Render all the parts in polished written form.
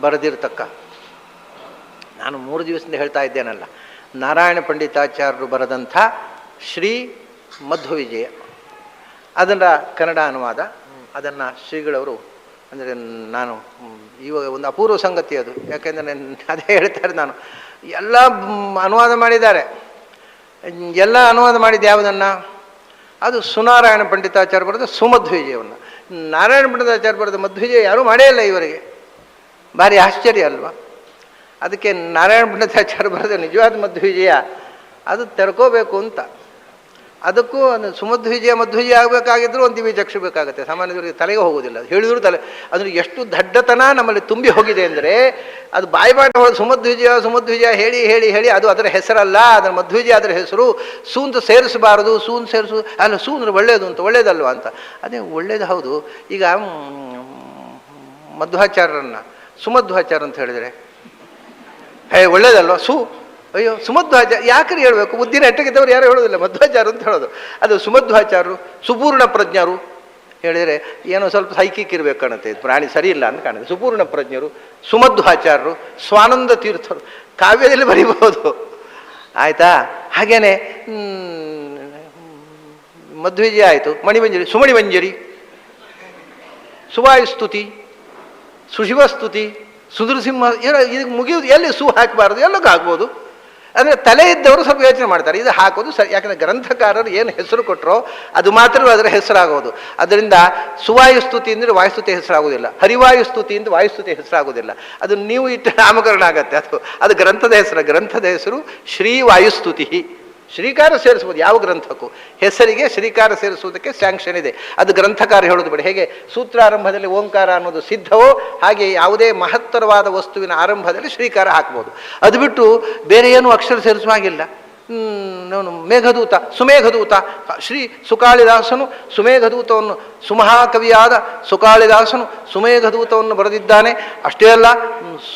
ಬರೆದಿರ್ತಕ್ಕ, ನಾನು 3 ದಿವಸದಿಂದ ಹೇಳ್ತಾ ಇದ್ದೇನಲ್ಲ, ನಾರಾಯಣ ಪಂಡಿತಾಚಾರ್ಯರು ಬರೆದಂಥ ಶ್ರೀ ಮಧ್ವವಿಜಯ, ಅದನ್ನು ಕನ್ನಡ ಅನುವಾದ. ಅದನ್ನು ಶ್ರೀಗಳವರು, ಅಂದರೆ ನಾನು ಇವಾಗ ಒಂದು ಅಪೂರ್ವ ಸಂಗತಿ ಅದು, ಯಾಕೆಂದರೆ ಅದೇ ಹೇಳ್ತಾರೆ, ನಾನು ಎಲ್ಲ ಅನುವಾದ ಮಾಡಿದ್ದಾರೆ. ಎಲ್ಲ ಅನುವಾದ ಮಾಡಿದ್ದು ಯಾವುದನ್ನು? ಅದು ಸುನಾರಾಯಣ ಪಂಡಿತಾಚಾರ್ಯ ಬರೆದ ಸುಮಧ್ವಿಜಯವನ್ನು. ನಾರಾಯಣ ಪಂಡಿತಾಚಾರ್ಯ ಬರೆದ ಮಧ್ವಿಜಯ ಯಾರೂ ಮಾಡೇ ಇಲ್ಲ ಇವರಿಗೆ. ಭಾರಿ ಆಶ್ಚರ್ಯ ಅಲ್ವಾ? ಅದಕ್ಕೆ ನಾರಾಯಣ ಪಂಡಿತಾಚಾರ್ಯ ಬರೆದ ನಿಜವಾದ ಮಧ್ವಿಜಯ ಅದು ತೆರ್ಕೋಬೇಕು ಅಂತ. ಅದಕ್ಕೂ ಸುಮಧ್ವಿಜಯ ಮಧ್ವಿಜಯ ಆಗಬೇಕಾಗಿದ್ರು ಒಂದು ದಿವ್ಯ ಚಕ್ಷು ಬೇಕಾಗುತ್ತೆ, ಸಾಮಾನ್ಯದವರಿಗೆ ತಲೆಗೆ ಹೋಗೋದಿಲ್ಲ. ಹೇಳಿದ್ರು ತಲೆ, ಅದ್ರ ಎಷ್ಟು ದಡ್ಡತನ ನಮ್ಮಲ್ಲಿ ತುಂಬಿ ಹೋಗಿದೆ ಅಂದರೆ, ಅದು ಬಾಯಿಪಾಠ ಸುಮಧ್ವಿಜಯ ಹೇಳಿ ಹೇಳಿ ಹೇಳಿ ಅದು ಅದರ ಹೆಸರಲ್ಲ, ಅದರ ಮಧ್ವಿಜಯ ಅದರ ಹೆಸರು. ಸೂಂತ ಸೇರಿಸಬಾರದು, ಸೇರಿಸು ಅಲ್ಲ, ಸೂಂದ್ರೆ ಒಳ್ಳೆಯದು ಅಂತ, ಒಳ್ಳೇದಲ್ವ ಅಂತ. ಅದೇ ಒಳ್ಳೇದು ಹೌದು. ಈಗ ಮಧ್ವಾಚಾರ್ಯರನ್ನ ಸುಮಧ್ವಾಚಾರ್ಯ ಅಂತ ಹೇಳಿದರೆ ಒಳ್ಳೇದಲ್ವ? ಅಯ್ಯೋ ಸುಮಧ್ವಾಚಾರ್ಯ ಯಾಕ್ರಿ ಹೇಳಬೇಕು? ಬುದ್ಧಿನ ಎಟ್ಟಗಿದ್ದವ್ರು ಯಾರು ಹೇಳೋದಿಲ್ಲ, ಮಧ್ವಾಚಾರ್ಯ ಅಂತ ಹೇಳೋದು. ಅದು ಸುಮಧ್ವಾಚಾರ್ಯರು, ಸುಪೂರ್ಣ ಪ್ರಜ್ಞರು ಹೇಳಿದರೆ ಏನೋ ಸ್ವಲ್ಪ ಸೈಕಿಕ್ ಇರಬೇಕು ಕಾಣುತ್ತೆ, ಪ್ರಾಣಿ ಸರಿ ಇಲ್ಲ ಅಂತ ಕಾಣುತ್ತೆ. ಸುಪೂರ್ಣ ಪ್ರಜ್ಞರು, ಸುಮಧ್ವಾಚಾರ್ಯರು, ಸ್ವಾನಂದ ತೀರ್ಥರು, ಕಾವ್ಯದಲ್ಲಿ ಬರೀಬಹುದು. ಆಯಿತಾ? ಹಾಗೇನೆ ಮಧ್ವಿಜಯ ಆಯಿತು. ಮಣಿಮಂಜರಿ, ಸುಮಣಿಮಂಜರಿ, ಸುವಾಯುಸ್ತುತಿ, ಸುಶಿವಸ್ತುತಿ, ಸುದೃಸಿಂಹ, ಏನೋ ಇದಕ್ಕೆ ಮುಗಿಯೋದು ಎಲ್ಲಿ ಸು ಹಾಕಬಾರ್ದು, ಎಲ್ಲಕ್ಕೂ ಹಾಕ್ಬೋದು. ಅಂದರೆ ತಲೆ ಇದ್ದವರು ಸ್ವಲ್ಪ ಯೋಚನೆ ಮಾಡ್ತಾರೆ, ಇದು ಹಾಕೋದು ಸರಿ. ಯಾಕಂದರೆ ಗ್ರಂಥಕಾರರು ಏನು ಹೆಸರು ಕೊಟ್ಟರೋ ಅದು ಮಾತ್ರ ಅದರ ಹೆಸರಾಗೋದು. ಅದರಿಂದ ಸುವಾಯುಸ್ತುತಿ ಅಂದರೆ ವಾಯುಸ್ತುತಿ ಹೆಸರಾಗೋದಿಲ್ಲ, ಹರಿವಾಯುಸ್ತುತಿ ಎಂದು ವಾಯುಸ್ತುತಿ ಹೆಸರಾಗೋದಿಲ್ಲ. ಅದು ನೀವು ಇಟ್ಟ ನಾಮಕರಣ ಆಗತ್ತೆ. ಅದು ಗ್ರಂಥದ ಹೆಸರು. ಗ್ರಂಥದ ಹೆಸರು ಶ್ರೀ ವಾಯುಸ್ತುತಿ. ಶ್ರೀಕಾರ ಸೇರಿಸ್ಬೋದು ಯಾವ ಗ್ರಂಥಕ್ಕೂ. ಹೆಸರಿಗೆ ಶ್ರೀಕಾರ ಸೇರಿಸುವುದಕ್ಕೆ ಸ್ಯಾಂಕ್ಷನ್ ಇದೆ. ಅದು ಗ್ರಂಥಕಾರ ಹೇಳೋದು ಬೇಡ. ಹೇಗೆ ಸೂತ್ರಾರಂಭದಲ್ಲಿ ಓಂಕಾರ ಅನ್ನೋದು ಸಿದ್ಧವೋ ಹಾಗೆ ಯಾವುದೇ ಮಹತ್ತರವಾದ ವಸ್ತುವಿನ ಆರಂಭದಲ್ಲಿ ಶ್ರೀಕಾರ ಹಾಕ್ಬೋದು. ಅದು ಬಿಟ್ಟು ಬೇರೆ ಏನೂ ಅಕ್ಷರ ಸೇರಿಸುವ ಹಾಗಿಲ್ಲ. ಮೇಘದೂತ, ಸುಮೇಘದೂತ, ಶ್ರೀ ಸುಕಾಳಿದಾಸನು ಸುಮೇಘದೂತವನ್ನು, ಸುಮಹಾಕವಿಯಾದ ಸುಕಾಳಿದಾಸನು ಸುಮೇಘದೂತವನ್ನು ಬರೆದಿದ್ದಾನೆ. ಅಷ್ಟೇ ಅಲ್ಲ,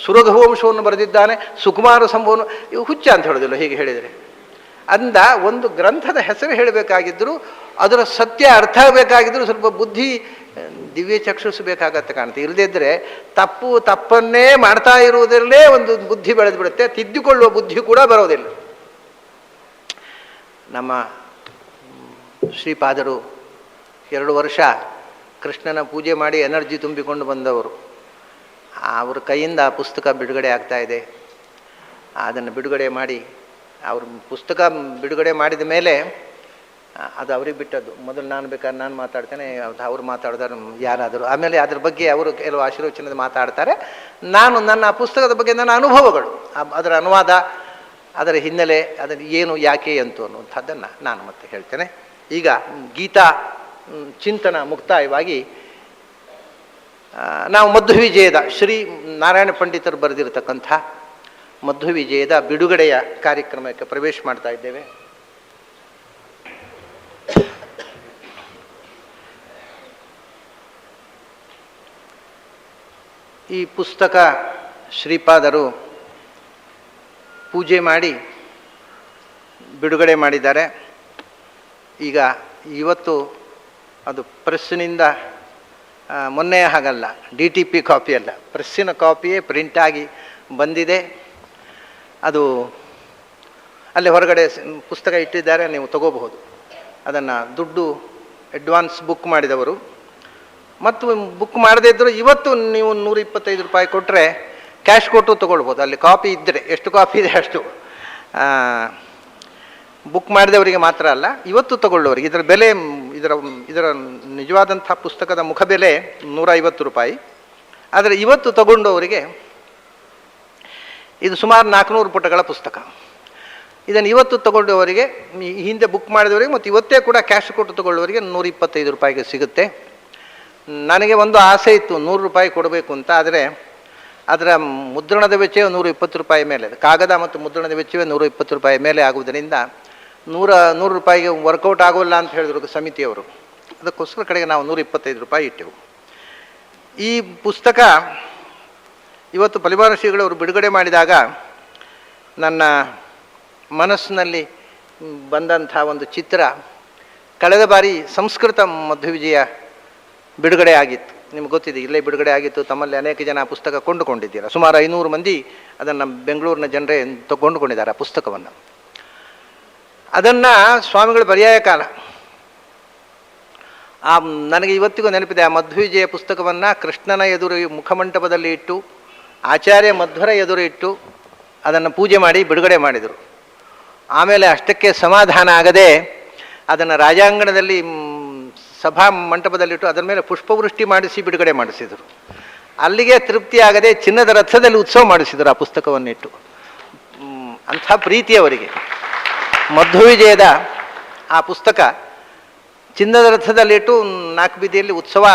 ಸುರಘುವಂಶವನ್ನು ಬರೆದಿದ್ದಾನೆ, ಸುಕುಮಾರ ಸಂಭವನು. ಇವು ಹುಚ್ಚ ಅಂತ ಹೇಳೋದಿಲ್ಲ ಹೀಗೆ ಹೇಳಿದರೆ. ಅಂದ ಒಂದು ಗ್ರಂಥದ ಹೆಸರು ಹೇಳಬೇಕಾಗಿದ್ದರೂ ಅದರ ಸತ್ಯ ಅರ್ಥ ಆಗಬೇಕಾಗಿದ್ದರೂ ಸ್ವಲ್ಪ ಬುದ್ಧಿ, ದಿವ್ಯ ಚಕ್ಷುಸಬೇಕಾಗತ್ತೆ ಕಾಣುತ್ತೆ. ಇಲ್ಲದಿದ್ದರೆ ತಪ್ಪನ್ನೇ ಮಾಡ್ತಾ ಇರುವುದರಲ್ಲೇ ಒಂದು ಬುದ್ಧಿ ಬೆಳೆದು ಬಿಡುತ್ತೆ, ತಿದ್ದಿಕೊಳ್ಳುವ ಬುದ್ಧಿ ಕೂಡ ಬರೋದಿಲ್ಲ. ನಮ್ಮ ಶ್ರೀಪಾದರು 2 ವರ್ಷ ಕೃಷ್ಣನ ಪೂಜೆ ಮಾಡಿ ಎನರ್ಜಿ ತುಂಬಿಕೊಂಡು ಬಂದವರು. ಅವ್ರ ಕೈಯಿಂದ ಆ ಪುಸ್ತಕ ಬಿಡುಗಡೆ ಆಗ್ತಾ ಇದೆ. ಅದನ್ನು ಬಿಡುಗಡೆ ಮಾಡಿ, ಅವ್ರ ಪುಸ್ತಕ ಬಿಡುಗಡೆ ಮಾಡಿದ ಮೇಲೆ ಅದು ಅವ್ರಿಗೆ ಬಿಟ್ಟದ್ದು. ಮೊದಲು ನಾನು ಬೇಕಾದ್ರೆ ನಾನು ಮಾತಾಡ್ತೇನೆ, ಅವ್ರು ಮಾತಾಡಿದಾರೆ ಯಾರಾದರೂ, ಆಮೇಲೆ ಅದ್ರ ಬಗ್ಗೆ ಅವರು ಕೆಲವು ಆಶೀರ್ವಚನದ ಮಾತಾಡ್ತಾರೆ. ನಾನು ನನ್ನ ಆ ಪುಸ್ತಕದ ಬಗ್ಗೆ ನನ್ನ ಅನುಭವಗಳು, ಅದರ ಅನುವಾದ, ಅದರ ಹಿನ್ನೆಲೆ, ಅದರ ಏನು ಯಾಕೆ ಅಂತು ಅನ್ನುವಂಥದ್ದನ್ನು ನಾನು ಮತ್ತೆ ಹೇಳ್ತೇನೆ. ಈಗ ಗೀತಾ ಚಿಂತನ ಮುಕ್ತಾಯವಾಗಿ ನಾವು ಮಧ್ವವಿಜಯದ ಶ್ರೀ ನಾರಾಯಣ ಪಂಡಿತರು ಬರೆದಿರತಕ್ಕಂಥ ಮಧ್ವವಿಜಯದ ಬಿಡುಗಡೆಯ ಕಾರ್ಯಕ್ರಮಕ್ಕೆ ಪ್ರವೇಶ ಮಾಡ್ತಾ ಇದ್ದೇವೆ. ಈ ಪುಸ್ತಕ ಶ್ರೀಪಾದರು ಪೂಜೆ ಮಾಡಿ ಬಿಡುಗಡೆ ಮಾಡಿದ್ದಾರೆ. ಈಗ ಇವತ್ತು ಅದು ಪ್ರೆಸ್ಸಿನಿಂದ, ಮೊನ್ನೆ ಹಾಗಲ್ಲ, DTP ಕಾಪಿ ಅಲ್ಲ, ಪ್ರೆಸ್ಸಿನ ಕಾಪಿಯೇ ಪ್ರಿಂಟಾಗಿ ಬಂದಿದೆ. ಅದು ಅಲ್ಲಿ ಹೊರಗಡೆ ಪುಸ್ತಕ ಇಟ್ಟಿದ್ದಾರೆ, ನೀವು ತಗೋಬಹುದು. ಅದನ್ನು ದುಡ್ಡು ಅಡ್ವಾನ್ಸ್ ಬುಕ್ ಮಾಡಿದವರು ಮತ್ತು ಬುಕ್ ಮಾಡದೇ ಇದ್ದರೂ ಇವತ್ತು ನೀವು 125 ರೂಪಾಯಿ ಕೊಟ್ಟರೆ ಕ್ಯಾಶ್ ಕೊಟ್ಟು ತೊಗೊಳ್ಬೋದು. ಅಲ್ಲಿ ಕಾಪಿ ಇದ್ದರೆ, ಎಷ್ಟು ಕಾಪಿ ಇದೆ ಅಷ್ಟು. ಬುಕ್ ಮಾಡಿದವರಿಗೆ ಮಾತ್ರ ಅಲ್ಲ, ಇವತ್ತು ತಗೊಳ್ಳೋರಿಗೆ. ಇದರ ಬೆಲೆ, ಇದರ ನಿಜವಾದಂಥ ಪುಸ್ತಕದ ಮುಖಬೆಲೆ 150 ರೂಪಾಯಿ. ಆದರೆ ಇವತ್ತು ತಗೊಂಡವರಿಗೆ ಇದು ಸುಮಾರು 400 ಪುಟಗಳ ಪುಸ್ತಕ. ಇದನ್ನು ಇವತ್ತು ತಗೊಂಡವರಿಗೆ, ಹಿಂದೆ ಬುಕ್ ಮಾಡಿದವರಿಗೆ ಮತ್ತು ಇವತ್ತೇ ಕೂಡ ಕ್ಯಾಶ್ ಕೊಟ್ಟು ತಗೊಳ್ಳೋರಿಗೆ 125 ರೂಪಾಯಿಗೆ ಸಿಗುತ್ತೆ. ನನಗೆ ಒಂದು ಆಸೆ ಇತ್ತು 100 ರೂಪಾಯಿ ಕೊಡಬೇಕು ಅಂತ, ಆದರೆ ಅದರ ಮುದ್ರಣದ ವೆಚ್ಚವೇ 120 ರೂಪಾಯಿ ಮೇಲೆ, ಕಾಗದ ಮತ್ತು ಮುದ್ರಣದ ವೆಚ್ಚವೇ 120 ರೂಪಾಯಿ ಮೇಲೆ ಆಗುವುದರಿಂದ 100 ರೂಪಾಯಿಗೆ ವರ್ಕೌಟ್ ಆಗೋಲ್ಲ ಅಂತ ಹೇಳಿದ್ರು ಸಮಿತಿಯವರು. ಅದಕ್ಕೋಸ್ಕರ ಕಡೆಗೆ ನಾವು 125 ರೂಪಾಯಿ ಇಟ್ಟೆವು. ಈ ಪುಸ್ತಕ ಇವತ್ತು ಪರಿವಾರ ಶ್ರೀಗಳವರು ಬಿಡುಗಡೆ ಮಾಡಿದಾಗ ನನ್ನ ಮನಸ್ಸಿನಲ್ಲಿ ಬಂದಂಥ ಒಂದು ಚಿತ್ರ, ಕಳೆದ ಬಾರಿ ಸಂಸ್ಕೃತ ಮಧ್ವವಿಜಯ ಬಿಡುಗಡೆ ಆಗಿತ್ತು. ನಿಮ್ಗೆ ಗೊತ್ತಿದೆ, ಇಲ್ಲೇ ಬಿಡುಗಡೆ ಆಗಿತ್ತು. ತಮ್ಮಲ್ಲಿ ಅನೇಕ ಜನ ಆ ಪುಸ್ತಕ ಕೊಂಡುಕೊಂಡಿದ್ದೀರ. ಸುಮಾರು 500 ಮಂದಿ ಅದನ್ನು ಬೆಂಗಳೂರಿನ ಜನರೇ ಕೊಂಡುಕೊಂಡಿದ್ದಾರೆ ಆ ಪುಸ್ತಕವನ್ನು. ಅದನ್ನು ಸ್ವಾಮಿಗಳು ಪರ್ಯಾಯ ಕಾಲ ನನಗೆ ಇವತ್ತಿಗೂ ನೆನಪಿದೆ. ಆ ಮಧ್ವವಿಜಯ ಪುಸ್ತಕವನ್ನು ಕೃಷ್ಣನ ಎದುರು ಮುಖಮಂಟಪದಲ್ಲಿ ಇಟ್ಟು, ಆಚಾರ್ಯ ಮಧ್ವರ ಎದುರು ಇಟ್ಟು ಅದನ್ನು ಪೂಜೆ ಮಾಡಿ ಬಿಡುಗಡೆ ಮಾಡಿದರು. ಆಮೇಲೆ ಅಷ್ಟಕ್ಕೆ ಸಮಾಧಾನ ಆಗದೆ ಅದನ್ನು ರಾಜಾಂಗಣದಲ್ಲಿ ಸಭಾ ಮಂಟಪದಲ್ಲಿಟ್ಟು ಅದರ ಮೇಲೆ ಪುಷ್ಪವೃಷ್ಟಿ ಮಾಡಿಸಿ ಬಿಡುಗಡೆ ಮಾಡಿಸಿದರು. ಅಲ್ಲಿಗೆ ತೃಪ್ತಿ ಆಗದೆ ಚಿನ್ನದ ರಥದಲ್ಲಿ ಉತ್ಸವ ಮಾಡಿಸಿದರು ಆ ಪುಸ್ತಕವನ್ನಿಟ್ಟು. ಅಂಥ ಪ್ರೀತಿ ಅವರಿಗೆ. ಮಧ್ವವಿಜಯದ ಆ ಪುಸ್ತಕ ಚಿನ್ನದ ರಥದಲ್ಲಿಟ್ಟು 4 ಬೀದಿಯಲ್ಲಿ ಉತ್ಸವ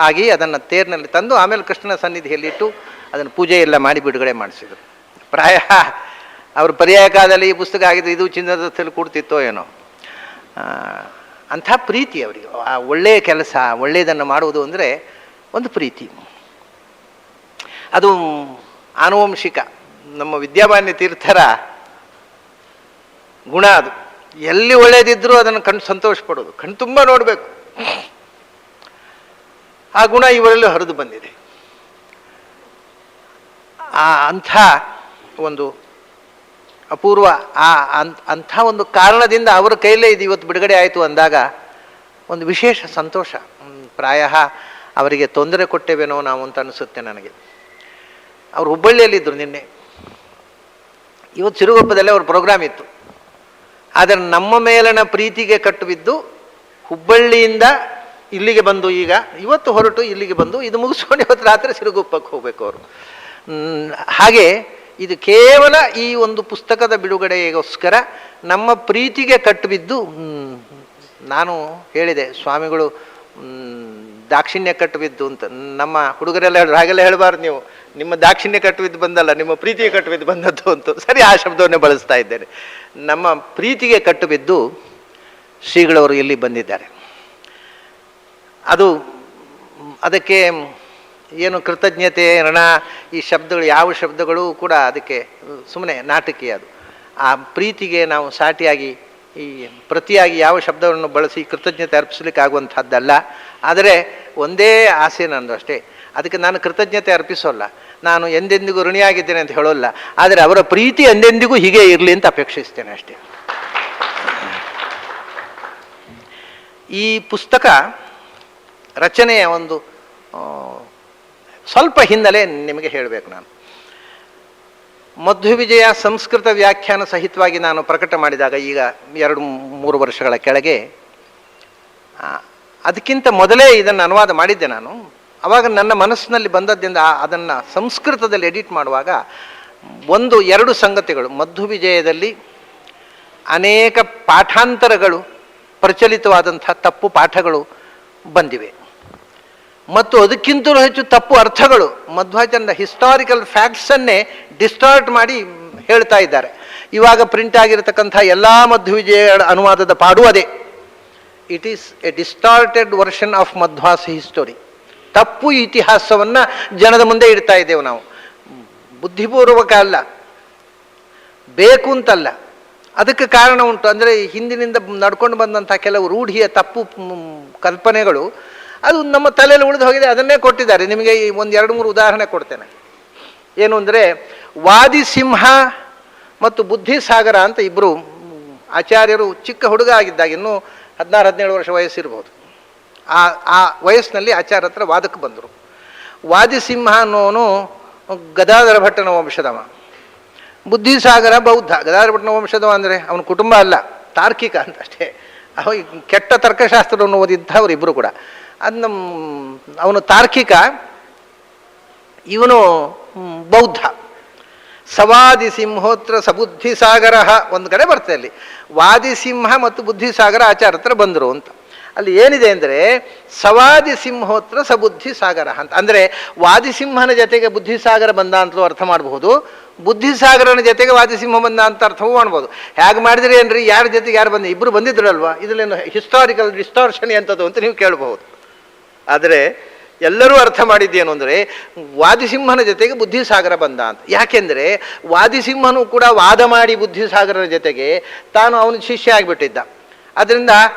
ಆಗಿ ಅದನ್ನು ತೇರಿನಲ್ಲಿ ತಂದು ಆಮೇಲೆ ಕೃಷ್ಣನ ಸನ್ನಿಧಿಯಲ್ಲಿಟ್ಟು ಅದನ್ನು ಪೂಜೆ ಎಲ್ಲ ಮಾಡಿ ಬಿಡುಗಡೆ ಮಾಡಿಸಿದರು. ಪ್ರಾಯ ಅವರು ಪರ್ಯಾಯ ಕಾಲದಲ್ಲಿ ಈ ಪುಸ್ತಕ ಆಗಿದ್ದು ಇದು ಚಿನ್ನದ ರಥದಲ್ಲಿ ಕೂಡ್ತಿತ್ತೋ ಏನೋ. ಅಂಥ ಪ್ರೀತಿ ಅವರಿಗೆ. ಆ ಒಳ್ಳೆಯ ಕೆಲಸ, ಒಳ್ಳೆಯದನ್ನು ಮಾಡುವುದು ಅಂದರೆ ಒಂದು ಪ್ರೀತಿ. ಅದು ಆನುವಂಶಿಕ. ನಮ್ಮ ವಿದ್ಯಾಮಾನ್ಯ ತೀರ್ಥರ ಗುಣ ಅದು. ಎಲ್ಲಿ ಒಳ್ಳೆಯದಿದ್ದರೂ ಅದನ್ನು ಕಂಡು ಸಂತೋಷ ಪಡೋದು, ಕಣ್ಣು ತುಂಬ ನೋಡಬೇಕು. ಆ ಗುಣ ಇವರಲ್ಲಿ ಹರಿದು ಬಂದಿದೆ. ಅಂಥ ಒಂದು ಅಪೂರ್ವ ಅಂಥ ಒಂದು ಕಾರಣದಿಂದ ಅವರ ಕೈಲೇ ಇದು ಇವತ್ತು ಬಿಡುಗಡೆ ಆಯಿತು ಅಂದಾಗ ಒಂದು ವಿಶೇಷ ಸಂತೋಷ. ಪ್ರಾಯ ಅವರಿಗೆ ತೊಂದರೆ ಕೊಟ್ಟೇವೇನೋ ನಾವು ಅಂತ ಅನಿಸುತ್ತೆ ನನಗೆ. ಅವರು ಹುಬ್ಬಳ್ಳಿಯಲ್ಲಿದ್ದರು ನಿನ್ನೆ. ಇವತ್ತು ಸಿರುಗುಪ್ಪದಲ್ಲೇ ಅವ್ರ ಪ್ರೋಗ್ರಾಮ್ ಇತ್ತು. ಆದರೆ ನಮ್ಮ ಮೇಲನ ಪ್ರೀತಿಗೆ ಕಟ್ಟು ಬಿದ್ದು ಹುಬ್ಬಳ್ಳಿಯಿಂದ ಇಲ್ಲಿಗೆ ಬಂದು ಇವತ್ತು ಹೊರಟು ಇಲ್ಲಿಗೆ ಬಂದು ಇದು ಮುಗಿಸ್ಕೊಂಡು ಇವತ್ತು ರಾತ್ರಿ ಸಿರುಗುಪ್ಪಕ್ಕೆ ಹೋಗಬೇಕು ಅವರು. ಹಾಗೆ ಇದು ಕೇವಲ ಈ ಒಂದು ಪುಸ್ತಕದ ಬಿಡುಗಡೆಗೋಸ್ಕರ ನಮ್ಮ ಪ್ರೀತಿಗೆ ಕಟ್ಟು ಬಿದ್ದು. ನಾನು ಹೇಳಿದೆ, ಸ್ವಾಮಿಗಳು ದಾಕ್ಷಿಣ್ಯ ಕಟ್ಟು ಬಿದ್ದು ಅಂತ. ನಮ್ಮ ಹುಡುಗರೆಲ್ಲ ಹೇಳಿದ್ರು, ಹಾಗೆಲ್ಲ ಹೇಳಬಾರ್ದು ನೀವು, ನಿಮ್ಮ ದಾಕ್ಷಿಣ್ಯ ಕಟ್ಟು ಬಿದ್ದು ಬಂದಲ್ಲ, ನಿಮ್ಮ ಪ್ರೀತಿಗೆ ಕಟ್ಟು ಬಿದ್ದು ಬಂದದ್ದು ಅಂತ. ಸರಿ, ಆ ಶಬ್ದವನ್ನೇ ಬಳಸ್ತಾ ಇದ್ದೇನೆ. ನಮ್ಮ ಪ್ರೀತಿಗೆ ಕಟ್ಟು ಬಿದ್ದು ಶ್ರೀಗಳವರು ಇಲ್ಲಿ ಬಂದಿದ್ದಾರೆ. ಅದಕ್ಕೆ ಏನು ಕೃತಜ್ಞತೆ, ಋಣ, ಈ ಶಬ್ದಗಳು ಯಾವ ಶಬ್ದಗಳು ಕೂಡ ಅದಕ್ಕೆ ಸುಮ್ಮನೆ ನಾಟಕೀಯ. ಅದು ಆ ಪ್ರೀತಿಗೆ ನಾವು ಸಾಟಿಯಾಗಿ ಪ್ರತಿಯಾಗಿ ಯಾವ ಶಬ್ದವನ್ನು ಬಳಸಿ ಕೃತಜ್ಞತೆ ಅರ್ಪಿಸ್ಲಿಕ್ಕೆ ಆಗುವಂಥದ್ದಲ್ಲ. ಆದರೆ ಒಂದೇ ಆಸೆ ನಂದು ಅಷ್ಟೇ, ಅದಕ್ಕೆ ನಾನು ಕೃತಜ್ಞತೆ ಅರ್ಪಿಸೋಲ್ಲ, ನಾನು ಎಂದೆಂದಿಗೂ ಋಣಿಯಾಗಿದ್ದೇನೆ ಅಂತ ಹೇಳೋಲ್ಲ. ಆದರೆ ಅವರ ಪ್ರೀತಿ ಎಂದೆಂದಿಗೂ ಹೀಗೆ ಇರಲಿ ಅಂತ ಅಪೇಕ್ಷಿಸ್ತೇನೆ ಅಷ್ಟೇ. ಈ ಪುಸ್ತಕ ರಚನೆಯ ಒಂದು ಸ್ವಲ್ಪ ಹಿನ್ನೆಲೆ ನಿಮಗೆ ಹೇಳಬೇಕು. ನಾನು ಮಧ್ವವಿಜಯ ಸಂಸ್ಕೃತ ವ್ಯಾಖ್ಯಾನ ಸಹಿತವಾಗಿ ನಾನು ಪ್ರಕಟ ಮಾಡಿದಾಗ ಈಗ 2-3 ವರ್ಷಗಳ ಕೆಳಗೆ, ಅದಕ್ಕಿಂತ ಮೊದಲೇ ಇದನ್ನು ಅನುವಾದ ಮಾಡಿದ್ದೆ ನಾನು. ಆವಾಗ ನನ್ನ ಮನಸ್ಸಿನಲ್ಲಿ ಬಂದದ್ದರಿಂದ ಅದನ್ನು ಸಂಸ್ಕೃತದಲ್ಲಿ ಎಡಿಟ್ ಮಾಡುವಾಗ 1-2 ಸಂಗತಿಗಳು. ಮಧ್ವವಿಜಯದಲ್ಲಿ ಅನೇಕ ಪಾಠಾಂತರಗಳು, ಪ್ರಚಲಿತವಾದಂಥ ತಪ್ಪು ಪಾಠಗಳು ಬಂದಿವೆ ಮತ್ತು ಅದಕ್ಕಿಂತಲೂ ಹೆಚ್ಚು ತಪ್ಪು ಅರ್ಥಗಳು. ಮಧ್ವಾಚಾರ್ಯರ ಹಿಸ್ಟಾರಿಕಲ್ ಫ್ಯಾಕ್ಟ್ಸನ್ನೇ ಡಿಸ್ಟಾರ್ಟ್ ಮಾಡಿ ಹೇಳ್ತಾ ಇದ್ದಾರೆ. ಇವಾಗ ಪ್ರಿಂಟ್ ಆಗಿರತಕ್ಕಂಥ ಎಲ್ಲ ಮಧ್ವವಿಜಯ ಅನುವಾದದ ಪಾಡು ಅದೇ. It is a distorted version of Madhva's history. ತಪ್ಪು ಇತಿಹಾಸವನ್ನು ಜನದ ಮುಂದೆ ಇಡ್ತಾ ಇದ್ದೇವೆ ನಾವು. ಬುದ್ಧಿಪೂರ್ವಕ ಅಲ್ಲ, ಬೇಕು ಅಂತಲ್ಲ. ಅದಕ್ಕೆ ಕಾರಣ ಉಂಟು. ಅಂದರೆ ಹಿಂದಿನಿಂದ ನಡ್ಕೊಂಡು ಬಂದಂಥ ಕೆಲವು ರೂಢಿಯ ತಪ್ಪು ಕಲ್ಪನೆಗಳು ಅದು ನಮ್ಮ ತಲೆಯಲ್ಲಿ ಉಳಿದು ಹೋಗಿದೆ. ಅದನ್ನೇ ಕೊಟ್ಟಿದ್ದಾರೆ. ನಿಮಗೆ 1-2-3 ಉದಾಹರಣೆ ಕೊಡ್ತೇನೆ. ಏನು ಅಂದರೆ, ವಾದಿಸಿಂಹ ಮತ್ತು ಬುದ್ಧಿಸಾಗರ ಅಂತ ಇಬ್ಬರು ಆಚಾರ್ಯರು ಚಿಕ್ಕ ಹುಡುಗ ಆಗಿದ್ದಾಗ, ಇನ್ನೂ 16-17 ವರ್ಷ ವಯಸ್ಸಿರ್ಬೋದು. ಆ ವಯಸ್ಸಿನಲ್ಲಿ ಆಚಾರ್ಯ ಹತ್ರ ವಾದಕ್ಕೆ ಬಂದರು. ವಾದಿಸಿಂಹ ಅನ್ನೋನು ಗದಾಧರ ಭಟ್ಟನ ವಂಶದವ, ಬುದ್ಧಿಸಾಗರ ಬೌದ್ಧ. ಗದಾಧರ ಭಟ್ಟನ ವಂಶದವ ಅಂದರೆ ಅವನ ಕುಟುಂಬ ಅಲ್ಲ, ತಾರ್ಕಿಕ ಅಂತ ಅಷ್ಟೇ. ಕೆಟ್ಟ ತರ್ಕಶಾಸ್ತ್ರವನ್ನು ಓದಿದ್ದ ಅವರಿಬ್ಬರು ಕೂಡ. ಅವನು ತಾರ್ಕಿಕ, ಇವನು ಬೌದ್ಧ. ಸವಾದಿಸಿಂಹೋತ್ರ ಸಬುದ್ಧಿಸಾಗರ ಒಂದು ಕಡೆ ಬರ್ತದೆ. ಅಲ್ಲಿ ವಾದಿಸಿಂಹ ಮತ್ತು ಬುದ್ಧಿಸಾಗರ ಆಚಾರ್ಯ ಹತ್ರ ಬಂದರು ಅಂತ. ಅಲ್ಲಿ ಏನಿದೆ ಅಂದರೆ, ಸವಾದಿಸಿಂಹೋತ್ರ ಸಬುದ್ಧಿಸಾಗರ ಅಂತ. ಅಂದರೆ ವಾದಿಸಿಂಹನ ಜೊತೆಗೆ ಬುದ್ಧಿಸಾಗರ ಬಂದ ಅಂತಲೂ ಅರ್ಥ ಮಾಡಬಹುದು, ಬುದ್ಧಿಸಾಗರನ ಜೊತೆಗೆ ವಾದಿಸಿಂಹ ಬಂದ ಅಂತ ಅರ್ಥವೂ ಮಾಡ್ಬೋದು. ಹೇಗೆ ಮಾಡಿದ್ರಿ ಏನ್ರಿ, ಯಾರ ಜೊತೆಗೆ ಯಾರು ಬಂದ, ಇಬ್ಬರು ಬಂದಿದ್ರಲ್ವಾ, ಇದರಲ್ಲೇನು ಹಿಸ್ಟಾರಿಕಲ್ ಡಿಸ್ಟಾರ್ಷನ್ ಎಂಥದ್ದು ಅಂತ ನೀವು ಕೇಳಬಹುದು. ಆದರೆ ಎಲ್ಲರೂ ಅರ್ಥ ಮಾಡಿದ್ದೇನು ಅಂದರೆ, ವಾದಿಸಿಂಹನ ಜೊತೆಗೆ ಬುದ್ಧಿಸಾಗರ ಬಂದ ಅಂತ. ಯಾಕೆಂದರೆ ವಾದಿಸಿಂಹನು ಕೂಡ ವಾದ ಮಾಡಿ ಬುದ್ಧಿಸಾಗರನ ಜೊತೆಗೆ ತಾನು ಅವನ ಶಿಷ್ಯ ಆಗಿಬಿಟ್ಟಿದ್ದ. ಅದರಿಂದ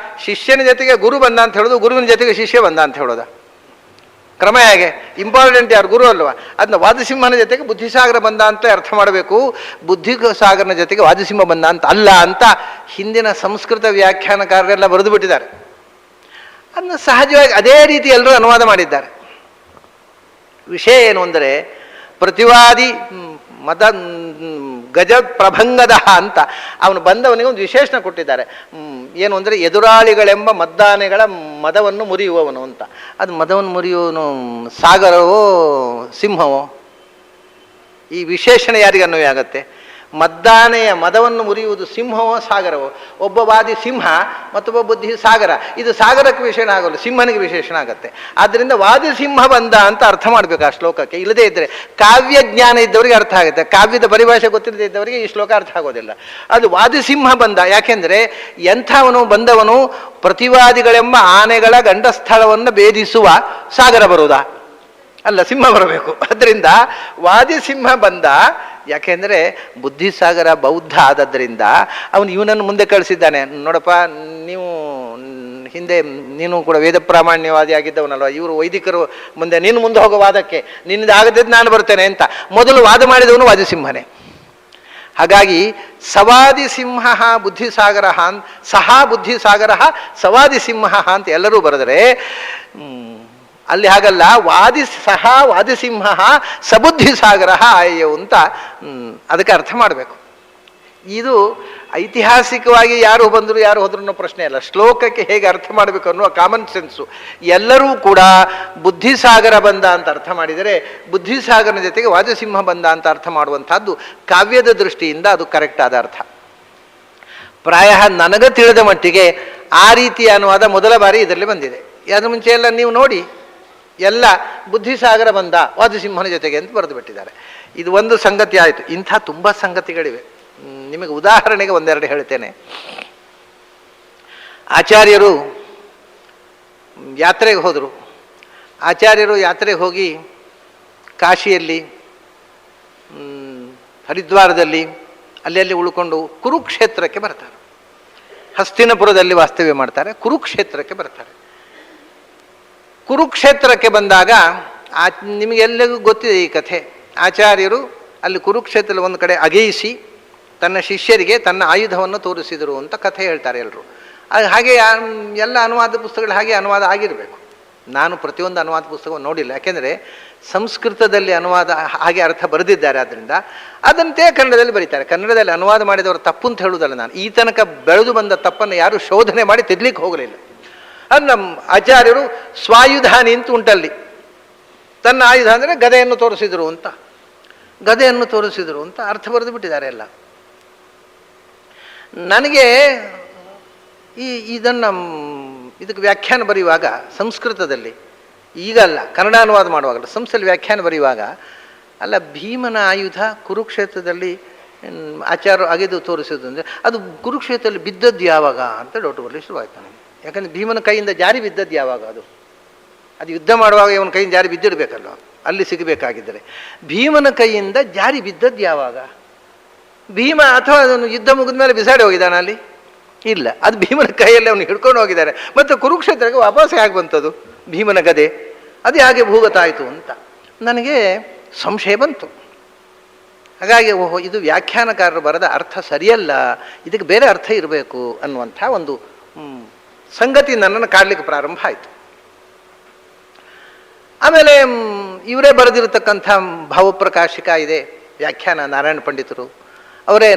ಶಿಷ್ಯನ ಜೊತೆಗೆ ಗುರು ಬಂದ ಅಂತ ಹೇಳೋದು, ಗುರುವಿನ ಜೊತೆಗೆ ಶಿಷ್ಯ ಬಂದ ಅಂತ ಹೇಳೋದ. ಕ್ರಮ ಹೇಗೆ? ಇಂಪಾರ್ಟೆಂಟ್ ಯಾರು? ಗುರು ಅಲ್ವಾ? ಅದನ್ನ ವಾದಿಸಿಂಹನ ಜೊತೆಗೆ ಬುದ್ಧಿಸಾಗರ ಬಂದ ಅಂತ ಅರ್ಥ ಮಾಡಬೇಕು. ಬುದ್ಧಿಸಾಗರನ ಜೊತೆಗೆ ವಾದಿಸಿಂಹ ಬಂದ ಅಂತ ಅಲ್ಲ ಅಂತ ಹಿಂದಿನ ಸಂಸ್ಕೃತ ವ್ಯಾಖ್ಯಾನಕಾರರೆಲ್ಲ ಬರೆದು ಬಿಟ್ಟಿದ್ದಾರೆ. ಅದನ್ನು ಸಹಜವಾಗಿ ಅದೇ ರೀತಿ ಎಲ್ಲರೂ ಅನುವಾದ ಮಾಡಿದ್ದಾರೆ. ವಿಷಯ ಏನು ಅಂದರೆ, ಪ್ರತಿವಾದಿ ಮದ ಗಜ ಪ್ರಭಂಗದ ಅಂತ ಅವನು ಬಂದವನಿಗೆ ಒಂದು ವಿಶೇಷಣ ಕೊಟ್ಟಿದ್ದಾರೆ. ಏನು ಅಂದರೆ, ಎದುರಾಳಿಗಳೆಂಬ ಮದ್ದಾನೆಗಳ ಮದವನ್ನು ಮುರಿಯುವವನು ಅಂತ. ಅದು ಮದವನ್ನು ಮುರಿಯುವವನು ಸಾಗರವೋ ಸಿಂಹವೋ? ಈ ವಿಶೇಷಣ ಯಾರಿಗೆ ಅನ್ವಯ ಆಗತ್ತೆ? ಮದ್ದಾನೆಯ ಮದವನ್ನು ಮುರಿಯುವುದು ಸಿಂಹವೋ ಸಾಗರವೋ? ಒಬ್ಬ ವಾದಿ ಸಿಂಹ, ಮತ್ತೊಬ್ಬ ಬುದ್ಧಿ ಸಾಗರ. ಇದು ಸಾಗರಕ್ಕೆ ವಿಶೇಷಣ ಆಗೋಲ್ಲ, ಸಿಂಹನಿಗೆ ವಿಶೇಷಣ ಆಗುತ್ತೆ. ಆದ್ದರಿಂದ ವಾದಿ ಸಿಂಹ ಬಂದ ಅಂತ ಅರ್ಥ ಮಾಡಬೇಕು ಆ ಶ್ಲೋಕಕ್ಕೆ. ಇಲ್ಲದೇ ಇದ್ದರೆ ಕಾವ್ಯ ಜ್ಞಾನ ಇದ್ದವರಿಗೆ ಅರ್ಥ ಆಗುತ್ತೆ, ಕಾವ್ಯದ ಪರಿಭಾಷೆ ಗೊತ್ತಿಲ್ಲದೆ ಇದ್ದವರಿಗೆ ಈ ಶ್ಲೋಕ ಅರ್ಥ ಆಗೋದಿಲ್ಲ. ಅದು ವಾದಿ ಸಿಂಹ ಬಂದ. ಯಾಕೆಂದರೆ ಎಂಥವನು ಬಂದವನು? ಪ್ರತಿವಾದಿಗಳೆಂಬ ಆನೆಗಳ ಗಂಡಸ್ಥಳವನ್ನು ಭೇದಿಸುವ ಸಾಗರ ಬರುವುದಾ? ಅಲ್ಲ, ಸಿಂಹ ಬರಬೇಕು. ಅದರಿಂದ ವಾದಿ ಸಿಂಹ ಬಂದ. ಯಾಕೆಂದರೆ ಬುದ್ಧಿಸಾಗರ ಬೌದ್ಧ ಆದದ್ದರಿಂದ ಅವನು ಇವನನ್ನು ಮುಂದೆ ಕಳಿಸಿದ್ದಾನೆ. ನೋಡಪ್ಪ, ನೀವು ಹಿಂದೆ ನೀನು ಕೂಡ ವೇದ ಪ್ರಾಮಾಣ್ಯವಾದಿ ಆಗಿದ್ದವನಲ್ವ, ಇವರು ವೈದಿಕರು ಮುಂದೆ ನೀನು ಮುಂದೆ ಹೋಗೋ ವಾದಕ್ಕೆ ನಿನ್ನಿಂದ ಆಗದಿದ್ದು ನಾನು ಬರ್ತೇನೆ ಅಂತ ಮೊದಲು ವಾದ ಮಾಡಿದವನು ವಾದಿಸಿಂಹನೇ. ಹಾಗಾಗಿ ಸವಾದಿ ಸಿಂಹ ಬುದ್ಧಿಸಾಗರ ಸಹ ಬುದ್ಧಿಸಾಗರ ಸವಾದಿ ಸಿಂಹ ಅಂತ ಎಲ್ಲರೂ ಬರೆದರೆ, ಅಲ್ಲಿ ಹಾಗಲ್ಲ, ಸಹ ವಾದಿಸಿಂಹ ಸಬುದ್ಧಿಸಾಗರ ಆಯು ಅಂತ ಅದಕ್ಕೆ ಅರ್ಥ ಮಾಡಬೇಕು. ಇದು ಐತಿಹಾಸಿಕವಾಗಿ ಯಾರು ಬಂದರು ಯಾರು ಹೋದ್ರು ಅನ್ನೋ ಪ್ರಶ್ನೆ ಅಲ್ಲ, ಶ್ಲೋಕಕ್ಕೆ ಹೇಗೆ ಅರ್ಥ ಮಾಡಬೇಕು ಅನ್ನೋ ಕಾಮನ್ ಸೆನ್ಸು. ಎಲ್ಲರೂ ಕೂಡ ಬುದ್ಧಿಸಾಗರ ಬಂದ ಅಂತ ಅರ್ಥ ಮಾಡಿದರೆ, ಬುದ್ಧಿಸಾಗರನ ಜೊತೆಗೆ ವಾದಿಸಿಂಹ ಬಂದ ಅಂತ ಅರ್ಥ ಮಾಡುವಂಥದ್ದು ಕಾವ್ಯದ ದೃಷ್ಟಿಯಿಂದ ಅದು ಕರೆಕ್ಟ್ ಆದ ಅರ್ಥ. ಪ್ರಾಯ ನನಗೆ ತಿಳಿದ ಮಟ್ಟಿಗೆ ಆ ರೀತಿಯ ಅನುವಾದ ಮೊದಲ ಬಾರಿ ಇದರಲ್ಲಿ ಬಂದಿದೆ. ಅದರ ಮುಂಚೆ ಎಲ್ಲ ನೀವು ನೋಡಿ, ಎಲ್ಲ ಬುದ್ಧಿಸಾಗರ ಬಂದ ವಾದಿಸಿಂಹನ ಜೊತೆಗೆ ಅಂತ ಬರೆದು ಬಿಟ್ಟಿದ್ದಾರೆ. ಇದು ಒಂದು ಸಂಗತಿ ಆಯಿತು. ಇಂಥ ತುಂಬ ಸಂಗತಿಗಳಿವೆ. ನಿಮಗೆ ಉದಾಹರಣೆಗೆ ಒಂದೆರಡು ಹೇಳ್ತೇನೆ. ಆಚಾರ್ಯರು ಯಾತ್ರೆಗೆ ಹೋದರು. ಆಚಾರ್ಯರು ಯಾತ್ರೆಗೆ ಹೋಗಿ ಕಾಶಿಯಲ್ಲಿ, ಹರಿದ್ವಾರದಲ್ಲಿ ಅಲ್ಲಿ ಉಳ್ಕೊಂಡು ಕುರುಕ್ಷೇತ್ರಕ್ಕೆ ಬರ್ತಾರೆ. ಹಸ್ತಿನಪುರದಲ್ಲಿ ವಾಸ್ತವ್ಯ ಮಾಡ್ತಾರೆ, ಕುರುಕ್ಷೇತ್ರಕ್ಕೆ ಬರ್ತಾರೆ. ಕುರುಕ್ಷೇತ್ರಕ್ಕೆ ಬಂದಾಗ ನಿಮಗೆಲ್ಲರಿಗೂ ಗೊತ್ತಿದೆ ಈ ಕಥೆ. ಆಚಾರ್ಯರು ಅಲ್ಲಿ ಕುರುಕ್ಷೇತ್ರದಲ್ಲಿ ಒಂದು ಕಡೆ ಅಗೈಸಿ ತನ್ನ ಶಿಷ್ಯರಿಗೆ ತನ್ನ ಆಯುಧವನ್ನು ತೋರಿಸಿದರು ಅಂತ ಕಥೆ ಹೇಳ್ತಾರೆ ಎಲ್ಲರೂ. ಹಾಗೆ ಎಲ್ಲ ಅನುವಾದ ಪುಸ್ತಕಗಳು ಹಾಗೆ ಅನುವಾದ ಆಗಿರಬೇಕು. ನಾನು ಪ್ರತಿಯೊಂದು ಅನುವಾದ ಪುಸ್ತಕವನ್ನು ನೋಡಿಲ್ಲ, ಯಾಕೆಂದರೆ ಸಂಸ್ಕೃತದಲ್ಲಿ ಅನುವಾದ ಹಾಗೆ ಅರ್ಥ ಬರೆದಿದ್ದಾರೆ. ಆದ್ದರಿಂದ ಅದಂತೆ ಕನ್ನಡದಲ್ಲಿ ಬರೀತಾರೆ. ಕನ್ನಡದಲ್ಲಿ ಅನುವಾದ ಮಾಡಿದವರು ತಪ್ಪು ಅಂತ ಹೇಳುವುದಲ್ಲ ನಾನು. ಈ ತನಕ ಬೆಳೆದು ಬಂದ ತಪ್ಪನ್ನು ಯಾರೂ ಶೋಧನೆ ಮಾಡಿ ತಿದ್ದಲಿಕ್ಕೆ ಹೋಗಲಿಲ್ಲ. ಅದು ನಮ್ಮ ಆಚಾರ್ಯರು ಸ್ವಾಯುಧಾನಿ ಅಂತ ಉಂಟಲ್ಲಿ. ತನ್ನ ಆಯುಧ ಅಂದರೆ ಗದೆಯನ್ನು ತೋರಿಸಿದರು ಅಂತ, ಗದೆಯನ್ನು ತೋರಿಸಿದರು ಅಂತ ಅರ್ಥ ಬರೆದು ಬಿಟ್ಟಿದ್ದಾರೆ ಎಲ್ಲ. ನನಗೆ ಇದಕ್ಕೆ ವ್ಯಾಖ್ಯಾನ ಬರೆಯುವಾಗ ಸಂಸ್ಕೃತದಲ್ಲಿ, ಈಗಲ್ಲ ಕನ್ನಡ ಅನುವಾದ ಮಾಡುವಾಗಲ್ಲ, ಸಂಸ್ಕೃತದಲ್ಲಿ ವ್ಯಾಖ್ಯಾನ ಬರೆಯುವಾಗ, ಅಲ್ಲ ಭೀಮನ ಆಯುಧ ಕುರುಕ್ಷೇತ್ರದಲ್ಲಿ ಆಚಾರ್ಯರು ಅಗೆದು ತೋರಿಸಿದ್ರು ಅಂದರೆ ಅದು ಕುರುಕ್ಷೇತ್ರದಲ್ಲಿ ಬಿದ್ದದ್ದು ಯಾವಾಗ ಅಂತ ಡೌಟ್ ಬರಲಿ ಶುರುವಾಯ್ತು ನನಗೆ. ಯಾಕಂದರೆ ಭೀಮನ ಕೈಯಿಂದ ಜಾರಿ ಬಿದ್ದದ್ದು ಯಾವಾಗ? ಅದು ಯುದ್ಧ ಮಾಡುವಾಗ ಇವನ ಕೈಯಿಂದ ಜಾರಿ ಬಿದ್ದಿರಬೇಕಲ್ಲ, ಅಲ್ಲಿ ಸಿಗಬೇಕಾಗಿದ್ದರೆ. ಭೀಮನ ಕೈಯಿಂದ ಜಾರಿ ಬಿದ್ದದ್ದು ಯಾವಾಗ? ಭೀಮ ಅಥವಾ ಅದನ್ನು ಯುದ್ಧ ಮುಗಿದ ಮೇಲೆ ಬಿಸಾಡಿ ಹೋಗಿದ್ದಾನೆ ಅಲ್ಲಿ? ಇಲ್ಲ, ಅದು ಭೀಮನ ಕೈಯಲ್ಲಿ ಅವನು ಹಿಡ್ಕೊಂಡು ಹೋಗಿದ್ದಾರೆ. ಮತ್ತು ಕುರುಕ್ಷೇತ್ರಕ್ಕೆ ವಾಪಸ್ ಹೇಗೆ ಬಂತದು ಭೀಮನ ಗದೆ? ಅದು ಹಾಗೆ ಭೂಗತ ಆಯಿತು ಅಂತ ನನಗೆ ಸಂಶಯ ಬಂತು. ಹಾಗಾಗಿ ಓಹೋ, ಇದು ವ್ಯಾಖ್ಯಾನಕಾರರು ಬರೆದ ಅರ್ಥ ಸರಿಯಲ್ಲ, ಇದಕ್ಕೆ ಬೇರೆ ಅರ್ಥ ಇರಬೇಕು ಅನ್ನುವಂಥ ಒಂದು ಸಂಗತಿ ನನ್ನನ್ನು ಕಾಡಲಿಕ್ಕೆ ಪ್ರಾರಂಭ ಆಯಿತು. ಆಮೇಲೆ ಇವರೇ ಬರೆದಿರತಕ್ಕಂಥ ಭಾವಪ್ರಕಾಶಿಕ ಇದೆ ವ್ಯಾಖ್ಯಾನ, ನಾರಾಯಣ ಪಂಡಿತರು. ಅವರೇ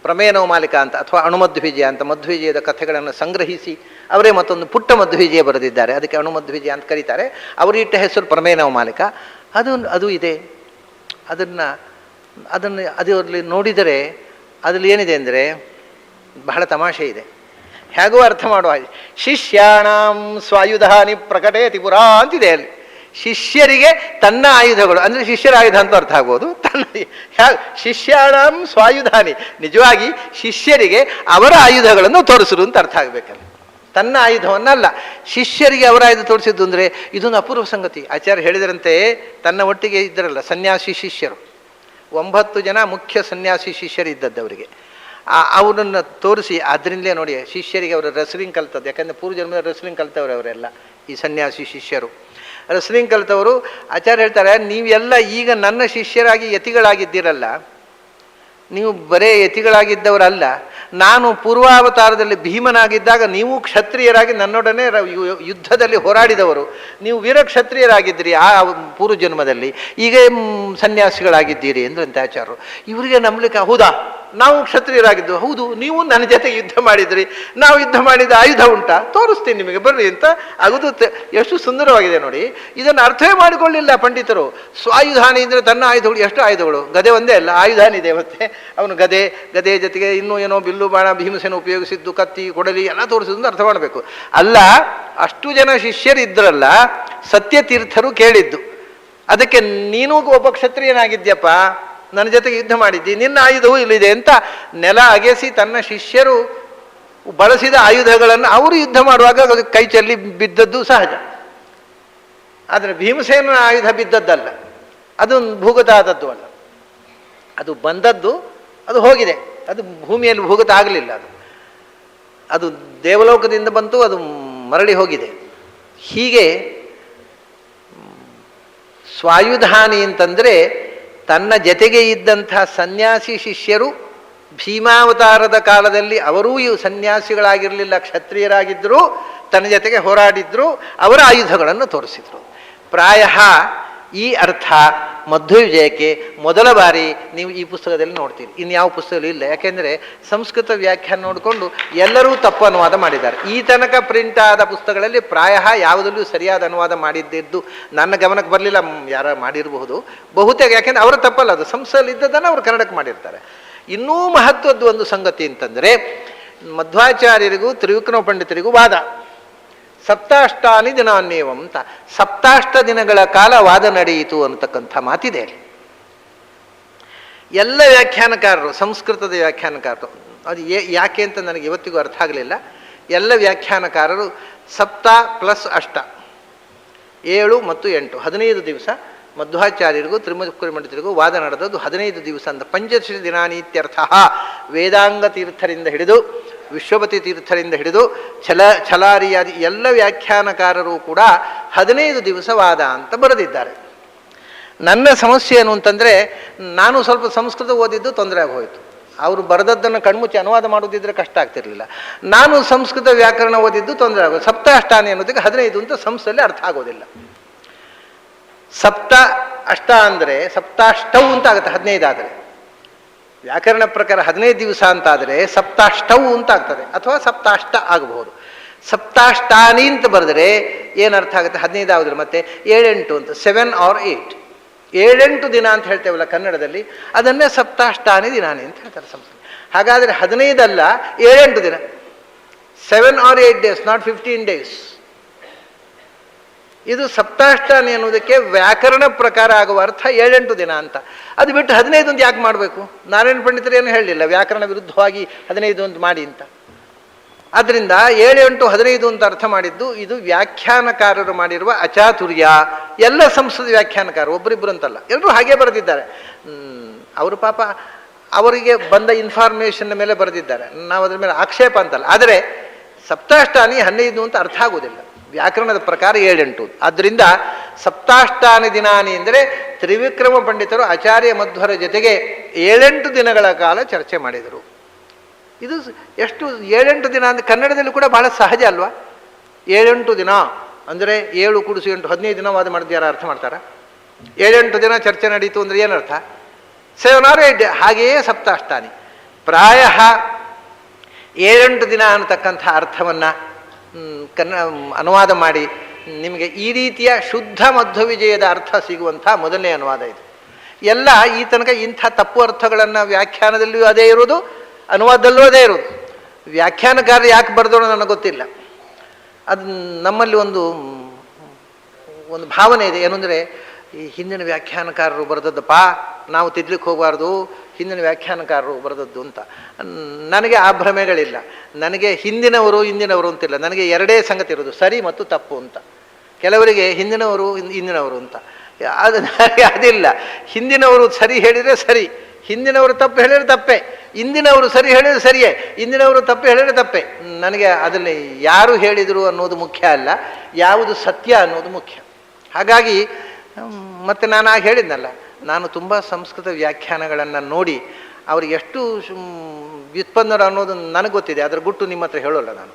ಪ್ರಮೇಯ ನವಮಾಲಿಕ ಅಂತ ಅಥವಾ ಅಣುಮಧ್ವಿಜಯ ಅಂತ ಮಧ್ವಿಜಯದ ಕಥೆಗಳನ್ನು ಸಂಗ್ರಹಿಸಿ ಅವರೇ ಮತ್ತೊಂದು ಪುಟ್ಟ ಮಧ್ವಿಜಯ ಬರೆದಿದ್ದಾರೆ. ಅದಕ್ಕೆ ಅಣುಮಧ್ವಿಜಯ ಅಂತ ಕರೀತಾರೆ. ಅವರಿಟ್ಟ ಹೆಸರು ಪ್ರಮೇಯ ನವಮಾಲಿಕ. ಅದು ಇದೆ. ಅದರಲ್ಲಿ ನೋಡಿದರೆ ಅದರಲ್ಲಿ ಏನಿದೆ ಅಂದರೆ ಬಹಳ ತಮಾಷೆ ಇದೆ. ಹೇಗೋ ಅರ್ಥ ಮಾಡುವ ಶಿಷ್ಯಾಣಾಂ ಸ್ವಾಯುಧಾನಿ ಪ್ರಕಟಯತಿ ಪುರಾ ಅಂತಿದೆ ಅಲ್ಲಿ. ಶಿಷ್ಯರಿಗೆ ತನ್ನ ಆಯುಧಗಳು ಅಂದರೆ ಶಿಷ್ಯರ ಆಯುಧ ಅಂತ ಅರ್ಥ ಆಗ್ಬೋದು. ಶಿಷ್ಯಾಣಾಂ ಸ್ವಾಯುಧಾನಿ, ನಿಜವಾಗಿ ಶಿಷ್ಯರಿಗೆ ಅವರ ಆಯುಧಗಳನ್ನು ತೋರಿಸಿರು ಅಂತ ಅರ್ಥ ಆಗಬೇಕಲ್ಲ, ತನ್ನ ಆಯುಧವನ್ನಲ್ಲ. ಶಿಷ್ಯರಿಗೆ ಅವರ ಆಯುಧ ತೋರಿಸಿದ್ದು ಅಂದರೆ ಇದೊಂದು ಅಪೂರ್ವ ಸಂಗತಿ. ಆಚಾರ್ಯ ಹೇಳಿದರಂತೆ, ತನ್ನ ಒಟ್ಟಿಗೆ ಇದ್ದರಲ್ಲ ಸನ್ಯಾಸಿ ಶಿಷ್ಯರು, 9 ಜನ ಮುಖ್ಯ ಸನ್ಯಾಸಿ ಶಿಷ್ಯರು ಇದ್ದದ್ದು ಅವರಿಗೆ. ಅವರನ್ನು ತೋರಿಸಿ, ಅದರಿಂದಲೇ ನೋಡಿ ಶಿಷ್ಯರಿಗೆ ಅವರು ರೆಸ್ಲಿಂಗ್ ಕಲ್ತದ್ದು. ಯಾಕಂದರೆ ಪೂರ್ವ ಜನ್ಮದ ರೆಸ್ಲಿಂಗ್ ಕಲ್ತವ್ರು ಅವರೆಲ್ಲ ಈ ಸನ್ಯಾಸಿ ಶಿಷ್ಯರು. ರೆಸ್ಲಿಂಗ್ ಕಲಿತವರು ಆಚಾರ್ಯ ಹೇಳ್ತಾರೆ, ನೀವೆಲ್ಲ ಈಗ ನನ್ನ ಶಿಷ್ಯರಾಗಿ ಯತಿಗಳಾಗಿದ್ದೀರಲ್ಲ, ನೀವು ಬರೇ ಯತಿಗಳಾಗಿದ್ದವರಲ್ಲ, ನಾನು ಪೂರ್ವಾವತಾರದಲ್ಲಿ ಭೀಮನಾಗಿದ್ದಾಗ ನೀವು ಕ್ಷತ್ರಿಯರಾಗಿ ನನ್ನೊಡನೆ ಯುದ್ಧದಲ್ಲಿ ಹೋರಾಡಿದವರು, ನೀವು ವೀರಕ್ಷತ್ರಿಯರಾಗಿದ್ದೀರಿ ಆ ಪೂರ್ವ ಜನ್ಮದಲ್ಲಿ, ಈಗ ಸನ್ಯಾಸಿಗಳಾಗಿದ್ದೀರಿ ಎಂದ್ರಂತೆ ಆಚಾರ್ಯರು. ಇವರಿಗೆ ನಂಬಲಿಕ್ಕೆ, ಹೌದಾ ನಾವು ಕ್ಷತ್ರಿಯರಾಗಿದ್ದು, ಹೌದು ನೀವು ನನ್ನ ಜೊತೆ ಯುದ್ಧ ಮಾಡಿದ್ರಿ, ನಾವು ಯುದ್ಧ ಮಾಡಿದ ಆಯುಧ ಉಂಟಾ ತೋರಿಸ್ತೀನಿ ನಿಮಗೆ ಬರ್ರಿ ಅಂತ ಆಗುದು. ಎಷ್ಟು ಸುಂದರವಾಗಿದೆ ನೋಡಿ. ಇದನ್ನು ಅರ್ಥವೇ ಮಾಡಿಕೊಳ್ಳಿಲ್ಲ ಪಂಡಿತರು. ಸ್ವಾಯುಧಾನಿ ಅಂದರೆ ತನ್ನ ಆಯುಧಗಳು, ಎಷ್ಟು ಆಯುಧಗಳು, ಗದೆ ಒಂದೇ ಅಲ್ಲ, ಆಯುಧಾನಿ ಇದೆ. ಮತ್ತೆ ಅವನು ಗದೆ ಜೊತೆಗೆ ಇನ್ನೂ ಏನೋ ಬಿಲ್ಲು ಬಾಣ ಭೀಮಸೇನ ಉಪಯೋಗಿಸಿದ್ದು, ಕತ್ತಿ ಕೊಡಲಿ ಎಲ್ಲ ತೋರಿಸಿದ್ದು ಅರ್ಥ ಮಾಡಬೇಕು. ಅಲ್ಲ, ಅಷ್ಟು ಜನ ಶಿಷ್ಯರಿದ್ರಲ್ಲ, ಸತ್ಯತೀರ್ಥರು ಕೇಳಿದ್ದು, ಅದಕ್ಕೆ ನೀನು ಒಬ್ಬ ಕ್ಷತ್ರಿಯನಾಗಿದ್ಯಪ್ಪ, ನನ್ನ ಜೊತೆಗೆ ಯುದ್ಧ ಮಾಡಿದ್ದಿ, ನಿನ್ನ ಆಯುಧವೂ ಇಲ್ಲಿದೆ ಅಂತ ನೆಲ ಅಗೆಸಿ ತನ್ನ ಶಿಷ್ಯರು ಬಳಸಿದ ಆಯುಧಗಳನ್ನು ಅವರು ಯುದ್ಧ ಮಾಡುವಾಗ ಕೈ ಚೆಲ್ಲಿ ಬಿದ್ದದ್ದು ಸಹಜ. ಆದರೆ ಭೀಮಸೇನ ಆಯುಧ ಬಿದ್ದದ್ದಲ್ಲ, ಅದು ಭೂಗತ ಆದದ್ದು ಅಲ್ಲ, ಅದು ಬಂದದ್ದು, ಅದು ಹೋಗಿದೆ, ಅದು ಭೂಮಿಯಲ್ಲಿ ಭೂಗತ ಆಗಲಿಲ್ಲ, ಅದು ದೇವಲೋಕದಿಂದ ಬಂತು, ಅದು ಮರಳಿ ಹೋಗಿದೆ. ಹೀಗೆ ಸ್ವಾಯುಧಾನಿ ಅಂತಂದರೆ ತನ್ನ ಜೊತೆಗೆ ಇದ್ದಂಥ ಸನ್ಯಾಸಿ ಶಿಷ್ಯರು ಭೀಮಾವತಾರದ ಕಾಲದಲ್ಲಿ ಅವರೂ ಸನ್ಯಾಸಿಗಳಾಗಿರಲಿಲ್ಲ, ಕ್ಷತ್ರಿಯರಾಗಿದ್ದರು, ತನ್ನ ಜೊತೆಗೆ ಹೋರಾಡಿದ್ರು, ಅವರ ಆಯುಧಗಳನ್ನು ತೋರಿಸಿದರು. ಪ್ರಾಯ ಈ ಅರ್ಥ ಮಧ್ವವಿಜಯಕ್ಕೆ ಮೊದಲ ಬಾರಿ ನೀವು ಈ ಪುಸ್ತಕದಲ್ಲಿ ನೋಡ್ತೀರಿ, ಇನ್ಯಾವ ಪುಸ್ತಕದಲ್ಲಿ ಇಲ್ಲ. ಯಾಕೆಂದರೆ ಸಂಸ್ಕೃತ ವ್ಯಾಖ್ಯಾನ ನೋಡಿಕೊಂಡು ಎಲ್ಲರೂ ತಪ್ಪು ಅನುವಾದ ಮಾಡಿದ್ದಾರೆ. ಈ ತನಕ ಪ್ರಿಂಟ್ ಆದ ಪುಸ್ತಕಗಳಲ್ಲಿ ಪ್ರಾಯ ಯಾವುದಲ್ಲೂ ಸರಿಯಾದ ಅನುವಾದ ಮಾಡಿದ್ದಿದ್ದು ನನ್ನ ಗಮನಕ್ಕೆ ಬರಲಿಲ್ಲ. ಯಾರು ಮಾಡಿರಬಹುದು ಬಹುತೇಕ, ಯಾಕೆಂದರೆ ಅವರ ತಪ್ಪಲ್ಲ, ಅದು ಸಂಸ್ಥೆಯಲ್ಲಿ ಇದ್ದದನ್ನು ಅವರು ಕನ್ನಡಕ್ಕೆ ಮಾಡಿರ್ತಾರೆ. ಇನ್ನೂ ಮಹತ್ವದ್ದು ಒಂದು ಸಂಗತಿ ಅಂತಂದರೆ, ಮಧ್ವಾಚಾರ್ಯರಿಗೂ ತ್ರಿವಿಕ್ರಮ ಪಂಡಿತರಿಗೂ ವಾದ. ಸಪ್ತಾಷ್ಟಾನಿ ದಿನಾನ್ಯೇವಂ ಅಂತ, ಸಪ್ತಾಷ್ಟ ದಿನಗಳ ಕಾಲ ವಾದ ನಡೆಯಿತು ಅನ್ನತಕ್ಕಂಥ ಮಾತಿದೆ. ಎಲ್ಲ ವ್ಯಾಖ್ಯಾನಕಾರರು, ಸಂಸ್ಕೃತದ ವ್ಯಾಖ್ಯಾನಕಾರರು, ಅದು ಯಾಕೆ ಅಂತ ನನಗೆ ಇವತ್ತಿಗೂ ಅರ್ಥ ಆಗಲಿಲ್ಲ. ಎಲ್ಲ ವ್ಯಾಖ್ಯಾನಕಾರರು ಸಪ್ತ ಪ್ಲಸ್ ಅಷ್ಟ 7 ಮತ್ತು 8 15 ದಿವಸ ಮಧ್ವಾಚಾರ್ಯರಿಗೂ ತ್ರಿವಿಕ್ರಮ ಪಂಡಿತರಿಗೂ ವಾದ ನಡೆದದ್ದು 15 ದಿವಸ ಅಂತ. ಪಂಚದಶ ದಿನಾನೀತ್ಯರ್ಥ. ವೇದಾಂಗ ತೀರ್ಥರಿಂದ ಹಿಡಿದು ವಿಶ್ವಪತಿ ತೀರ್ಥರಿಂದ ಹಿಡಿದು ಛಲಾರಿಯಾದಿ ಎಲ್ಲ ವ್ಯಾಖ್ಯಾನಕಾರರು ಕೂಡ 15 ದಿವಸ ವಾದ ಅಂತ ಬರೆದಿದ್ದಾರೆ. ನನ್ನ ಸಮಸ್ಯೆ ಏನು ಅಂತಂದರೆ, ನಾನು ಸ್ವಲ್ಪ ಸಂಸ್ಕೃತ ಓದಿದ್ದು ತೊಂದರೆ ಆಗೋಯಿತು. ಅವರು ಬರೆದದ್ದನ್ನು ಕಣ್ಮುಚ್ಚಿ ಅನುವಾದ ಮಾಡೋದಿದ್ರೆ ಕಷ್ಟ ಆಗ್ತಿರಲಿಲ್ಲ. ನಾನು ಸಂಸ್ಕೃತ ವ್ಯಾಕರಣ ಓದಿದ್ದು ತೊಂದರೆ ಆಗೋದು. ಸಪ್ತಾಷ್ಟಾನಿ ಅನ್ನೋದಕ್ಕೆ 15 ಅಂತ ಸಂಸ್ಥೆಯಲ್ಲಿ ಅರ್ಥ ಆಗೋದಿಲ್ಲ. ಸಪ್ತ ಅಷ್ಟ ಅಂದರೆ ಸಪ್ತಾಷ್ಟವು ಅಂತ ಆಗುತ್ತೆ 15 ಆದರೆ. ವ್ಯಾಕರಣ ಪ್ರಕಾರ 15 ದಿವಸ ಅಂತಾದರೆ ಸಪ್ತಾಷ್ಟವು ಅಂತ ಆಗ್ತದೆ, ಅಥವಾ ಸಪ್ತಾಷ್ಟ ಆಗಬಹುದು. ಸಪ್ತಾಷ್ಟಾನಿ ಅಂತ ಬರೆದರೆ ಏನರ್ಥ ಆಗುತ್ತೆ? 15 ಆಗೋದಿಲ್ಲ, ಮತ್ತೆ 7-8 ಅಂತ, 7 or 8, 7-8 ದಿನ ಅಂತ ಹೇಳ್ತೇವಲ್ಲ ಕನ್ನಡದಲ್ಲಿ, ಅದನ್ನೇ ಸಪ್ತಾಷ್ಟಾನಿ ದಿನಾನಿ ಅಂತ ಹೇಳ್ತಾರೆ ಸಂಸ್ಕೃತ. ಹಾಗಾದರೆ 15 ಅಲ್ಲ, 7-8 ದಿನ, 7 or 8 days, ನಾಟ್ 15 days. ಇದು ಸಪ್ತಾಷ್ಟಾನಿ ಅನ್ನೋದಕ್ಕೆ ವ್ಯಾಕರಣ ಪ್ರಕಾರ ಆಗುವ ಅರ್ಥ 7-8 ದಿನ ಅಂತ. ಅದು ಬಿಟ್ಟು 15 ಅಂತ ಯಾಕೆ ಮಾಡಬೇಕು? ನಾರಾಯಣ ಪಂಡಿತರು ಏನು ಹೇಳಲಿಲ್ಲ ವ್ಯಾಕರಣ ವಿರುದ್ಧವಾಗಿ 15 ಅಂತ ಮಾಡಿ ಅಂತ. ಆದ್ದರಿಂದ 7-8 15 ಅಂತ ಅರ್ಥ ಮಾಡಿದ್ದು ಇದು ವ್ಯಾಖ್ಯಾನಕಾರರು ಮಾಡಿರುವ ಅಚಾತುರ್ಯ. ಎಲ್ಲ ಸಂಸ್ಕೃತ ವ್ಯಾಖ್ಯಾನಕಾರರು, ಒಬ್ಬರಿಬ್ಬರು ಅಂತಲ್ಲ, ಎಲ್ಲರೂ ಹಾಗೇ ಬರೆದಿದ್ದಾರೆ. ಅವರು ಪಾಪ ಅವರಿಗೆ ಬಂದ ಇನ್ಫಾರ್ಮೇಷನ್ ಮೇಲೆ ಬರೆದಿದ್ದಾರೆ, ನಾವು ಅದ್ರ ಮೇಲೆ ಆಕ್ಷೇಪ ಅಂತಲ್ಲ. ಆದರೆ ಸಪ್ತಾಷ್ಟಾನಿ 15 ಅಂತ ಅರ್ಥ ಆಗೋದಿಲ್ಲ, ವ್ಯಾಕರಣದ ಪ್ರಕಾರ 7-8. ಆದ್ದರಿಂದ ಸಪ್ತಾಷ್ಟಾನಿ ದಿನಾನಿ ಅಂದರೆ ತ್ರಿವಿಕ್ರಮ ಪಂಡಿತರು ಆಚಾರ್ಯ ಮಧ್ವರ ಜೊತೆಗೆ 7-8 ದಿನಗಳ ಕಾಲ ಚರ್ಚೆ ಮಾಡಿದರು. ಇದು ಎಷ್ಟು 7-8 ದಿನ ಅಂದರೆ ಕನ್ನಡದಲ್ಲಿ ಕೂಡ ಬಹಳ ಸಹಜ ಅಲ್ವಾ? 7-8 ದಿನ ಅಂದರೆ 7 × 8 15 ದಿನ ವಾದ ಮಾಡಿದ್ದು ಯಾರು ಅರ್ಥ ಮಾಡ್ತಾರ? 7-8 ದಿನ ಚರ್ಚೆ ನಡೀತು ಅಂದರೆ ಏನರ್ಥ? 7 or 8 ಹಾಗೆಯೇ ಸಪ್ತಾಷ್ಟಾನಿ. ಪ್ರಾಯ 7-8 ದಿನ ಅನ್ನತಕ್ಕಂಥ ಅರ್ಥವನ್ನು ಅನುವಾದ ಮಾಡಿ ನಿಮಗೆ ಈ ರೀತಿಯ ಶುದ್ಧ ಮಧ್ವವಿಜಯದ ಅರ್ಥ ಸಿಗುವಂಥ ಮೊದಲನೇ ಅನುವಾದ ಇದು. ಎಲ್ಲ ಈ ತನಕ ಇಂಥ ತಪ್ಪು ಅರ್ಥಗಳನ್ನು ವ್ಯಾಖ್ಯಾನದಲ್ಲಿಯೂ ಅದೇ ಇರೋದು, ಅನುವಾದದಲ್ಲೂ ಅದೇ ಇರೋದು. ವ್ಯಾಖ್ಯಾನಕಾರ ಯಾಕೆ ಬರೆದೋಣ ನನಗೆ ಗೊತ್ತಿಲ್ಲ. ಅದು ನಮ್ಮಲ್ಲಿ ಒಂದು ಭಾವನೆ ಇದೆ, ಏನು ಅಂದರೆ ಈ ಹಿಂದಿನ ವ್ಯಾಖ್ಯಾನಕಾರರು ಬರೆದದ್ದಪ್ಪ, ನಾವು ತಿದ್ಲಿಕ್ಕೆ ಹೋಗಬಾರ್ದು, ಹಿಂದಿನ ವ್ಯಾಖ್ಯಾನಕಾರರು ಬರೆದದ್ದು ಅಂತ. ನನಗೆ ಆ ಭ್ರಮೆಗಳಿಲ್ಲ. ನನಗೆ ಹಿಂದಿನವರು ಅಂತಿಲ್ಲ. ನನಗೆ ಎರಡೇ ಸಂಗತಿ ಇರೋದು, ಸರಿ ಮತ್ತು ತಪ್ಪು ಅಂತ. ಕೆಲವರಿಗೆ ಹಿಂದಿನವರು ಇಂದಿನವರು ಅಂತ, ಅದು ನನಗೆ ಅದಿಲ್ಲ. ಹಿಂದಿನವರು ಸರಿ ಹೇಳಿದರೆ ಸರಿ, ಹಿಂದಿನವರು ತಪ್ಪು ಹೇಳಿದರೆ ತಪ್ಪೆ, ಇಂದಿನವರು ಸರಿ ಹೇಳಿದರೆ ಸರಿಯೇ, ಇಂದಿನವರು ತಪ್ಪು ಹೇಳಿದರೆ ತಪ್ಪೆ. ನನಗೆ ಅದರಲ್ಲಿ ಯಾರು ಹೇಳಿದರು ಅನ್ನೋದು ಮುಖ್ಯ ಅಲ್ಲ, ಯಾವುದು ಸತ್ಯ ಅನ್ನೋದು ಮುಖ್ಯ. ಹಾಗಾಗಿ ಮತ್ತು ನಾನು ಆಗ ಹೇಳಿದ್ನಲ್ಲ, ನಾನು ತುಂಬ ಸಂಸ್ಕೃತ ವ್ಯಾಖ್ಯಾನಗಳನ್ನು ನೋಡಿ ಅವ್ರಿಗೆ ಎಷ್ಟು ವ್ಯುತ್ಪನ್ನರು ಅನ್ನೋದು ನನಗೆ ಗೊತ್ತಿದೆ, ಅದರ ಗುಟ್ಟು ನಿಮ್ಮ ಹತ್ರ ಹೇಳೋಲ್ಲ ನಾನು.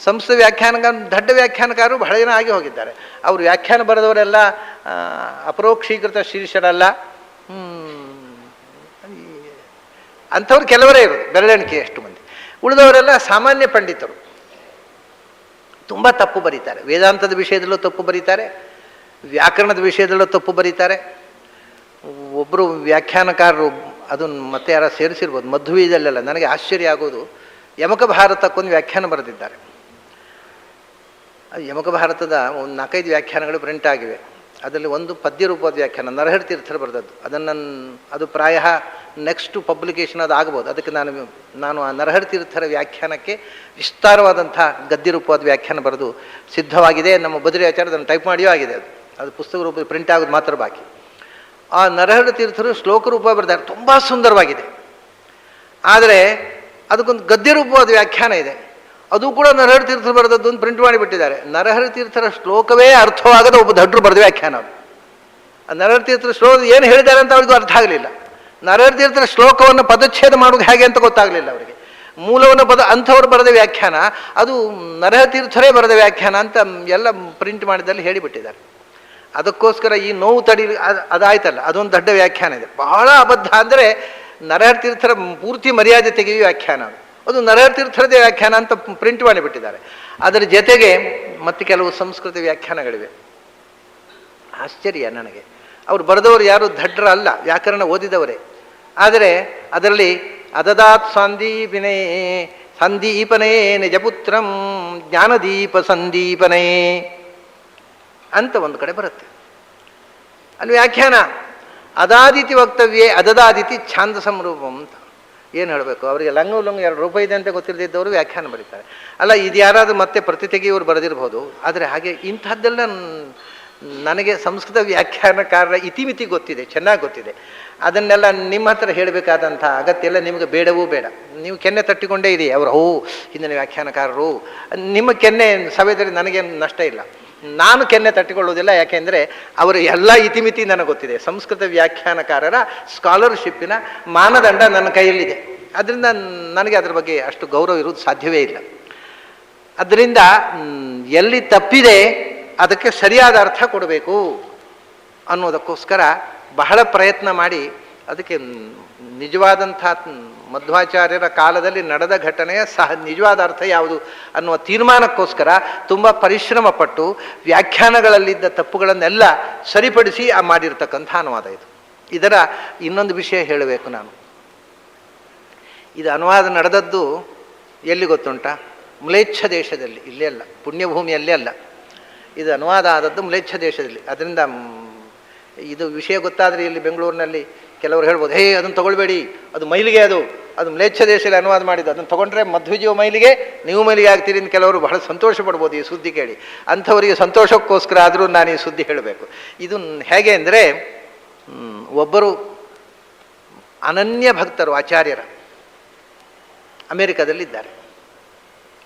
ಸಂಸ್ಕೃತ ವ್ಯಾಖ್ಯಾನಕಾರ, ದೊಡ್ಡ ವ್ಯಾಖ್ಯಾನಕಾರರು ಬಹಳ ಜನ ಆಗಿ ಹೋಗಿದ್ದಾರೆ. ಅವರು ವ್ಯಾಖ್ಯಾನ ಬರೆದವರೆಲ್ಲ ಅಪರೋಕ್ಷೀಕೃತ ಶೀರ್ಷರಲ್ಲ, ಅಂಥವ್ರು ಕೆಲವರೇ ಇರೋದು, ಬೆರಳೆಣಿಕೆ ಎಷ್ಟು ಮಂದಿ. ಉಳಿದವರೆಲ್ಲ ಸಾಮಾನ್ಯ ಪಂಡಿತರು, ತುಂಬ ತಪ್ಪು ಬರೀತಾರೆ. ವೇದಾಂತದ ವಿಷಯದಲ್ಲೂ ತಪ್ಪು ಬರೀತಾರೆ, ವ್ಯಾಕರಣದ ವಿಷಯದಲ್ಲೂ ತಪ್ಪು ಬರೀತಾರೆ. ಒಬ್ಬರು ವ್ಯಾಖ್ಯಾನಕಾರರು ಅದನ್ನು ಮತ್ತೆ ಯಾರು ಸೇರಿಸಿರ್ಬೋದು, ಮಧ್ವೀದಲ್ಲೆಲ್ಲ ನನಗೆ ಆಶ್ಚರ್ಯ ಆಗೋದು, ಯಮಕ ಭಾರತಕ್ಕೊಂದು ವ್ಯಾಖ್ಯಾನ ಬರೆದಿದ್ದಾರೆ. ಯಮಕ ಭಾರತದ ಒಂದು 4-5 ವ್ಯಾಖ್ಯಾನಗಳು ಪ್ರಿಂಟ್ ಆಗಿವೆ. ಅದರಲ್ಲಿ ಒಂದು ಪದ್ಯ ರೂಪದ ವ್ಯಾಖ್ಯಾನ ನರಹರಿ ತೀರ್ಥರು ಬರೆದದ್ದು. ಅದು ಪ್ರಾಯ ನೆಕ್ಸ್ಟ್ ಪಬ್ಲಿಕೇಶನ್ ಅದು ಆಗ್ಬೋದು. ಅದಕ್ಕೆ ನಾನು ಆ ನರಹರಿ ತೀರ್ಥರ ವ್ಯಾಖ್ಯಾನಕ್ಕೆ ವಿಸ್ತಾರವಾದಂಥ ಗದ್ಯ ರೂಪವಾದ ವ್ಯಾಖ್ಯಾನ ಬರೆದು ಸಿದ್ಧವಾಗಿದೆ. ನಮ್ಮ ಬದ್ರಿ ಆಚಾರ್ಯ ಅದನ್ನು ಟೈಪ್ ಮಾಡಿಯೂ ಆಗಿದೆ. ಅದು ಪುಸ್ತಕ ರೂಪ ಪ್ರಿಂಟ್ ಆಗೋದು ಮಾತ್ರ ಬಾಕಿ. ಆ ನರಹರಿ ತೀರ್ಥರು ಶ್ಲೋಕ ರೂಪ ಬರೆದಾರೆ, ತುಂಬ ಸುಂದರವಾಗಿದೆ. ಆದರೆ ಅದಕ್ಕೊಂದು ಗದ್ಯ ರೂಪವಾದ ವ್ಯಾಖ್ಯಾನ ಇದೆ, ಅದು ಕೂಡ ನರಹರಿ ತೀರ್ಥರು ಬರೆದದ್ದು ಒಂದು ಪ್ರಿಂಟ್ ಮಾಡಿಬಿಟ್ಟಿದ್ದಾರೆ. ನರಹರಿ ತೀರ್ಥರ ಶ್ಲೋಕವೇ ಅರ್ಥವಾಗದ ಒಬ್ಬ ದಡ್ಡರು ಬರೆದ ವ್ಯಾಖ್ಯಾನ ಅದು. ನರಹರಿ ತೀರ್ಥರ ಶ್ಲೋಕ ಏನು ಹೇಳಿದ್ದಾರೆ ಅಂತ ಅವ್ರಿಗೂ ಅರ್ಥ ಆಗಲಿಲ್ಲ. ನರಹರಿ ತೀರ್ಥರ ಶ್ಲೋಕವನ್ನು ಪದಚ್ಛೇದ ಮಾಡೋದು ಹೇಗೆ ಅಂತ ಗೊತ್ತಾಗಲಿಲ್ಲ ಅವರಿಗೆ. ಮೂಲವನ್ನು ಅಂಥವ್ರು ಬರೆದ ವ್ಯಾಖ್ಯಾನ ಅದು ನರಹರಿ ತೀರ್ಥರೇ ಬರೆದ ವ್ಯಾಖ್ಯಾನ ಅಂತ ಎಲ್ಲ ಪ್ರಿಂಟ್ ಮಾಡಿದಲ್ಲಿ ಹೇಳಿಬಿಟ್ಟಿದ್ದಾರೆ. ಅದಕ್ಕೋಸ್ಕರ ಈ ನೋವು ತಡಿ ಅದಾಯ್ತಲ್ಲ, ಅದೊಂದು ದೊಡ್ಡ ವ್ಯಾಖ್ಯಾನ ಇದೆ. ಬಹಳ ಅಬದ್ಧ ಅಂದರೆ ನರಹರಿ ತೀರ್ಥರ ಪೂರ್ತಿ ಮರ್ಯಾದೆ ತೆಗೆಯುವ ವ್ಯಾಖ್ಯಾನ ಅದು ನರಹರಿ ತೀರ್ಥರದೇ ವ್ಯಾಖ್ಯಾನ ಅಂತ ಪ್ರಿಂಟ್ ಮಾಡಿಬಿಟ್ಟಿದ್ದಾರೆ. ಅದರ ಜೊತೆಗೆ ಮತ್ತೆ ಕೆಲವು ಸಂಸ್ಕೃತ ವ್ಯಾಖ್ಯಾನಗಳಿವೆ. ಆಶ್ಚರ್ಯ ನನಗೆ, ಅವರು ಬರೆದವರು ಯಾರು ದಡ್ರ ಅಲ್ಲ, ವ್ಯಾಕರಣ ಓದಿದವರೇ. ಆದರೆ ಅದರಲ್ಲಿ ಅದದಾತ್ ಸಂದೀಪನೇ ನಿಜಪುತ್ರಂ ಜ್ಞಾನದೀಪ ಸಂದೀಪನೇ ಅಂತ ಒಂದು ಕಡೆ ಬರುತ್ತೆ. ಅಲ್ಲಿ ವ್ಯಾಖ್ಯಾನ ಅದಾದಿತಿ ವಕ್ತವ್ಯೇ ಅದದಾದಿತಿ ಛಾಂದ ಸಂರೂಪಂ ಅಂತ. ಏನು ಹೇಳಬೇಕು ಅವರಿಗೆ? ಲಂಗು 2 ರೂಪಾಯಿ ಇದೆ ಅಂತ ಗೊತ್ತಿರದಿದ್ದವರು ವ್ಯಾಖ್ಯಾನ ಬರೀತಾರೆ. ಅಲ್ಲ, ಇದು ಯಾರಾದರೂ ಮತ್ತೆ ಪ್ರತಿ ತೆಗೆಯವರು ಬರೆದಿರ್ಬೋದು. ಆದರೆ ಹಾಗೆ ಇಂಥದ್ದೆಲ್ಲ ನನಗೆ ಸಂಸ್ಕೃತ ವ್ಯಾಖ್ಯಾನಕಾರರ ಇತಿಮಿತಿ ಗೊತ್ತಿದೆ, ಚೆನ್ನಾಗಿ ಗೊತ್ತಿದೆ. ಅದನ್ನೆಲ್ಲ ನಿಮ್ಮ ಹತ್ರ ಹೇಳಬೇಕಾದಂಥ ಅಗತ್ಯ ಎಲ್ಲ ನಿಮಗೆ ಬೇಡವೂ ಬೇಡ. ನೀವು ಕೆನ್ನೆ ತಟ್ಟಿಕೊಂಡೇ ಇರಿ, ಅವರು ಹಿಂದಿನ ವ್ಯಾಖ್ಯಾನಕಾರರು, ನಿಮ್ಮ ಕೆನ್ನೆ ಸಭೆಯಲ್ಲಿ ನನಗೇನು ನಷ್ಟ ಇಲ್ಲ. ನಾನು ಕೆನ್ನೆ ತಟ್ಟಿಕೊಳ್ಳೋದಿಲ್ಲ, ಯಾಕೆಂದರೆ ಅವರ ಎಲ್ಲ ಇತಿಮಿತಿ ನನಗೆ ಗೊತ್ತಿದೆ. ಸಂಸ್ಕೃತ ವ್ಯಾಖ್ಯಾನಕಾರರ ಸ್ಕಾಲರ್ಶಿಪ್ಪಿನ ಮಾನದಂಡ ನನ್ನ ಕೈಯಲ್ಲಿದೆ. ಅದರಿಂದ ನನಗೆ ಅದರ ಬಗ್ಗೆ ಅಷ್ಟು ಗೌರವ ಇರುವುದು ಸಾಧ್ಯವೇ ಇಲ್ಲ. ಅದರಿಂದ ಎಲ್ಲಿ ತಪ್ಪಿದೆ ಅದಕ್ಕೆ ಸರಿಯಾದ ಅರ್ಥ ಕೊಡಬೇಕು ಅನ್ನೋದಕ್ಕೋಸ್ಕರ ಬಹಳ ಪ್ರಯತ್ನ ಮಾಡಿ ಅದಕ್ಕೆ ನಿಜವಾದಂಥ ಮಧ್ವಾಚಾರ್ಯರ ಕಾಲದಲ್ಲಿ ನಡೆದ ಘಟನೆಯ ನಿಜವಾದ ಅರ್ಥ ಯಾವುದು ಅನ್ನುವ ತೀರ್ಮಾನಕ್ಕೋಸ್ಕರ ತುಂಬ ಪರಿಶ್ರಮ ಪಟ್ಟು ವ್ಯಾಖ್ಯಾನಗಳಲ್ಲಿದ್ದ ತಪ್ಪುಗಳನ್ನೆಲ್ಲ ಸರಿಪಡಿಸಿ ಮಾಡಿರ್ತಕ್ಕಂಥ ಅನುವಾದ ಇದು. ಇದರ ಇನ್ನೊಂದು ವಿಷಯ ಹೇಳಬೇಕು ನಾನು. ಇದು ಅನುವಾದ ನಡೆದದ್ದು ಎಲ್ಲಿ ಗೊತ್ತುಂಟ? ಮ್ಲೇಚ್ಛ ದೇಶದಲ್ಲಿ, ಇಲ್ಲೇ ಅಲ್ಲ, ಪುಣ್ಯಭೂಮಿಯಲ್ಲೇ ಅಲ್ಲ. ಇದು ಅನುವಾದ ಆದದ್ದು ಮ್ಲೇಚ್ಛ ದೇಶದಲ್ಲಿ. ಅದರಿಂದ ಇದು ವಿಷಯ ಗೊತ್ತಾದರೆ ಇಲ್ಲಿ ಬೆಂಗಳೂರಿನಲ್ಲಿ ಕೆಲವರು ಹೇಳ್ಬೋದು, ಅದನ್ನು ತೊಗೊಳ್ಬೇಡಿ, ಅದು ಮೈಲಿಗೆ, ಅದು ಮ್ಲೇಚ್ಛ ದೇಶದಲ್ಲಿ ಅನುವಾದ ಮಾಡಿದ್ದು, ಅದನ್ನು ತೊಗೊಂಡ್ರೆ ಮಧ್ವಜೀವ ಮೈಲಿಗೆ, ನೀವು ಮೈಲಿಗೆ ಆಗ್ತೀರಿ ಅಂತ ಕೆಲವರು ಬಹಳ ಸಂತೋಷ ಪಡ್ಬೋದು ಈ ಸುದ್ದಿ ಕೇಳಿ. ಅಂಥವರಿಗೆ ಸಂತೋಷಕ್ಕೋಸ್ಕರ ಆದರೂ ನಾನು ಈ ಸುದ್ದಿ ಹೇಳಬೇಕು. ಇದು ಹೇಗೆ ಅಂದರೆ, ಒಬ್ಬರು ಅನನ್ಯ ಭಕ್ತರು ಆಚಾರ್ಯರ ಅಮೇರಿಕಾದಲ್ಲಿದ್ದಾರೆ.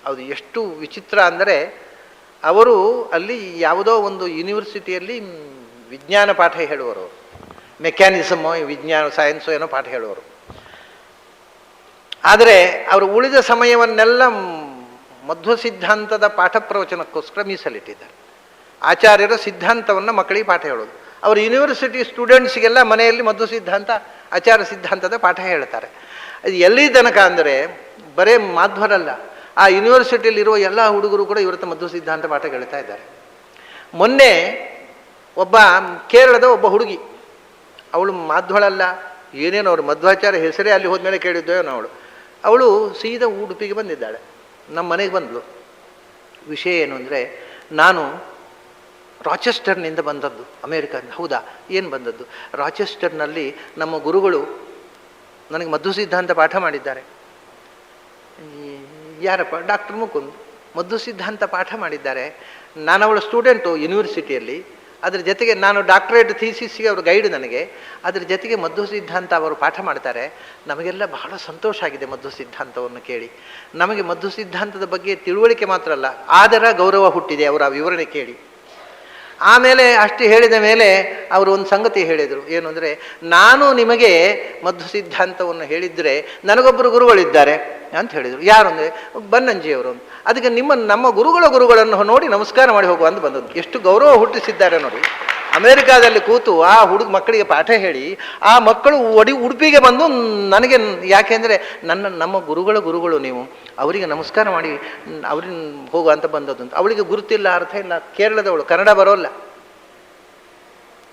ಅದು ಎಷ್ಟು ವಿಚಿತ್ರ ಅಂದರೆ, ಅವರು ಅಲ್ಲಿ ಯಾವುದೋ ಒಂದು ಯೂನಿವರ್ಸಿಟಿಯಲ್ಲಿ ವಿಜ್ಞಾನ ಪಾಠ ಹೇಳುವರು, ಮೆಕ್ಯಾನಿಸಮೋ ವಿಜ್ಞಾನ ಸೈನ್ಸೋ ಏನೋ ಪಾಠ ಹೇಳುವರು. ಆದರೆ ಅವರು ಉಳಿದ ಸಮಯವನ್ನೆಲ್ಲ ಮಧ್ವ ಸಿದ್ಧಾಂತದ ಪಾಠ ಪ್ರವಚನಕ್ಕೋಸ್ಕರ ಮೀಸಲಿಟ್ಟಿದ್ದಾರೆ. ಆಚಾರ್ಯರ ಸಿದ್ಧಾಂತವನ್ನು ಮಕ್ಕಳಿಗೆ ಪಾಠ ಹೇಳೋದು. ಅವರು ಯೂನಿವರ್ಸಿಟಿ ಸ್ಟೂಡೆಂಟ್ಸ್ಗೆಲ್ಲ ಮನೆಯಲ್ಲಿ ಮಧ್ವ ಸಿದ್ಧಾಂತ, ಆಚಾರ ಸಿದ್ಧಾಂತದ ಪಾಠ ಹೇಳ್ತಾರೆ. ಅದು ಎಲ್ಲಿ ತನಕ ಅಂದರೆ ಬರೇ ಮಾಧ್ವರಲ್ಲ, ಆ ಯೂನಿವರ್ಸಿಟಿಯಲ್ಲಿರುವ ಎಲ್ಲ ಹುಡುಗರು ಕೂಡ ಇವತ್ತು ಮಧ್ವ ಸಿದ್ಧಾಂತ ಪಾಠ ಹೇಳ್ತಾ ಇದ್ದಾರೆ. ಮೊನ್ನೆ ಒಬ್ಬ ಕೇರಳದ ಒಬ್ಬ ಹುಡುಗಿ, ಅವಳು ಮಾಧ್ವಳಲ್ಲ, ಏನೇನು ಅವರು ಮಧ್ವಾಚಾರ್ಯ ಹೆಸರೇ ಅಲ್ಲಿ ಹೋದ್ಮೇಲೆ ಕೇಳಿದ್ದೋ ಅವಳು ಸೀದಾ ಉಡುಪಿಗೆ ಬಂದಿದ್ದಾಳೆ, ನಮ್ಮ ಮನೆಗೆ ಬಂದಳು. ವಿಷಯ ಏನು ಅಂದರೆ, ನಾನು ರಾಚೆಸ್ಟರ್ನಿಂದ ಬಂದದ್ದು, ಅಮೇರಿಕಾದಿಂದ. ಹೌದಾ, ಏನು ಬಂದದ್ದು? ರಾಚೆಸ್ಟರ್ನಲ್ಲಿ ನಮ್ಮ ಗುರುಗಳು ನನಗೆ ಮಧ್ವ ಸಿದ್ಧಾಂತ ಪಾಠ ಮಾಡಿದ್ದಾರೆ. ಯಾರಪ್ಪ? ಡಾಕ್ಟರ್ ಮುಕುಂದ್ ಮಧ್ವ ಸಿದ್ಧಾಂತ ಪಾಠ ಮಾಡಿದ್ದಾರೆ. ನಾನು ಅವಳ ಸ್ಟೂಡೆಂಟು ಯೂನಿವರ್ಸಿಟಿಯಲ್ಲಿ. ಅದ್ರ ಜೊತೆಗೆ ನಾನು ಡಾಕ್ಟರೇಟ್ ಥೀಸಿಸ್ಗೆ ಅವರು ಗೈಡ್ ನನಗೆ. ಅದ್ರ ಜೊತೆಗೆ ಮಧ್ವ ಸಿದ್ಧಾಂತ ಅವರು ಪಾಠ ಮಾಡ್ತಾರೆ. ನಮಗೆಲ್ಲ ಬಹಳ ಸಂತೋಷ ಆಗಿದೆ ಮಧ್ವ ಸಿದ್ಧಾಂತವನ್ನು ಕೇಳಿ. ನಮಗೆ ಮಧ್ವ ಸಿದ್ಧಾಂತದ ಬಗ್ಗೆ ತಿಳುವಳಿಕೆ ಮಾತ್ರ ಅಲ್ಲ, ಆದರ ಗೌರವ ಹುಟ್ಟಿದೆ ಅವರ ವಿವರಣೆ ಕೇಳಿ. ಆಮೇಲೆ ಅಷ್ಟು ಹೇಳಿದ ಮೇಲೆ ಅವರು ಒಂದು ಸಂಗತಿ ಹೇಳಿದರು, ಏನು ಅಂದರೆ, ನಾನು ನಿಮಗೆ ಮಧ್ವ ಸಿದ್ಧಾಂತವನ್ನು ಹೇಳಿದರೆ ನನಗೊಬ್ಬರು ಗುರುಗಳಿದ್ದಾರೆ ಅಂತ ಹೇಳಿದರು. ಯಾರು ಅಂದರೆ ಬನ್ನಂಜಿಯವರು. ಅದಕ್ಕೆ ನಮ್ಮ ಗುರುಗಳನ್ನು ನೋಡಿ ನಮಸ್ಕಾರ ಮಾಡಿ ಹೋಗುವ ಅಂತ ಬಂದದ್ದು. ಎಷ್ಟು ಗೌರವ ಹುಟ್ಟಿಸಿದ್ದಾರೆ ನೋಡಿ. ಅಮೇರಿಕಾದಲ್ಲಿ ಕೂತು ಆ ಮಕ್ಕಳಿಗೆ ಪಾಠ ಹೇಳಿ ಆ ಮಕ್ಕಳು ಉಡುಪಿಗೆ ಬಂದು ನನಗೆ, ಯಾಕೆಂದರೆ ನಮ್ಮ ಗುರುಗಳು ನೀವು, ಅವರಿಗೆ ನಮಸ್ಕಾರ ಮಾಡಿ ಅವ್ರಿಗೆ ಹೋಗುವ ಅಂತ ಬಂದದ್ದು ಅಂತ. ಅವಳಿಗೆ ಗುರುತಿಲ್ಲ, ಅರ್ಥ ಇಲ್ಲ, ಕೇರಳದವಳು, ಕನ್ನಡ ಬರೋಲ್ಲ.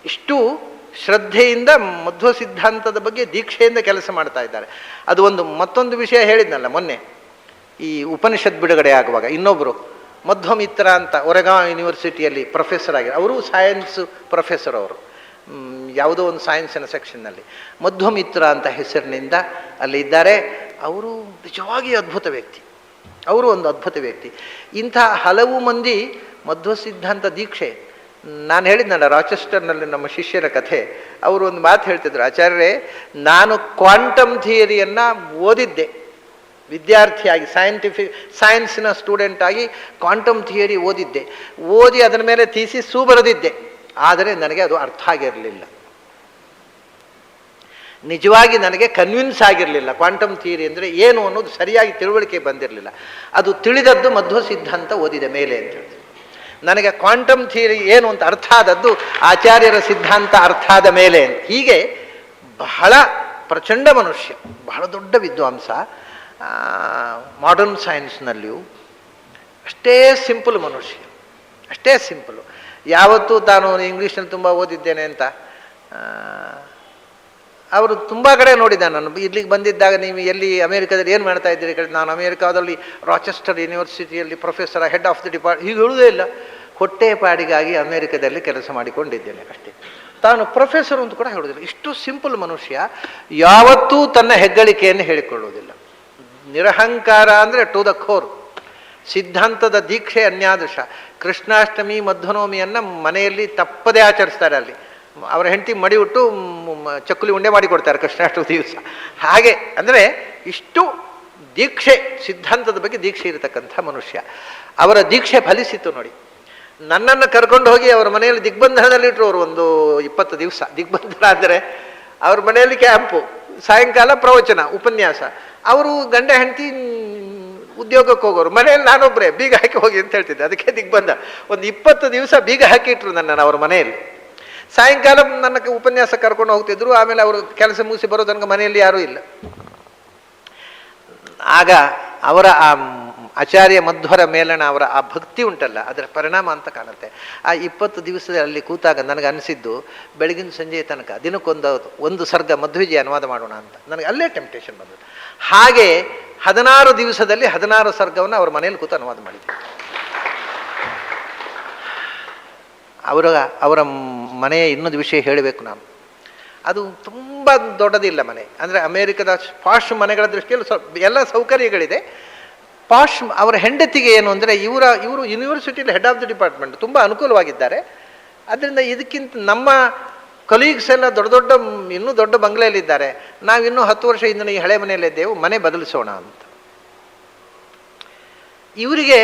ಇಷ್ಟು ಶ್ರದ್ಧೆಯಿಂದ ಮಧ್ವ ಸಿದ್ಧಾಂತದ ಬಗ್ಗೆ ದೀಕ್ಷೆಯಿಂದ ಕೆಲಸ ಮಾಡ್ತಾ ಇದ್ದಾರೆ. ಅದು ಮತ್ತೊಂದು ವಿಷಯ ಹೇಳಿದ್ನಲ್ಲ ಮೊನ್ನೆ, ಈ ಉಪನಿಷತ್ ಬಿಡುಗಡೆ ಆಗುವಾಗ ಇನ್ನೊಬ್ಬರು ಮಧ್ವಮಿತ್ರ ಅಂತ ಒರೆಗಾಂವ್ ಯೂನಿವರ್ಸಿಟಿಯಲ್ಲಿ ಪ್ರೊಫೆಸರ್ ಆಗಿ, ಅವರು ಸೈನ್ಸ್ ಪ್ರೊಫೆಸರ್, ಅವರು ಯಾವುದೋ ಒಂದು ಸೈನ್ಸಿನ ಸೆಕ್ಷನ್ನಲ್ಲಿ ಮಧ್ವಮಿತ್ರ ಅಂತ ಹೆಸರಿನಿಂದ ಅಲ್ಲಿ ಇದ್ದಾರೆ. ಅವರು ನಿಜವಾಗಿ ಅದ್ಭುತ ವ್ಯಕ್ತಿ, ಅವರು ಒಂದು ಅದ್ಭುತ ವ್ಯಕ್ತಿ. ಇಂಥ ಹಲವು ಮಂದಿ ಮಧ್ವ ಸಿದ್ಧಾಂತ ದೀಕ್ಷೆ. ನಾನು ಹೇಳಿದ್ನಲ್ಲ ರಾಚೆಸ್ಟರ್ನಲ್ಲಿ ನಮ್ಮ ಶಿಷ್ಯರ ಕಥೆ, ಅವರು ಒಂದು ಮಾತು ಹೇಳ್ತಿದ್ರು, ಆಚಾರ್ಯರೇ ನಾನು ಕ್ವಾಂಟಮ್ ಥಿಯರಿಯನ್ನು ಓದಿದ್ದೆ ವಿದ್ಯಾರ್ಥಿಯಾಗಿ, ಸೈನ್ಸಿನ ಸ್ಟೂಡೆಂಟ್ ಆಗಿ ಕ್ವಾಂಟಮ್ ಥಿಯರಿ ಓದಿ ಅದರ ಮೇಲೆ ಥೀಸಿಸ್ ಬರೆದಿದ್ದೆ. ಆದರೆ ನನಗೆ ಅದು ಅರ್ಥ ಆಗಿರಲಿಲ್ಲ, ನಿಜವಾಗಿ ನನಗೆ ಕನ್ವಿನ್ಸ್ ಆಗಿರಲಿಲ್ಲ. ಕ್ವಾಂಟಮ್ ಥಿಯರಿ ಅಂದರೆ ಏನು ಅನ್ನೋದು ಸರಿಯಾಗಿ ತಿಳುವಳಿಕೆ ಬಂದಿರಲಿಲ್ಲ. ಅದು ತಿಳಿದದ್ದು ಮಧ್ವ ಸಿದ್ಧಾಂತ ಓದಿದ ಮೇಲೆ ಅಂತ ಹೇಳಿದ್ರು. ನನಗೆ ಕ್ವಾಂಟಮ್ ಥಿಯರಿ ಏನು ಅಂತ ಅರ್ಥ ಆದದ್ದು ಆಚಾರ್ಯರ ಸಿದ್ಧಾಂತ ಅರ್ಥ ಆದ ಮೇಲೆ. ಹೀಗೆ ಬಹಳ ಪ್ರಚಂಡ ಮನುಷ್ಯ, ಬಹಳ ದೊಡ್ಡ ವಿದ್ವಾಂಸ. ಮಾಡರ್ನ್ ಸೈನ್ಸ್ನಲ್ಲಿಯೂ ಅಷ್ಟೇ ಸಿಂಪಲ್ ಮನುಷ್ಯ, ಅಷ್ಟೇ ಸಿಂಪಲು. ಯಾವತ್ತೂ ತಾನು ಇಂಗ್ಲೀಷ್ನಲ್ಲಿ ತುಂಬ ಓದಿದ್ದೇನೆ ಅಂತ ಅವರು ತುಂಬ ಕಡೆ ನೋಡಿದ್ದಾನೆ. ನಾನು ಇಲ್ಲಿಗೆ ಬಂದಿದ್ದಾಗ, ನೀವು ಎಲ್ಲಿ ಅಮೇರಿಕಾದಲ್ಲಿ ಏನು ಮಾಡ್ತಾ ಇದ್ದೀರಿ? ನಾನು ಅಮೇರಿಕಾದಲ್ಲಿ ರಾಚೆಸ್ಟರ್ ಯೂನಿವರ್ಸಿಟಿಯಲ್ಲಿ professor, head of the department, ಹೀಗೆ ಹೇಳುವುದೇ ಇಲ್ಲ. ಹೊಟ್ಟೆಪಾಡಿಗಾಗಿ ಅಮೇರಿಕಾದಲ್ಲಿ ಕೆಲಸ ಮಾಡಿಕೊಂಡಿದ್ದೇನೆ ಅಷ್ಟೇ. ತಾನು ಪ್ರೊಫೆಸರ್ ಅಂತ ಕೂಡ ಹೇಳುವುದಿಲ್ಲ. ಇಷ್ಟು ಸಿಂಪಲ್ ಮನುಷ್ಯ. ಯಾವತ್ತೂ ತನ್ನ ಹೆಗ್ಗಳಿಕೆಯನ್ನು ಹೇಳಿಕೊಳ್ಳುವುದಿಲ್ಲ. ನಿರಹಂಕಾರ ಅಂದರೆ ಟು ದ ಕೋರ್. ಸಿದ್ಧಾಂತದ ದೀಕ್ಷೆ ಅನ್ಯಾದೃಶ. ಕೃಷ್ಣಾಷ್ಟಮಿ ಮಧ್ವನವಮಿಯನ್ನು ಮನೆಯಲ್ಲಿ ತಪ್ಪದೇ ಆಚರಿಸ್ತಾರೆ. ಅಲ್ಲಿ ಅವರ ಹೆಂಡತಿ ಮಡಿ ಉಟ್ಟು ಚಕ್ಕುಲಿ ಉಂಡೆ ಮಾಡಿಕೊಡ್ತಾರೆ ಕೃಷ್ಣಾಷ್ಟಮಿ ದಿವಸ. ಹಾಗೆ ಅಂದರೆ ಇಷ್ಟು ದೀಕ್ಷೆ, ಸಿದ್ಧಾಂತದ ಬಗ್ಗೆ ದೀಕ್ಷೆ ಇರತಕ್ಕಂಥ ಮನುಷ್ಯ. ಅವರ ದೀಕ್ಷೆ ಫಲಿಸಿತು ನೋಡಿ. ನನ್ನನ್ನು ಕರ್ಕೊಂಡು ಹೋಗಿ ಅವರ ಮನೆಯಲ್ಲಿ ದಿಗ್ಬಂಧನದಲ್ಲಿಟ್ಟರು. ಅವರು ಒಂದು 20 ದಿವಸ ದಿಗ್ಬಂಧನ ಅಂದರೆ ಅವ್ರ ಮನೆಯಲ್ಲಿ ಕ್ಯಾಂಪು, ಸಾಯಂಕಾಲ ಪ್ರವಚನ, ಉಪನ್ಯಾಸ. ಅವರು ಗಂಡ ಹೆಂಡತಿ ಉದ್ಯೋಗಕ್ಕೆ ಹೋಗೋರು, ಮನೆಯಲ್ಲಿ ನಾನೊಬ್ಬರೇ ಬೀಗ ಹಾಕಿ ಹೋಗಿ ಅಂತ ಹೇಳ್ತಿದ್ದೆ. ಅದಕ್ಕೆ ದಿಗ್ಬಂಧ. ಒಂದು 20 ದಿವಸ ಬೀಗ ಹಾಕಿಟ್ರು ನನ್ನನ್ನು ಅವ್ರ ಮನೆಯಲ್ಲಿ. ಸಾಯಂಕಾಲ ನನ್ನ ಉಪನ್ಯಾಸ ಕರ್ಕೊಂಡು ಹೋಗ್ತಿದ್ರು. ಆಮೇಲೆ ಅವರು ಕೆಲಸ ಮುಗಿಸಿ ಬರೋ ತನಕ ಮನೆಯಲ್ಲಿ ಯಾರೂ ಇಲ್ಲ. ಆಗ ಅವರ ಆ ಆಚಾರ್ಯ ಮಧ್ವರ ಮೇಲಣ ಅವರ ಆ ಭಕ್ತಿ ಉಂಟಲ್ಲ, ಅದರ ಪರಿಣಾಮ ಅಂತ ಕಾಣುತ್ತೆ. ಆ 20 ದಿವಸದಲ್ಲಿ ಕೂತಾಗ ನನಗೆ ಅನಿಸಿದ್ದು, ಬೆಳಗಿನ ಸಂಜೆಯ ತನಕ ದಿನಕ್ಕೊಂದು ಸರ್ಗ ಮಧ್ವಿಜಯ ಅನುವಾದ ಮಾಡೋಣ ಅಂತ ನನಗೆ ಅಲ್ಲೇ ಟೆಂಪ್ಟೇಷನ್ ಬಂದದ್ದು. ಹಾಗೆ 16 ದಿವಸದಲ್ಲಿ 16 ಸರ್ಗವನ್ನು ಅವ್ರ ಮನೇಲಿ ಕೂತು ಅನುವಾದ ಮಾಡಿದ್ದೆ. ಅವರ ಮನೆಯ ಇನ್ನೊಂದು ವಿಷಯ ಹೇಳಬೇಕು ನಾನು. ಅದು ತುಂಬ ದೊಡ್ಡದಿಲ್ಲ ಮನೆ, ಅಂದರೆ ಅಮೇರಿಕದ ಪಾಶ್ ಮನೆಗಳ ದೃಷ್ಟಿಯಲ್ಲಿ ಎಲ್ಲ ಸೌಕರ್ಯಗಳಿದೆ. ಪಾಶ್ ಅವರ ಹೆಂಡತಿಗೆ ಏನು ಅಂದರೆ, ಇವರು ಯೂನಿವರ್ಸಿಟಿಯಲ್ಲಿ ಹೆಡ್ ಆಫ್ ದಿ ಡಿಪಾರ್ಟ್ಮೆಂಟ್, ತುಂಬ ಅನುಕೂಲವಾಗಿದ್ದಾರೆ. ಅದರಿಂದ ಇದಕ್ಕಿಂತ ನಮ್ಮ ಕೊಲೀಗ್ಸ್ ಎಲ್ಲ ಇನ್ನೂ ದೊಡ್ಡ ಬಂಗ್ಲೆಯಲ್ಲಿದ್ದಾರೆ. ನಾವಿನ್ನೂ 10 ವರ್ಷ ಹಿಂದಿನ ಈ ಹಳೆ ಮನೆಯಲ್ಲಿದ್ದೇವೆ, ಮನೆ ಬದಲಿಸೋಣ ಅಂತ. ಇವರಿಗೆ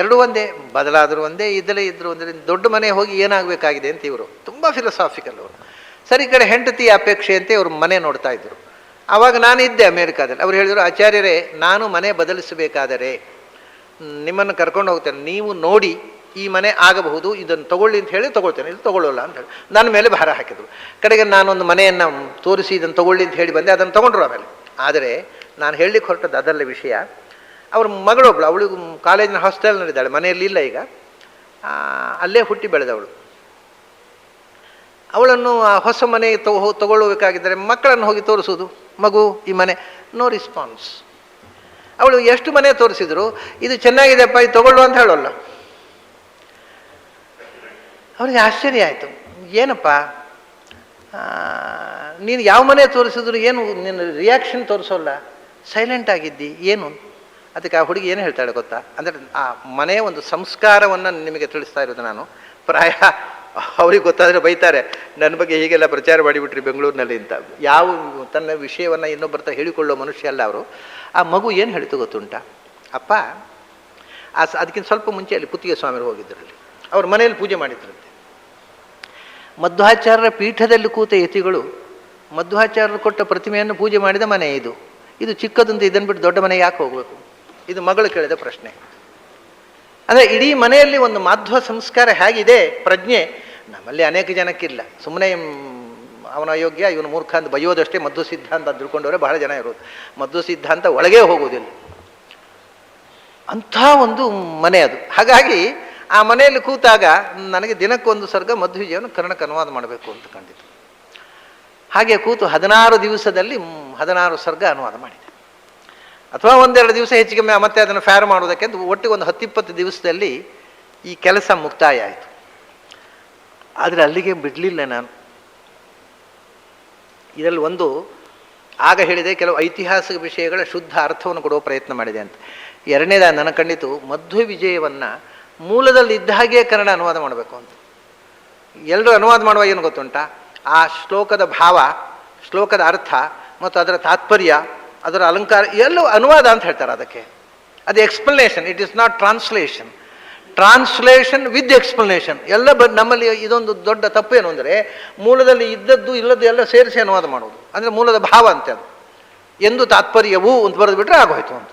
ಎರಡು ಒಂದೇ, ಬದಲಾದರೂ ಒಂದೇ, ಇದ್ದರೂ ಒಂದೇ. ದೊಡ್ಡ ಮನೆ ಹೋಗಿ ಏನಾಗಬೇಕಾಗಿದೆ ಅಂತ ಇವರು ತುಂಬ ಫಿಲಸಾಫಿಕಲ್ ಅವರು. ಸರಿ, ಈ ಕಡೆ ಹೆಂಡತಿ ಅಪೇಕ್ಷೆ ಅಂತ ಇವರು ಮನೆ ನೋಡ್ತಾ ಇದ್ರು. ಆವಾಗ ನಾನು ಇದ್ದೆ ಅಮೇರಿಕಾದಲ್ಲಿ. ಅವ್ರು ಹೇಳಿದರು, ಆಚಾರ್ಯರೇ, ನಾನು ಮನೆ ಬದಲಿಸಬೇಕಾದರೆ ನಿಮ್ಮನ್ನು ಕರ್ಕೊಂಡು ಹೋಗ್ತೇನೆ, ನೀವು ನೋಡಿ ಈ ಮನೆ ಆಗಬಹುದು, ಇದನ್ನು ತಗೊಳ್ಳಿ ಅಂತ ಹೇಳಿ ತಗೊಳ್ತೇನೆ, ಇದು ತಗೊಳ್ಳೋಲ್ಲ ಅಂತ ಹೇಳಿ ನನ್ನ ಮೇಲೆ ಭಾರ ಹಾಕಿದರು. ಕಡೆಗೆ ನಾನೊಂದು ಮನೆಯನ್ನು ತೋರಿಸಿ ಇದನ್ನು ತಗೊಳ್ಳಿ ಅಂತ ಹೇಳಿ ಬಂದೆ. ಅದನ್ನು ತೊಗೊಂಡ್ರು ಆಮೇಲೆ. ಆದರೆ ನಾನು ಹೇಳಲಿಕ್ಕೆ ಹೊರಟದ್ದು ಅದಲ್ಲ ವಿಷಯ. ಅವ್ರ ಮಗಳೊಬ್ಳು, ಅವಳಿಗೂ ಕಾಲೇಜಿನ ಹಾಸ್ಟೆಲ್ನಲ್ಲಿದ್ದಾಳೆ, ಮನೆಯಲ್ಲಿ ಇಲ್ಲ ಈಗ, ಅಲ್ಲೇ ಹುಟ್ಟಿ ಬೆಳೆದವಳು. ಅವಳನ್ನು ಆ ಹೊಸ ಮನೆ ತಗೊಳ್ಳಬೇಕಾಗಿದ್ದರೆ ಮಕ್ಕಳನ್ನು ಹೋಗಿ ತೋರಿಸೋದು, ಮಗು ಈ ಮನೆ, ನೋ ರೆಸ್ಪಾನ್ಸ್. ಅವಳು ಎಷ್ಟು ಮನೆ ತೋರಿಸಿದ್ರು, ಇದು ಚೆನ್ನಾಗಿದೆಪ್ಪ, ಇದು ತಗೊಳ್ಳು ಅಂತ ಹೇಳೋಲ್ಲ. ಅವರಿಗೆ ಆಶ್ಚರ್ಯ ಆಯಿತು, ಏನಪ್ಪ ನೀನು ಯಾವ ಮನೆ ತೋರಿಸಿದ್ರು ಏನು ನಿನ್ನ ರಿಯಾಕ್ಷನ್ ತೋರಿಸೋಲ್ಲ, ಸೈಲೆಂಟ್ ಆಗಿದ್ದಿ ಏನು? ಅದಕ್ಕೆ ಆ ಹುಡುಗಿ ಏನು ಹೇಳ್ತಾಳೆ ಗೊತ್ತಾ? ಅಂದರೆ ಆ ಮನೆಯ ಒಂದು ಸಂಸ್ಕಾರವನ್ನು ನಿಮಗೆ ತಿಳಿಸ್ತಾ ಇರೋದು ನಾನು. ಪ್ರಾಯ ಅವ್ರಿಗೆ ಗೊತ್ತಾದರೆ ಬೈತಾರೆ, ನನ್ನ ಬಗ್ಗೆ ಹೀಗೆಲ್ಲ ಪ್ರಚಾರ ಮಾಡಿಬಿಟ್ರಿ ಬೆಂಗಳೂರಿನಲ್ಲಿ ಅಂತ. ಯಾವ ತನ್ನ ವಿಷಯವನ್ನು ಇನ್ನೊಬ್ಬರ ಹೇಳಿಕೊಳ್ಳೋ ಮನುಷ್ಯ ಅಲ್ಲ ಅವರು. ಆ ಮಗು ಏನು ಹೇಳ್ತು ಗೊತ್ತುಂಟ? ಅಪ್ಪ ಅದಕ್ಕಿಂತ ಸ್ವಲ್ಪ ಮುಂಚೆ ಅಲ್ಲಿ ಪುತ್ತಿಗೆ ಸ್ವಾಮಿರು ಹೋಗಿದ್ದರಲ್ಲಿ ಅವ್ರ ಮನೆಯಲ್ಲಿ ಪೂಜೆ ಮಾಡಿದ್ರಂತೆ. ಮಧ್ವಾಚಾರ್ಯರ ಪೀಠದಲ್ಲಿ ಕೂತ ಯತಿಗಳು ಮಧ್ವಾಚಾರ್ಯರು ಕೊಟ್ಟ ಪ್ರತಿಮೆಯನ್ನು ಪೂಜೆ ಮಾಡಿದ ಮನೆ ಇದು. ಇದು ಚಿಕ್ಕದಂತ ಇದನ್ನು ಬಿಟ್ಟು ದೊಡ್ಡ ಮನೆ ಯಾಕೆ ಹೋಗಬೇಕು? ಇದು ಮಗಳು ಕೇಳಿದ ಪ್ರಶ್ನೆ. ಅಂದರೆ ಇಡೀ ಮನೆಯಲ್ಲಿ ಒಂದು ಮಾಧ್ವ ಸಂಸ್ಕಾರ ಹೇಗಿದೆ ಪ್ರಜ್ಞೆ ನಮ್ಮಲ್ಲಿ ಅನೇಕ ಜನಕ್ಕಿಲ್ಲ. ಸುಮ್ಮನೆ ಅವನ ಅಯೋಗ್ಯ ಇವನು ಮೂರ್ಖ ಅಂತ ಬೈಯೋದಷ್ಟೇ ಮಧ್ವ ಸಿದ್ಧಾಂತ ಅಂತ ತಿಳ್ಕೊಂಡವರೇ ಬಹಳ ಜನ ಇರೋದು. ಮಧ್ವ ಸಿದ್ಧಾಂತ ಒಳಗೇ ಹೋಗೋದಿಲ್ಲ. ಅಂಥ ಒಂದು ಮನೆ ಅದು. ಹಾಗಾಗಿ ಆ ಮನೆಯಲ್ಲಿ ಕೂತಾಗ ನನಗೆ ದಿನಕ್ಕೊಂದು ಸರ್ಗ ಮಧ್ವಿಜಯವನ್ನು ಕನ್ನಡಕ್ಕೆ ಅನುವಾದ ಮಾಡಬೇಕು ಅಂತ ಕಂಡಿತು. ಹಾಗೆ ಕೂತು 16 ದಿವಸದಲ್ಲಿ 16 ಸರ್ಗ ಅನುವಾದ ಮಾಡಿದೆ. ಅಥವಾ ಒಂದೆರಡು ದಿವಸ ಹೆಚ್ಚಿಗೆ ಮತ್ತೆ ಅದನ್ನು ಫೇರ್ ಮಾಡೋದಕ್ಕೆ ಅಂತ ಒಟ್ಟಿಗೆ ಒಂದು 10-20 ದಿವಸದಲ್ಲಿ ಈ ಕೆಲಸ ಮುಕ್ತಾಯ ಆಯಿತು. ಆದರೆ ಅಲ್ಲಿಗೆ ಬಿಡಲಿಲ್ಲ ನಾನು. ಇದರಲ್ಲಿ ಒಂದು ಆಗ ಹೇಳಿದೆ ಕೆಲವು ಐತಿಹಾಸಿಕ ವಿಷಯಗಳ ಶುದ್ಧ ಅರ್ಥವನ್ನು ಕೊಡುವ ಪ್ರಯತ್ನ ಮಾಡಿದೆ ಅಂತ. ಎರಡನೇದಾಗಿ ನನಗೆ ಕಂಡಿತು ಮಧ್ವ ವಿಜಯವನ್ನು ಮೂಲದಲ್ಲಿ ಇದ್ದ ಹಾಗೆ ಕನ್ನಡ ಅನುವಾದ ಮಾಡಬೇಕು ಅಂತ. ಎಲ್ಲರೂ ಅನುವಾದ ಮಾಡುವ ಏನು ಗೊತ್ತುಂಟಾ, ಆ ಶ್ಲೋಕದ ಭಾವ, ಶ್ಲೋಕದ ಅರ್ಥ ಮತ್ತು ಅದರ ತಾತ್ಪರ್ಯ, ಅದರ ಅಲಂಕಾರ ಎಲ್ಲವೂ ಅನುವಾದ ಅಂತ ಹೇಳ್ತಾರೆ. ಅದಕ್ಕೆ ಅದು explanation, it is not translation. Translation with explanation ಎಲ್ಲ ನಮ್ಮಲ್ಲಿ ಇದೊಂದು ದೊಡ್ಡ ತಪ್ಪೇನು ಅಂದರೆ ಮೂಲದಲ್ಲಿ ಇದ್ದದ್ದು ಇಲ್ಲದ್ದು ಎಲ್ಲ ಸೇರಿಸಿ ಅನುವಾದ ಮಾಡೋದು. ಅಂದರೆ ಮೂಲದ ಭಾವ ಅಂತೆ ಅದು, ಎಂದು ತಾತ್ಪರ್ಯವೂ ಅಂತ ಬರೆದು ಬಿಟ್ಟರೆ ಆಗೋಯ್ತು ಅಂತ.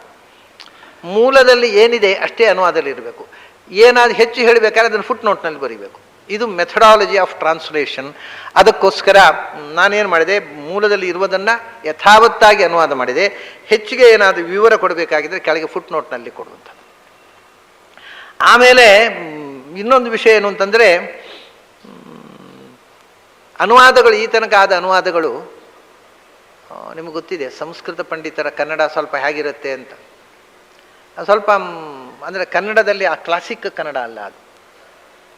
ಮೂಲದಲ್ಲಿ ಏನಿದೆ ಅಷ್ಟೇ ಅನುವಾದದಲ್ಲಿ ಇರಬೇಕು. ಏನಾದರೂ ಹೆಚ್ಚು ಹೇಳಬೇಕಾದ್ರೆ ಅದನ್ನು ಫುಟ್ ನೋಟ್ನಲ್ಲಿ ಬರೀಬೇಕು. ಇದು ಮೆಥಡಾಲಜಿ ಆಫ್ ಟ್ರಾನ್ಸ್ಲೇಷನ್. ಅದಕ್ಕೋಸ್ಕರ ನಾನೇನು ಮಾಡಿದೆ, ಮೂಲದಲ್ಲಿ ಇರುವುದನ್ನು ಯಥಾವತ್ತಾಗಿ ಅನುವಾದ ಮಾಡಿದೆ. ಹೆಚ್ಚಿಗೆ ಏನಾದರೂ ವಿವರ ಕೊಡಬೇಕಾಗಿದ್ದರೆ ಕೆಳಗೆ ಫುಟ್ ನೋಟ್ನಲ್ಲಿ ಕೊಡುವಂಥ. ಆಮೇಲೆ ಇನ್ನೊಂದು ವಿಷಯ ಏನು ಅಂತಂದರೆ, ಅನುವಾದಗಳು ಈ ತನಕ ಆದ ಅನುವಾದಗಳು ನಿಮಗೆ ಗೊತ್ತಿದೆ, ಸಂಸ್ಕೃತ ಪಂಡಿತರ ಕನ್ನಡ ಸ್ವಲ್ಪ ಹೇಗಿರುತ್ತೆ ಅಂತ. ಸ್ವಲ್ಪ ಅಂದರೆ ಕನ್ನಡದಲ್ಲಿ ಆ ಕ್ಲಾಸಿಕ್ ಕನ್ನಡ ಅಲ್ಲ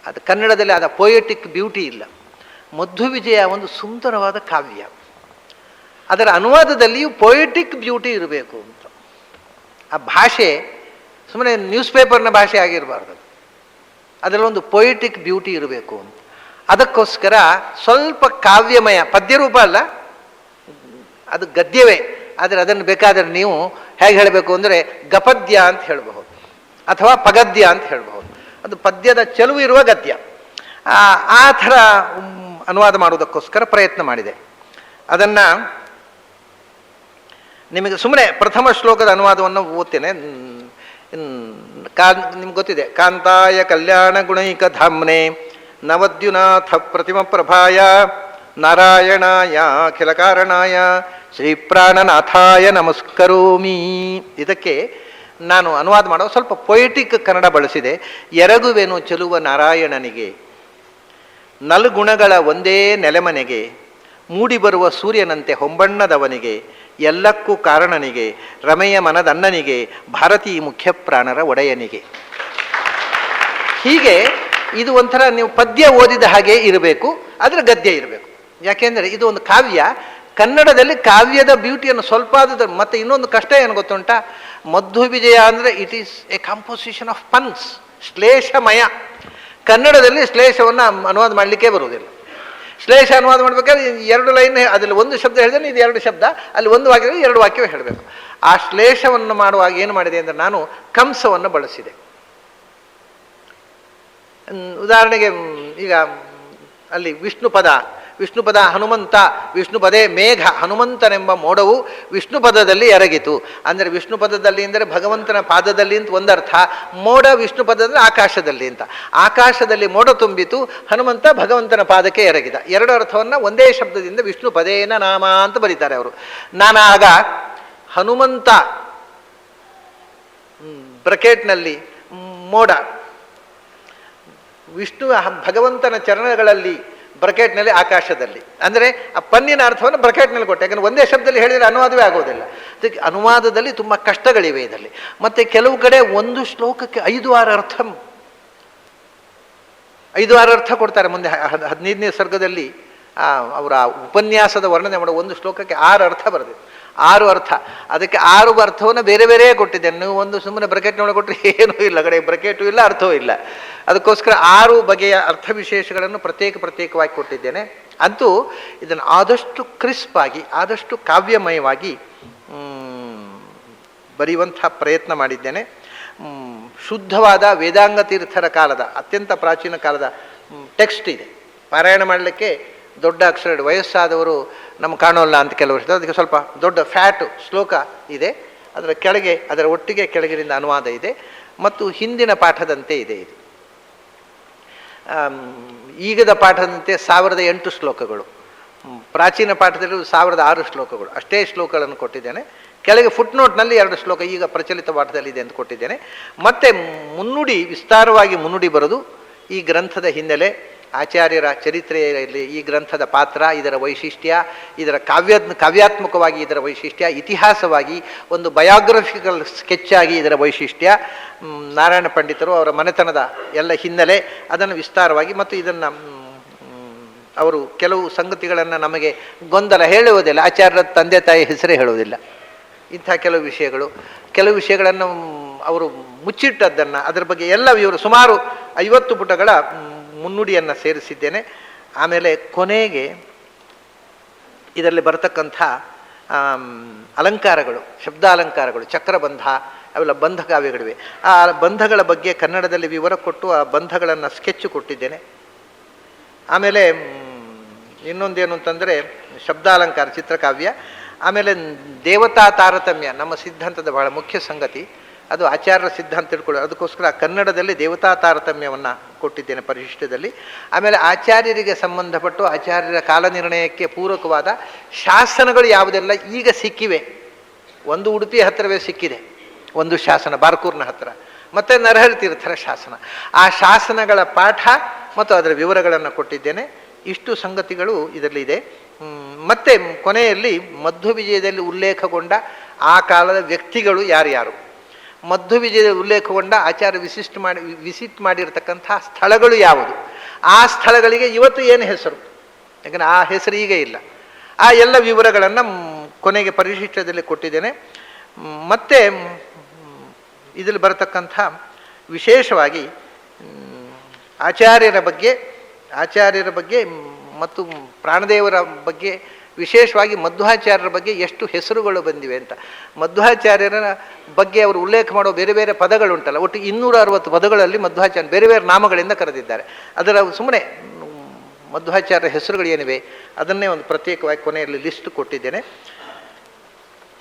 ಅದು ಕನ್ನಡದಲ್ಲಿ ಆದ ಪೊಯೆಟಿಕ್ ಬ್ಯೂಟಿ ಇಲ್ಲ. ಮಧ್ವವಿಜಯ ಒಂದು ಸುಂದರವಾದ ಕಾವ್ಯ, ಅದರ ಅನುವಾದದಲ್ಲಿಯೂ ಪೊಯೆಟಿಕ್ ಬ್ಯೂಟಿ ಇರಬೇಕು ಅಂತ. ಆ ಭಾಷೆ ಸುಮ್ಮನೆ ನ್ಯೂಸ್ ಪೇಪರ್ನ ಭಾಷೆ ಆಗಿರಬಾರ್ದು, ಅದರಲ್ಲೊಂದು ಪೊಯೆಟಿಕ್ ಬ್ಯೂಟಿ ಇರಬೇಕು ಅಂತ. ಅದಕ್ಕೋಸ್ಕರ ಸ್ವಲ್ಪ ಕಾವ್ಯಮಯ, ಪದ್ಯರೂಪ ಅಲ್ಲ, ಅದು ಗದ್ಯವೇ. ಆದರೆ ಅದನ್ನು ಬೇಕಾದರೆ ನೀವು ಹೇಗೆ ಹೇಳಬೇಕು ಅಂದರೆ ಗಪದ್ಯ ಅಂತ ಹೇಳಬಹುದು ಅಥವಾ ಪಗದ್ಯ ಅಂತ ಹೇಳಬಹುದು. ಅದು ಪದ್ಯದ ಚೆಲುವು ಇರುವ ಗದ್ಯ. ಆ ಥರ ಅನುವಾದ ಮಾಡುವುದಕ್ಕೋಸ್ಕರ ಪ್ರಯತ್ನ ಮಾಡಿದೆ. ಅದನ್ನು ನಿಮಗೆ ಸುಮ್ಮನೆ ಪ್ರಥಮ ಶ್ಲೋಕದ ಅನುವಾದವನ್ನು ಓದ್ತೇನೆ. ನಿಮ್ಗೆ ಗೊತ್ತಿದೆ, ಕಾಂತಾಯ ಕಲ್ಯಾಣ ಗುಣೈಕ ಧಾಮ್ನೆ ನವದ್ಯುನಾಥ ಪ್ರತಿಮ ಪ್ರಭಾಯ ನಾರಾಯಣಾಯ ಅಖಿಲ ಕಾರಣಾಯ ಶ್ರೀ ಪ್ರಾಣನಾಥಾಯ ನಮಸ್ಕರೋಮಿ. ಇದಕ್ಕೆ ನಾನು ಅನುವಾದ ಮಾಡೋ ಸ್ವಲ್ಪ ಪೊಯೆಟಿಕ್ ಕನ್ನಡ ಬಳಸಿದೆ. ಎರಗುವೆನು ಚೆಲುವ ನಾರಾಯಣನಿಗೆ, ನಲ್ಗುಣಗಳ ಒಂದೇ ನೆಲೆಮನೆಗೆ, ಮೂಡಿಬರುವ ಸೂರ್ಯನಂತೆ ಹೊಂಬಣ್ಣದವನಿಗೆ, ಎಲ್ಲಕ್ಕೂ ಕಾರಣನಿಗೆ, ರಮೆಯ ಮನದಣ್ಣನಿಗೆ, ಭಾರತೀ ಮುಖ್ಯ ಪ್ರಾಣರ ಒಡೆಯನಿಗೆ. ಹೀಗೆ ಇದು ಒಂಥರ ನೀವು ಪದ್ಯ ಓದಿದ ಹಾಗೆ ಇರಬೇಕು, ಅದರ ಗದ್ಯ ಇರಬೇಕು. ಯಾಕೆಂದರೆ ಇದು ಒಂದು ಕಾವ್ಯ. ಕನ್ನಡದಲ್ಲಿ ಕಾವ್ಯದ ಬ್ಯೂಟಿಯನ್ನು ಸ್ವಲ್ಪ ಆದ. ಮತ್ತು ಇನ್ನೊಂದು ಕಷ್ಟ ಏನು ಗೊತ್ತುಂಟಾ, ಮಧ್ವವಿಜಯ ಅಂದರೆ it is a composition of puns, ಶ್ಲೇಷಮಯ. ಕನ್ನಡದಲ್ಲಿ ಶ್ಲೇಷವನ್ನು ಅನುವಾದ ಮಾಡಲಿಕ್ಕೆ ಬರುವುದಿಲ್ಲ. ಶ್ಲೇಷ ಅನುವಾದ ಮಾಡಬೇಕಾದ್ರೆ 2 ಲೈನ್, ಅದರಲ್ಲಿ ಒಂದು ಶಬ್ದ ಹೇಳಿದ್ರೆ ಇದು 2 ಶಬ್ದ, ಅಲ್ಲಿ ಒಂದು ವಾಕ್ಯ 2 ವಾಕ್ಯವೇ ಹೇಳಬೇಕು. ಆ ಶ್ಲೇಷವನ್ನು ಮಾಡುವಾಗ ಏನು ಮಾಡಿದೆ ಅಂದರೆ ನಾನು ಕಂಸವನ್ನು ಬಳಸಿದೆ. ಉದಾಹರಣೆಗೆ ಈಗ ಅಲ್ಲಿ ವಿಷ್ಣು ಪದ ಹನುಮಂತ, ವಿಷ್ಣು ಪದೇ ಮೇಘ, ಹನುಮಂತನೆಂಬ ಮೋಡವು ವಿಷ್ಣು ಪದದಲ್ಲಿ ಎರಗಿತು. ಅಂದರೆ ವಿಷ್ಣು ಪದದಲ್ಲಿ ಅಂದರೆ ಭಗವಂತನ ಪಾದದಲ್ಲಿ ಅಂತ ಒಂದರ್ಥ, ಮೋಡ ವಿಷ್ಣು ಪದದಲ್ಲಿ ಆಕಾಶದಲ್ಲಿ ಅಂತ. ಆಕಾಶದಲ್ಲಿ ಮೋಡ ತುಂಬಿತು, ಹನುಮಂತ ಭಗವಂತನ ಪಾದಕ್ಕೆ ಎರಗಿದ. 2 ಅರ್ಥವನ್ನು ಒಂದೇ ಶಬ್ದದಿಂದ ವಿಷ್ಣು ಪದೇನ ನಾಮ ಅಂತ ಬರೀತಾರೆ ಅವರು. ನಾನಾಗ ಹನುಮಂತ ಬ್ರಕೆಟ್ನಲ್ಲಿ ಮೋಡ, ವಿಷ್ಣು ಭಗವಂತನ ಚರಣಗಳಲ್ಲಿ ಬ್ರಕೆಟ್ನಲ್ಲಿ ಆಕಾಶದಲ್ಲಿ. ಅಂದರೆ ಆ ಪನ್ನಿನ ಅರ್ಥವನ್ನು ಬ್ರಕೆಟ್ನಲ್ಲಿ ಕೊಟ್ಟೆ. ಯಾಕಂದರೆ ಒಂದೇ ಶಬ್ದದಲ್ಲಿ ಹೇಳಿದರೆ ಅನುವಾದವೇ ಆಗೋದಿಲ್ಲ. ಅದಕ್ಕೆ ಅನುವಾದದಲ್ಲಿ ತುಂಬ ಕಷ್ಟಗಳಿವೆ ಇದರಲ್ಲಿ. ಮತ್ತು ಕೆಲವು ಕಡೆ ಒಂದು ಶ್ಲೋಕಕ್ಕೆ 5-6 ಅರ್ಥ, 5-6 ಅರ್ಥ ಕೊಡ್ತಾರೆ. ಮುಂದೆ 15ನೇ ಸರ್ಗದಲ್ಲಿ ಅವರ ಉಪನ್ಯಾಸದ ವರ್ಣನೆ ಮಾಡೋ ಒಂದು ಶ್ಲೋಕಕ್ಕೆ 6 ಅರ್ಥ ಬರೆದಿದೆ. 6 ಅರ್ಥ. ಅದಕ್ಕೆ 6 ಅರ್ಥವನ್ನು ಬೇರೆ ಬೇರೆ ಕೊಟ್ಟಿದ್ದೇನೆ. ನೀವು ಒಂದು ಸುಮ್ಮನೆ ಬ್ರಕೆಟ್ನೊಳಗೆ ಕೊಟ್ಟರೆ ಏನೂ ಇಲ್ಲ, ಕಡೆ ಬ್ರಕೆಟು ಇಲ್ಲ, ಅರ್ಥವೂ ಇಲ್ಲ. ಅದಕ್ಕೋಸ್ಕರ 6 ಬಗೆಯ ಅರ್ಥ ವಿಶೇಷಗಳನ್ನು ಪ್ರತ್ಯೇಕವಾಗಿ ಕೊಟ್ಟಿದ್ದೇನೆ. ಅಂತೂ ಇದನ್ನು ಆದಷ್ಟು ಕ್ರಿಸ್ಪ್ ಆಗಿ, ಆದಷ್ಟು ಕಾವ್ಯಮಯವಾಗಿ ಬರೆಯುವಂಥ ಪ್ರಯತ್ನ ಮಾಡಿದ್ದೇನೆ. ಶುದ್ಧವಾದ ವೇದಾಂಗ ತೀರ್ಥರ ಕಾಲದ, ಅತ್ಯಂತ ಪ್ರಾಚೀನ ಕಾಲದ ಟೆಕ್ಸ್ಟ್ ಇದೆ. ಪಾರಾಯಣ ಮಾಡಲಿಕ್ಕೆ ದೊಡ್ಡ ಅಕ್ಷರ ವಯಸ್ಸಾದವರು ನಮ್ಗೆ ಕಾಣೋಲ್ಲ ಅಂತ ಕೆಲವರು ಇರ್ತದೆ, ಅದಕ್ಕೆ ಸ್ವಲ್ಪ ದೊಡ್ಡ ಫ್ಯಾಟು ಶ್ಲೋಕ ಇದೆ, ಅದರ ಕೆಳಗೆ ಅದರ ಒಟ್ಟಿಗೆ ಕೆಳಗಿನಿಂದ ಅನುವಾದ ಇದೆ ಮತ್ತು ಹಿಂದಿನ ಪಾಠದಂತೆ ಇದೆ. ಇದು ಈಗದ ಪಾಠದಂತೆ 1008 ಶ್ಲೋಕಗಳು, ಪ್ರಾಚೀನ ಪಾಠದಲ್ಲಿ 1006 ಶ್ಲೋಕಗಳು, ಅಷ್ಟೇ ಶ್ಲೋಕಗಳನ್ನು ಕೊಟ್ಟಿದ್ದೇನೆ. ಕೆಳಗೆ ಫುಟ್ನೋಟ್ನಲ್ಲಿ 2 ಶ್ಲೋಕ ಈಗ ಪ್ರಚಲಿತ ಪಾಠದಲ್ಲಿದೆ ಅಂತ ಕೊಟ್ಟಿದ್ದೇನೆ. ಮತ್ತೆ ಮುನ್ನುಡಿ, ವಿಸ್ತಾರವಾಗಿ ಮುನ್ನುಡಿ ಬರೋದು ಈ ಗ್ರಂಥದ ಹಿನ್ನೆಲೆ, ಆಚಾರ್ಯರ ಚರಿತ್ರೆಯಲ್ಲಿ ಈ ಗ್ರಂಥದ ಪಾತ್ರ, ಇದರ ವೈಶಿಷ್ಟ್ಯ, ಇದರ ಕಾವ್ಯಾತ್ಮಕವಾಗಿ ಇದರ ವೈಶಿಷ್ಟ್ಯ, ಇತಿಹಾಸವಾಗಿ ಒಂದು ಬಯೋಗ್ರಫಿಕಲ್ ಸ್ಕೆಚ್ ಆಗಿ ಇದರ ವೈಶಿಷ್ಟ್ಯ, ನಾರಾಯಣ ಪಂಡಿತರು ಅವರ ಮನೆತನದ ಎಲ್ಲ ಹಿನ್ನೆಲೆ ಅದನ್ನು ವಿಸ್ತಾರವಾಗಿ, ಮತ್ತು ಇದನ್ನು ಅವರು ಕೆಲವು ಸಂಗತಿಗಳನ್ನು ನಮಗೆ ಗೊಂದಲ ಹೇಳುವುದಿಲ್ಲ, ಆಚಾರ್ಯರ ತಂದೆ ತಾಯಿ ಹೆಸರೇ ಹೇಳುವುದಿಲ್ಲ, ಇಂಥ ಕೆಲವು ವಿಷಯಗಳನ್ನು ಅವರು ಮುಚ್ಚಿಟ್ಟದ್ದನ್ನು ಅದರ ಬಗ್ಗೆ ಎಲ್ಲ ಇವರು ಸುಮಾರು 50 ಪುಟಗಳ ಮುನ್ನುಡಿಯನ್ನು ಸೇರಿಸಿದ್ದೇನೆ. ಆಮೇಲೆ ಕೊನೆಗೆ ಇದರಲ್ಲಿ ಬರತಕ್ಕಂಥ ಅಲಂಕಾರಗಳು, ಶಬ್ದಾಲಂಕಾರಗಳು, ಚಕ್ರಬಂಧ, ಅವೆಲ್ಲ ಬಂಧ ಕಾವ್ಯಗಳಿವೆ. ಆ ಬಂಧಗಳ ಬಗ್ಗೆ ಕನ್ನಡದಲ್ಲಿ ವಿವರ ಕೊಟ್ಟು ಆ ಬಂಧಗಳನ್ನು ಸ್ಕೆಚ್ ಕೊಟ್ಟಿದ್ದೇನೆ. ಆಮೇಲೆ ಇನ್ನೊಂದೇನು ಅಂತಂದರೆ ಶಬ್ದಾಲಂಕಾರ, ಚಿತ್ರಕಾವ್ಯ. ಆಮೇಲೆ ದೇವತಾ ತಾರತಮ್ಯ ನಮ್ಮ ಸಿದ್ಧಾಂತದ ಬಹಳ ಮುಖ್ಯ ಸಂಗತಿ, ಅದು ಆಚಾರ್ಯರ ಸಿದ್ಧಾಂತ ತಿಳ್ಕೊಳ್ಳೋದು, ಅದಕ್ಕೋಸ್ಕರ ಕನ್ನಡದಲ್ಲಿ ದೇವತಾ ತಾರತಮ್ಯವನ್ನು ಕೊಟ್ಟಿದ್ದೇನೆ ಪರಿಶಿಷ್ಟದಲ್ಲಿ. ಆಮೇಲೆ ಆಚಾರ್ಯರಿಗೆ ಸಂಬಂಧಪಟ್ಟು ಆಚಾರ್ಯರ ಕಾಲನಿರ್ಣಯಕ್ಕೆ ಪೂರಕವಾದ ಶಾಸನಗಳು ಯಾವುದೆಲ್ಲ ಈಗ ಸಿಕ್ಕಿವೆ. ಒಂದು ಉಡುಪಿ ಹತ್ತಿರವೇ ಸಿಕ್ಕಿದೆ ಒಂದು ಶಾಸನ, ಬಾರ್ಕೂರ್ನ ಹತ್ತಿರ, ಮತ್ತು ನರಹರಿ ತೀರ್ಥರ ಶಾಸನ. ಆ ಶಾಸನಗಳ ಪಾಠ ಮತ್ತು ಅದರ ವಿವರಗಳನ್ನು ಕೊಟ್ಟಿದ್ದೇನೆ. ಇಷ್ಟು ಸಂಗತಿಗಳು ಇದರಲ್ಲಿದೆ. ಮತ್ತು ಕೊನೆಯಲ್ಲಿ ಮಧ್ವ ವಿಜಯದಲ್ಲಿ ಉಲ್ಲೇಖಗೊಂಡ ಆ ಕಾಲದ ವ್ಯಕ್ತಿಗಳು ಯಾರ್ಯಾರು, ಮಧ್ವ ವಿಜಯದಲ್ಲಿ ಉಲ್ಲೇಖಗೊಂಡ ಆಚಾರ್ಯ ವಿಸಿಟ್ ಮಾಡಿರ್ತಕ್ಕಂಥ ಸ್ಥಳಗಳು ಯಾವುದು, ಆ ಸ್ಥಳಗಳಿಗೆ ಇವತ್ತು ಏನು ಹೆಸರು, ಯಾಕಂದರೆ ಆ ಹೆಸರು ಈಗ ಇಲ್ಲ, ಆ ಎಲ್ಲ ವಿವರಗಳನ್ನು ಕೊನೆಗೆ ಪರಿಶಿಷ್ಟದಲ್ಲಿ ಕೊಟ್ಟಿದ್ದೇನೆ. ಮತ್ತು ಇದರಲ್ಲಿ ಬರತಕ್ಕಂಥ ವಿಶೇಷವಾಗಿ ಆಚಾರ್ಯರ ಬಗ್ಗೆ ಮತ್ತು ಪ್ರಾಣದೇವರ ಬಗ್ಗೆ, ವಿಶೇಷವಾಗಿ ಮಧ್ವಾಚಾರ್ಯರ ಬಗ್ಗೆ ಎಷ್ಟು ಹೆಸರುಗಳು ಬಂದಿವೆ ಅಂತ. ಮಧ್ವಾಚಾರ್ಯರ ಬಗ್ಗೆ ಅವರು ಉಲ್ಲೇಖ ಮಾಡೋ ಬೇರೆ ಬೇರೆ ಪದಗಳುಂಟಲ್ಲ, ಒಟ್ಟು 260 ಪದಗಳಲ್ಲಿ ಮಧ್ವಾಚಾರ್ಯ ಬೇರೆ ಬೇರೆ ನಾಮಗಳಿಂದ ಕರೆದಿದ್ದಾರೆ. ಅದರ ಸುಮ್ಮನೆ ಮಧ್ವಾಚಾರ್ಯರ ಹೆಸರುಗಳು ಏನಿವೆ ಅದನ್ನೇ ಒಂದು ಪ್ರತ್ಯೇಕವಾಗಿ ಕೊನೆಯಲ್ಲಿ ಲಿಸ್ಟ್ ಕೊಟ್ಟಿದ್ದೇನೆ.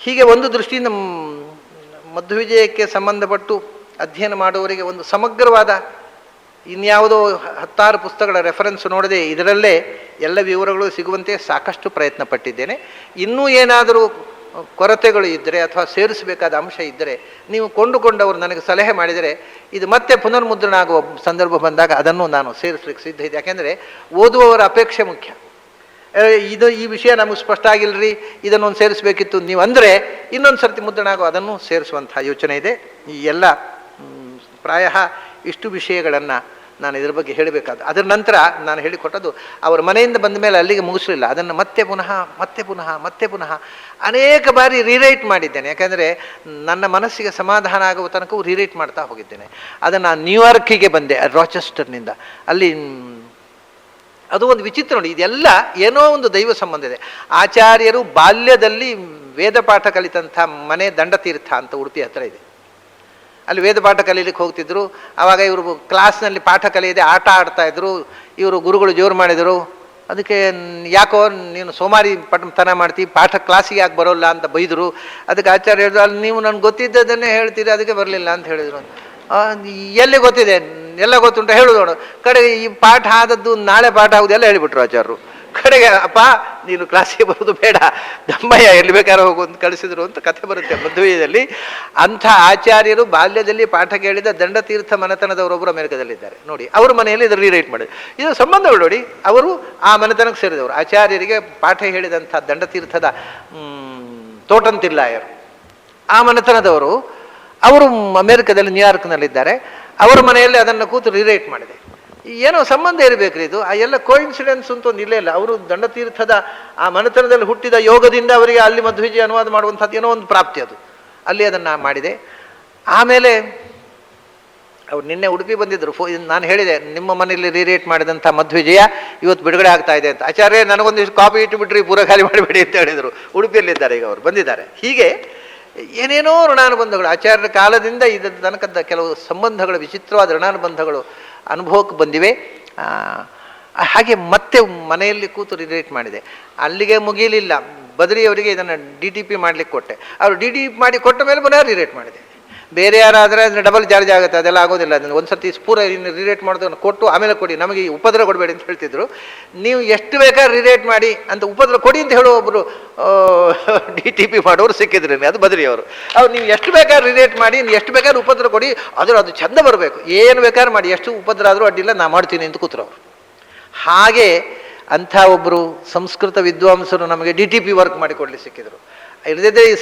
ಹೀಗೆ ಒಂದು ದೃಷ್ಟಿಯಿಂದ ಮಧ್ವವಿಜಯಕ್ಕೆ ಸಂಬಂಧಪಟ್ಟು ಅಧ್ಯಯನ ಮಾಡುವವರಿಗೆ ಒಂದು ಸಮಗ್ರವಾದ, ಇನ್ಯಾವುದೋ 10 ಪುಸ್ತಕಗಳ ರೆಫರೆನ್ಸ್ ನೋಡದೆ ಇದರಲ್ಲೇ ಎಲ್ಲ ವಿವರಗಳು ಸಿಗುವಂತೆ ಸಾಕಷ್ಟು ಪ್ರಯತ್ನ ಪಟ್ಟಿದ್ದೇನೆ. ಇನ್ನೂ ಏನಾದರೂ ಕೊರತೆಗಳು ಇದ್ದರೆ ಅಥವಾ ಸೇರಿಸಬೇಕಾದ ಅಂಶ ಇದ್ದರೆ ನೀವು ಕೊಂಡುಕೊಂಡವರು ನನಗೆ ಸಲಹೆ ಮಾಡಿದರೆ ಇದು ಮತ್ತೆ ಪುನರ್ಮುದ್ರಣ ಆಗುವ ಸಂದರ್ಭ ಬಂದಾಗ ಅದನ್ನು ನಾನು ಸೇರಿಸ್ಲಿಕ್ಕೆ ಸಿದ್ಧ ಇದೆ. ಯಾಕೆಂದರೆ ಓದುವವರ ಅಪೇಕ್ಷೆ ಮುಖ್ಯ. ಈ ವಿಷಯ ನಮಗೆ ಸ್ಪಷ್ಟ ಆಗಿಲ್ಲರಿ, ಇದನ್ನೊಂದು ಸೇರಿಸಬೇಕಿತ್ತು ನೀವು ಅಂದರೆ ಇನ್ನೊಂದು ಸರ್ತಿ ಮುದ್ರಣ ಆಗೋ ಅದನ್ನು ಸೇರಿಸುವಂಥ ಯೋಚನೆ ಇದೆ. ಈ ಎಲ್ಲ ಪ್ರಾಯ ಇಷ್ಟು ವಿಷಯಗಳನ್ನು ನಾನು ಇದರ ಬಗ್ಗೆ ಹೇಳಬೇಕಾದ. ಅದರ ನಂತರ ನಾನು ಹೇಳಿಕೊಟ್ಟದ್ದು ಅವರ ಮನೆಯಿಂದ ಬಂದ ಮೇಲೆ ಅಲ್ಲಿಗೆ ಮುಗಿಸಲಿಲ್ಲ, ಅದನ್ನು ಮತ್ತೆ ಪುನಃ ಅನೇಕ ಬಾರಿ ರೀರೈಟ್ ಮಾಡಿದ್ದೇನೆ. ಯಾಕೆಂದರೆ ನನ್ನ ಮನಸ್ಸಿಗೆ ಸಮಾಧಾನ ಆಗುವ ತನಕ ರೀರೈಟ್ ಮಾಡ್ತಾ ಹೋಗಿದ್ದೇನೆ. ಅದನ್ನು ನ್ಯೂಯಾರ್ಕಿಗೆ ಬಂದೆ, ರಾಚೆಸ್ಟರ್ನಿಂದ. ಅಲ್ಲಿ ಅದು ಒಂದು ವಿಚಿತ್ರ ನೋಡಿ, ಇದೆಲ್ಲ ಏನೋ ಒಂದು ದೈವ ಸಂಬಂಧ ಇದೆ. ಆಚಾರ್ಯರು ಬಾಲ್ಯದಲ್ಲಿ ವೇದ ಪಾಠ ಕಲಿತಂಥ ಮನೆ ದಂಡತೀರ್ಥ ಅಂತ ಉಡುಪಿ ಹತ್ತಿರ ಇದೆ. ಅಲ್ಲಿ ವೇದ ಪಾಠ ಕಲೀಲಿಕ್ಕೆ ಹೋಗ್ತಿದ್ರು. ಆವಾಗ ಇವರು ಕ್ಲಾಸ್ನಲ್ಲಿ ಪಾಠ ಕಲಿಯದೆ ಆಟ ಆಡ್ತಾಯಿದ್ರು. ಇವರು ಗುರುಗಳು ಜೋರು ಮಾಡಿದರು, ಅದಕ್ಕೆ ಯಾಕೋ ನೀನು ಸೋಮಾರಿ ತನ ಮಾಡ್ತೀವಿ, ಪಾಠ ಕ್ಲಾಸಿಗೆ ಯಾಕೆ ಬರೋಲ್ಲ ಅಂತ ಬೈದರು. ಅದಕ್ಕೆ ಆಚಾರ್ಯ ಹೇಳಿದ್ರು, ಅಲ್ಲಿ ನೀವು ನನಗೆ ಗೊತ್ತಿದ್ದದನ್ನೇ ಹೇಳ್ತೀರಿ, ಅದಕ್ಕೆ ಬರಲಿಲ್ಲ ಅಂತ ಹೇಳಿದರು. ಎಲ್ಲಿ ಗೊತ್ತಿದೆ, ಎಲ್ಲ ಗೊತ್ತುಂಟು ಹೇಳು ನೋಡು. ಕಡೆಗೆ ಈ ಪಾಠ ಆದದ್ದು ನಾಳೆ ಪಾಠ ಆಗುದು ಎಲ್ಲ ಹೇಳಿಬಿಟ್ರು ಆಚಾರ್ಯರು. ಕಡೆಗೆ ಅಪ್ಪ ನೀನು ಕ್ಲಾಸಿಗೆ ಬರೋದು ಬೇಡ, ದಮ್ಮಯ್ಯ ಎಲ್ಲಿ ಬೇಕಾದ್ರೂ ಹೋಗು ಅಂತ ಕಳಿಸಿದ್ರು ಅಂತ ಕಥೆ ಬರುತ್ತೆ ಮಧ್ವದಲ್ಲಿ. ಅಂಥ ಆಚಾರ್ಯರು ಬಾಲ್ಯದಲ್ಲಿ ಪಾಠ ಕೇಳಿದ ದಂಡತೀರ್ಥ ಮನೆತನದವರೊಬ್ಬರು ಅಮೆರಿಕದಲ್ಲಿದ್ದಾರೆ ನೋಡಿ. ಅವ್ರ ಮನೆಯಲ್ಲಿ ಇದು ರೀರೈಟ್ ಮಾಡಿದ್ರು. ಇದು ಸಂಬಂಧಗಳು ನೋಡಿ, ಅವರು ಆ ಮನೆತನಕ್ಕೆ ಸೇರಿದವರು. ಆಚಾರ್ಯರಿಗೆ ಪಾಠ ಹೇಳಿದಂಥ ದಂಡತೀರ್ಥದ ತೋಟಂತಿಲ್ಲಾಯರು ಆ ಮನೆತನದವರು. ಅವರು ಅಮೆರಿಕದಲ್ಲಿ ನ್ಯೂಯಾರ್ಕ್ನಲ್ಲಿದ್ದಾರೆ. ಅವರ ಮನೆಯಲ್ಲಿ ಅದನ್ನು ಕೂತು ರೀರೈಟ್ ಮಾಡಿದೆ. ಏನೋ ಸಂಬಂಧ ಇರಬೇಕ್ರಿ ಇದು. ಆ ಎಲ್ಲ ಕೋಇನ್ಸಿಡೆನ್ಸ್ ಅಂತ ಒಂದು ಇಲ್ಲೇ ಇಲ್ಲ. ಅವರು ದಂಡತೀರ್ಥದ ಆ ಮನೆತನದಲ್ಲಿ ಹುಟ್ಟಿದ ಯೋಗದಿಂದ ಅವರಿಗೆ ಅಲ್ಲಿ ಮಧ್ವವಿಜಯ ಅನುವಾದ ಮಾಡುವಂಥದ್ದು ಏನೋ ಒಂದು ಪ್ರಾಪ್ತಿ, ಅದು ಅಲ್ಲಿ ಅದನ್ನು ಮಾಡಿದೆ. ಆಮೇಲೆ ಅವ್ರು ನಿನ್ನೆ ಉಡುಪಿ ಬಂದಿದ್ದರು. ನಾನು ಹೇಳಿದೆ, ನಿಮ್ಮ ಮನೆಯಲ್ಲಿ ರೀರೇಟ್ ಮಾಡಿದಂಥ ಮಧ್ವವಿಜಯ ಇವತ್ತು ಬಿಡುಗಡೆ ಆಗ್ತಾ ಇದೆ ಅಂತ. ಆಚಾರ್ಯ ನನಗೊಂದಿಷ್ಟು ಕಾಪಿ ಇಟ್ಟುಬಿಟ್ರಿ, ಪೂರ ಖಾಲಿ ಮಾಡಿಬಿಡಿ ಅಂತ ಹೇಳಿದರು. ಉಡುಪಿಯಲ್ಲಿದ್ದಾರೆ ಈಗ, ಅವರು ಬಂದಿದ್ದಾರೆ. ಹೀಗೆ ಏನೇನೋ ಋಣಾನುಬಂಧಗಳು ಆಚಾರ್ಯರ ಕಾಲದಿಂದ ಇದರ ತನಕದ ಕೆಲವು ಸಂಬಂಧಗಳು, ವಿಚಿತ್ರವಾದ ಋಣಾನುಬಂಧಗಳು ಅನುಭವಕ್ಕೆ ಬಂದಿವೆ. ಹಾಗೆ ಮತ್ತೆ ಮನೆಯಲ್ಲಿ ಕೂತು ರಿಲೇಟ್ ಮಾಡಿದೆ. ಅಲ್ಲಿಗೆ ಮುಗಿಯಲಿಲ್ಲ, ಬದರಿಯವರಿಗೆ ಇದನ್ನು DTP ಮಾಡಲಿಕ್ಕೆ ಕೊಟ್ಟೆ. ಅವರು DTP ಮಾಡಿ ಕೊಟ್ಟ ಮೇಲೆ ಪುನಃ ರಿಲೇಟ್ ಮಾಡಿದೆ. ಬೇರೆ ಯಾರಾದರೆ ಅದನ್ನು ಡಬಲ್ ಚಾರ್ಜ್ ಆಗುತ್ತೆ, ಅದೆಲ್ಲ ಆಗೋದಿಲ್ಲ. ಅದನ್ನು ಒಂದು ಸರ್ತಿ ಪೂರ ಇನ್ನು ರಿಲೇಟ್ ಮಾಡೋದನ್ನು ಕೊಟ್ಟು ಆಮೇಲೆ ಕೊಡಿ, ನಮಗೆ ಉಪದ್ರ ಕೊಡಬೇಡಿ ಅಂತ ಹೇಳ್ತಿದ್ರು. ನೀವು ಎಷ್ಟು ಬೇಕಾದ್ರೆ ರಿಲೇಟ್ ಮಾಡಿ ಅಂತ ಉಪದ್ರ ಕೊಡಿ ಅಂತ ಹೇಳೋ ಒಬ್ಬರು DTP ಮಾಡೋರು ಸಿಕ್ಕಿದ್ರು, ಅದು ಬದರಿಯವರು. ಅವ್ರು ನೀವು ಎಷ್ಟು ಬೇಕಾದ್ರೆ ರಿಲೇಟ್ ಮಾಡಿ, ನೀವು ಎಷ್ಟು ಬೇಕಾದ್ರೆ ಉಪದ್ರ ಕೊಡಿ, ಅದು ಚಂದ ಬರಬೇಕು, ಏನು ಬೇಕಾದ್ರೆ ಮಾಡಿ, ಎಷ್ಟು ಉಪದ್ರ ಆದರೂ ಅಡ್ಡಿಲ್ಲ, ನಾ ಮಾಡ್ತೀನಿ ಅಂತ ಕೂತ್ರು ಅವರು. ಹಾಗೆ ಅಂಥ ಒಬ್ಬರು ಸಂಸ್ಕೃತ ವಿದ್ವಾಂಸರು ನಮಗೆ DTP ವರ್ಕ್ ಮಾಡಿಕೊಡ್ಲಿಕ್ಕೆ ಸಿಕ್ಕಿದ್ರು. ಇಲ್ಲದಿದ್ದರೆ ಈ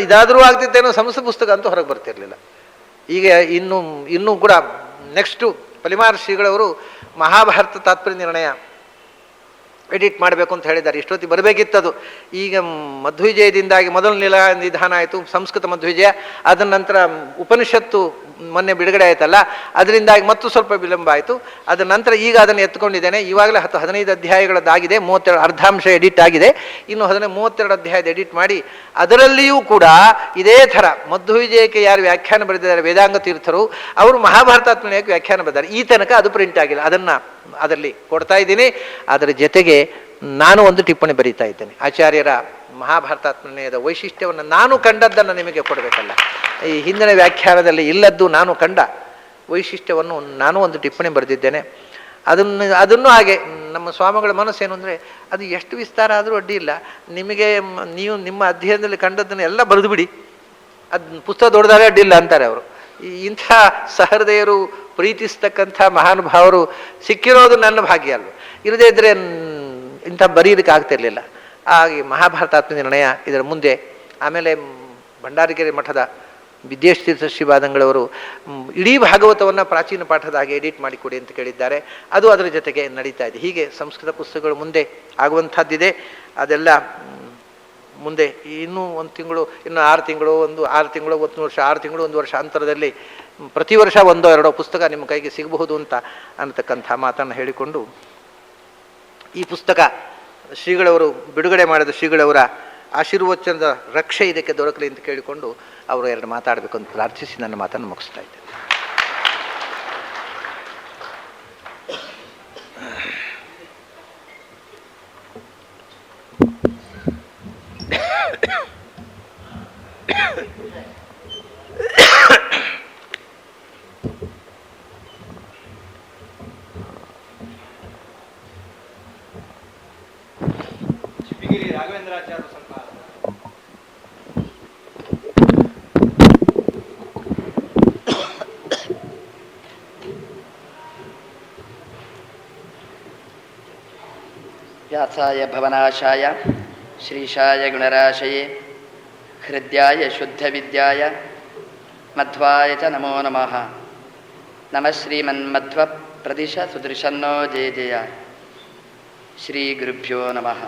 ಇದಾದರೂ ಆಗ್ತಿತ್ತೇನೋ, ಸಂಸ್ಕೃತ ಪುಸ್ತಕ ಅಂತೂ ಹೊರಗೆ ಬರ್ತಿರಲಿಲ್ಲ. ಈಗ ಇನ್ನೂ ಕೂಡ ನೆಕ್ಸ್ಟು ಪಲಿಮಾರ್ ಶ್ರೀಗಳವರು ಮಹಾಭಾರತ ತಾತ್ಪರ್ಯ ನಿರ್ಣಯ ಎಡಿಟ್ ಮಾಡಬೇಕು ಅಂತ ಹೇಳಿದ್ದಾರೆ. ಇಷ್ಟೊತ್ತಿಗೆ ಬರಬೇಕಿತ್ತದು. ಈಗ ಮಧ್ವಿಜಯದಿಂದಾಗಿ ಮೊದಲು ನಿಧಾನ ಆಯಿತು, ಸಂಸ್ಕೃತ ಮಧ್ವಿಜಯ. ಅದರ ನಂತರ ಉಪನಿಷತ್ತು ಮೊನ್ನೆ ಬಿಡುಗಡೆ ಆಯ್ತಲ್ಲ, ಅದರಿಂದಾಗಿ ಮತ್ತು ಸ್ವಲ್ಪ ವಿಳಂಬ ಆಯಿತು. ಅದರ ನಂತರ ಈಗ ಅದನ್ನು ಎತ್ಕೊಂಡಿದ್ದೇನೆ. ಇವಾಗಲೇ 15 ಅಧ್ಯಾಯಗಳದ್ದಾಗಿದೆ, 32 ಅರ್ಧಾಂಶ ಎಡಿಟ್ ಆಗಿದೆ. ಇನ್ನು 32 ಅಧ್ಯಾಯದ ಎಡಿಟ್ ಮಾಡಿ ಅದರಲ್ಲಿಯೂ ಕೂಡ ಇದೇ ಥರ ಮಧ್ವಿಜಯಕ್ಕೆ ಯಾರು ವ್ಯಾಖ್ಯಾನ ಬರೆದಿದ್ದಾರೆ ವೇದಾಂಗ ತೀರ್ಥರು, ಅವರು ಮಹಾಭಾರತಾತ್ಮನೆಯಕ್ಕೆ ವ್ಯಾಖ್ಯಾನ ಬರೆದಿದ್ದಾರೆ. ಈ ತನಕ ಅದು ಪ್ರಿಂಟ್ ಆಗಿಲ್ಲ, ಅದರಲ್ಲಿ ಕೊಡ್ತಾ ಇದ್ದೀನಿ. ಅದರ ಜೊತೆಗೆ ನಾನು ಒಂದು ಟಿಪ್ಪಣಿ ಬರೀತಾ ಇದ್ದೇನೆ. ಆಚಾರ್ಯರ ಮಹಾಭಾರತಾತ್ಮನೆಯದ ವೈಶಿಷ್ಟ್ಯವನ್ನು ನಾನು ಕಂಡದ್ದನ್ನು ನಿಮಗೆ ಕೊಡಬೇಕಲ್ಲ. ಈ ಹಿಂದಿನ ವ್ಯಾಖ್ಯಾನದಲ್ಲಿ ಇಲ್ಲದ್ದು ನಾನು ಕಂಡ ವೈಶಿಷ್ಟ್ಯವನ್ನು ನಾನು ಒಂದು ಟಿಪ್ಪಣಿ ಬರೆದಿದ್ದೇನೆ. ಅದನ್ನು ಹಾಗೆ ನಮ್ಮ ಸ್ವಾಮಿಗಳ ಮನಸ್ಸೇನು ಅಂದರೆ, ಅದು ಎಷ್ಟು ವಿಸ್ತಾರ ಆದರೂ ಅಡ್ಡಿ ಇಲ್ಲ, ನಿಮಗೆ ನೀವು ನಿಮ್ಮ ಅಧ್ಯಯನದಲ್ಲಿ ಕಂಡದ್ದನ್ನು ಎಲ್ಲ ಬರೆದು ಬಿಡಿ, ಅದು ಪುಸ್ತಕ ದೊಡ್ಡದಾಗ ಅಡ್ಡಿಲ್ಲ ಅಂತಾರೆ ಅವರು. ಇಂಥ ಸಹೃದಯರು ಪ್ರೀತಿಸ್ತಕ್ಕಂಥ ಮಹಾನುಭಾವರು ಸಿಕ್ಕಿರೋದು ನನ್ನ ಭಾಗ್ಯ ಅಲ್ವ. ಇರದೇ ಇದ್ದರೆ ಇಂಥ ಬರೀಲಿಕ್ಕೆ ಆಗ್ತಿರಲಿಲ್ಲ. ಹಾಗೆ ಮಹಾಭಾರತಾತ್ಮ ನಿರ್ಣಯ ಇದರ ಮುಂದೆ. ಆಮೇಲೆ ಭಂಡಾರಗಿರಿ ಮಠದ ವಿದ್ಯೇಶತೀರ್ಥ ಶ್ರೀಪಾದಂಗಳವರು ಇಡೀ ಭಾಗವತವನ್ನು ಪ್ರಾಚೀನ ಪಾಠದ ಹಾಗೆ ಎಡಿಟ್ ಮಾಡಿಕೊಡಿ ಅಂತ ಕೇಳಿದ್ದಾರೆ. ಅದು ಅದರ ಜೊತೆಗೆ ನಡೀತಾ ಇದೆ. ಹೀಗೆ ಸಂಸ್ಕೃತ ಪುಸ್ತಕಗಳು ಮುಂದೆ ಆಗುವಂಥದ್ದಿದೆ. ಅದೆಲ್ಲ ಮುಂದೆ ಇನ್ನೂ 1 ತಿಂಗಳು, ಇನ್ನು 6 ತಿಂಗಳು, 6 ತಿಂಗಳು, 1 ವರ್ಷ, 6 ತಿಂಗಳು, 1 ವರ್ಷ ಅಂತರದಲ್ಲಿ ಪ್ರತಿ ವರ್ಷ 1-2 ಪುಸ್ತಕ ನಿಮ್ಮ ಕೈಗೆ ಸಿಗಬಹುದು ಅಂತ ಅನ್ನತಕ್ಕಂಥ ಮಾತನ್ನು ಹೇಳಿಕೊಂಡು, ಈ ಪುಸ್ತಕ ಶ್ರೀಗಳವರು ಬಿಡುಗಡೆ ಮಾಡಿದ ಶ್ರೀಗಳವರ ಆಶೀರ್ವಚನದ ರಕ್ಷೆ ಇದಕ್ಕೆ ದೊರಕಲಿ ಅಂತ ಕೇಳಿಕೊಂಡು ಅವರು 2 ಮಾತಾಡಬೇಕು ಅಂತ ಪ್ರಾರ್ಥಿಸಿ ನನ್ನ ಮಾತನ್ನು ಮುಗಿಸ್ತಾ ಇದ್ದೇನೆ. ರಾಘವೇಂದ್ರಾಚಾರ್ಯ ಸ್ವಲ್ಪ ವ್ಯಾಸಾಯ ಭವನಾಶಾಯ ಶ್ರೀಶಾಯ ಗುಣರಾಶಯೇ ಹೃದ್ಯಾಯ ಶುದ್ಧವಿದ್ಯಾಯ ಮಧ್ವಾಯ ಚ ನಮೋ ನಮಃ. ನಮಃ ಶ್ರೀಮನ್ಮಧ್ವ ಪ್ರದಿಶ ಸುದೃಶನ್ನೋ ಜಯ ಜಯ. ಶ್ರೀ ಗುರುಭ್ಯೋ ನಮಃ.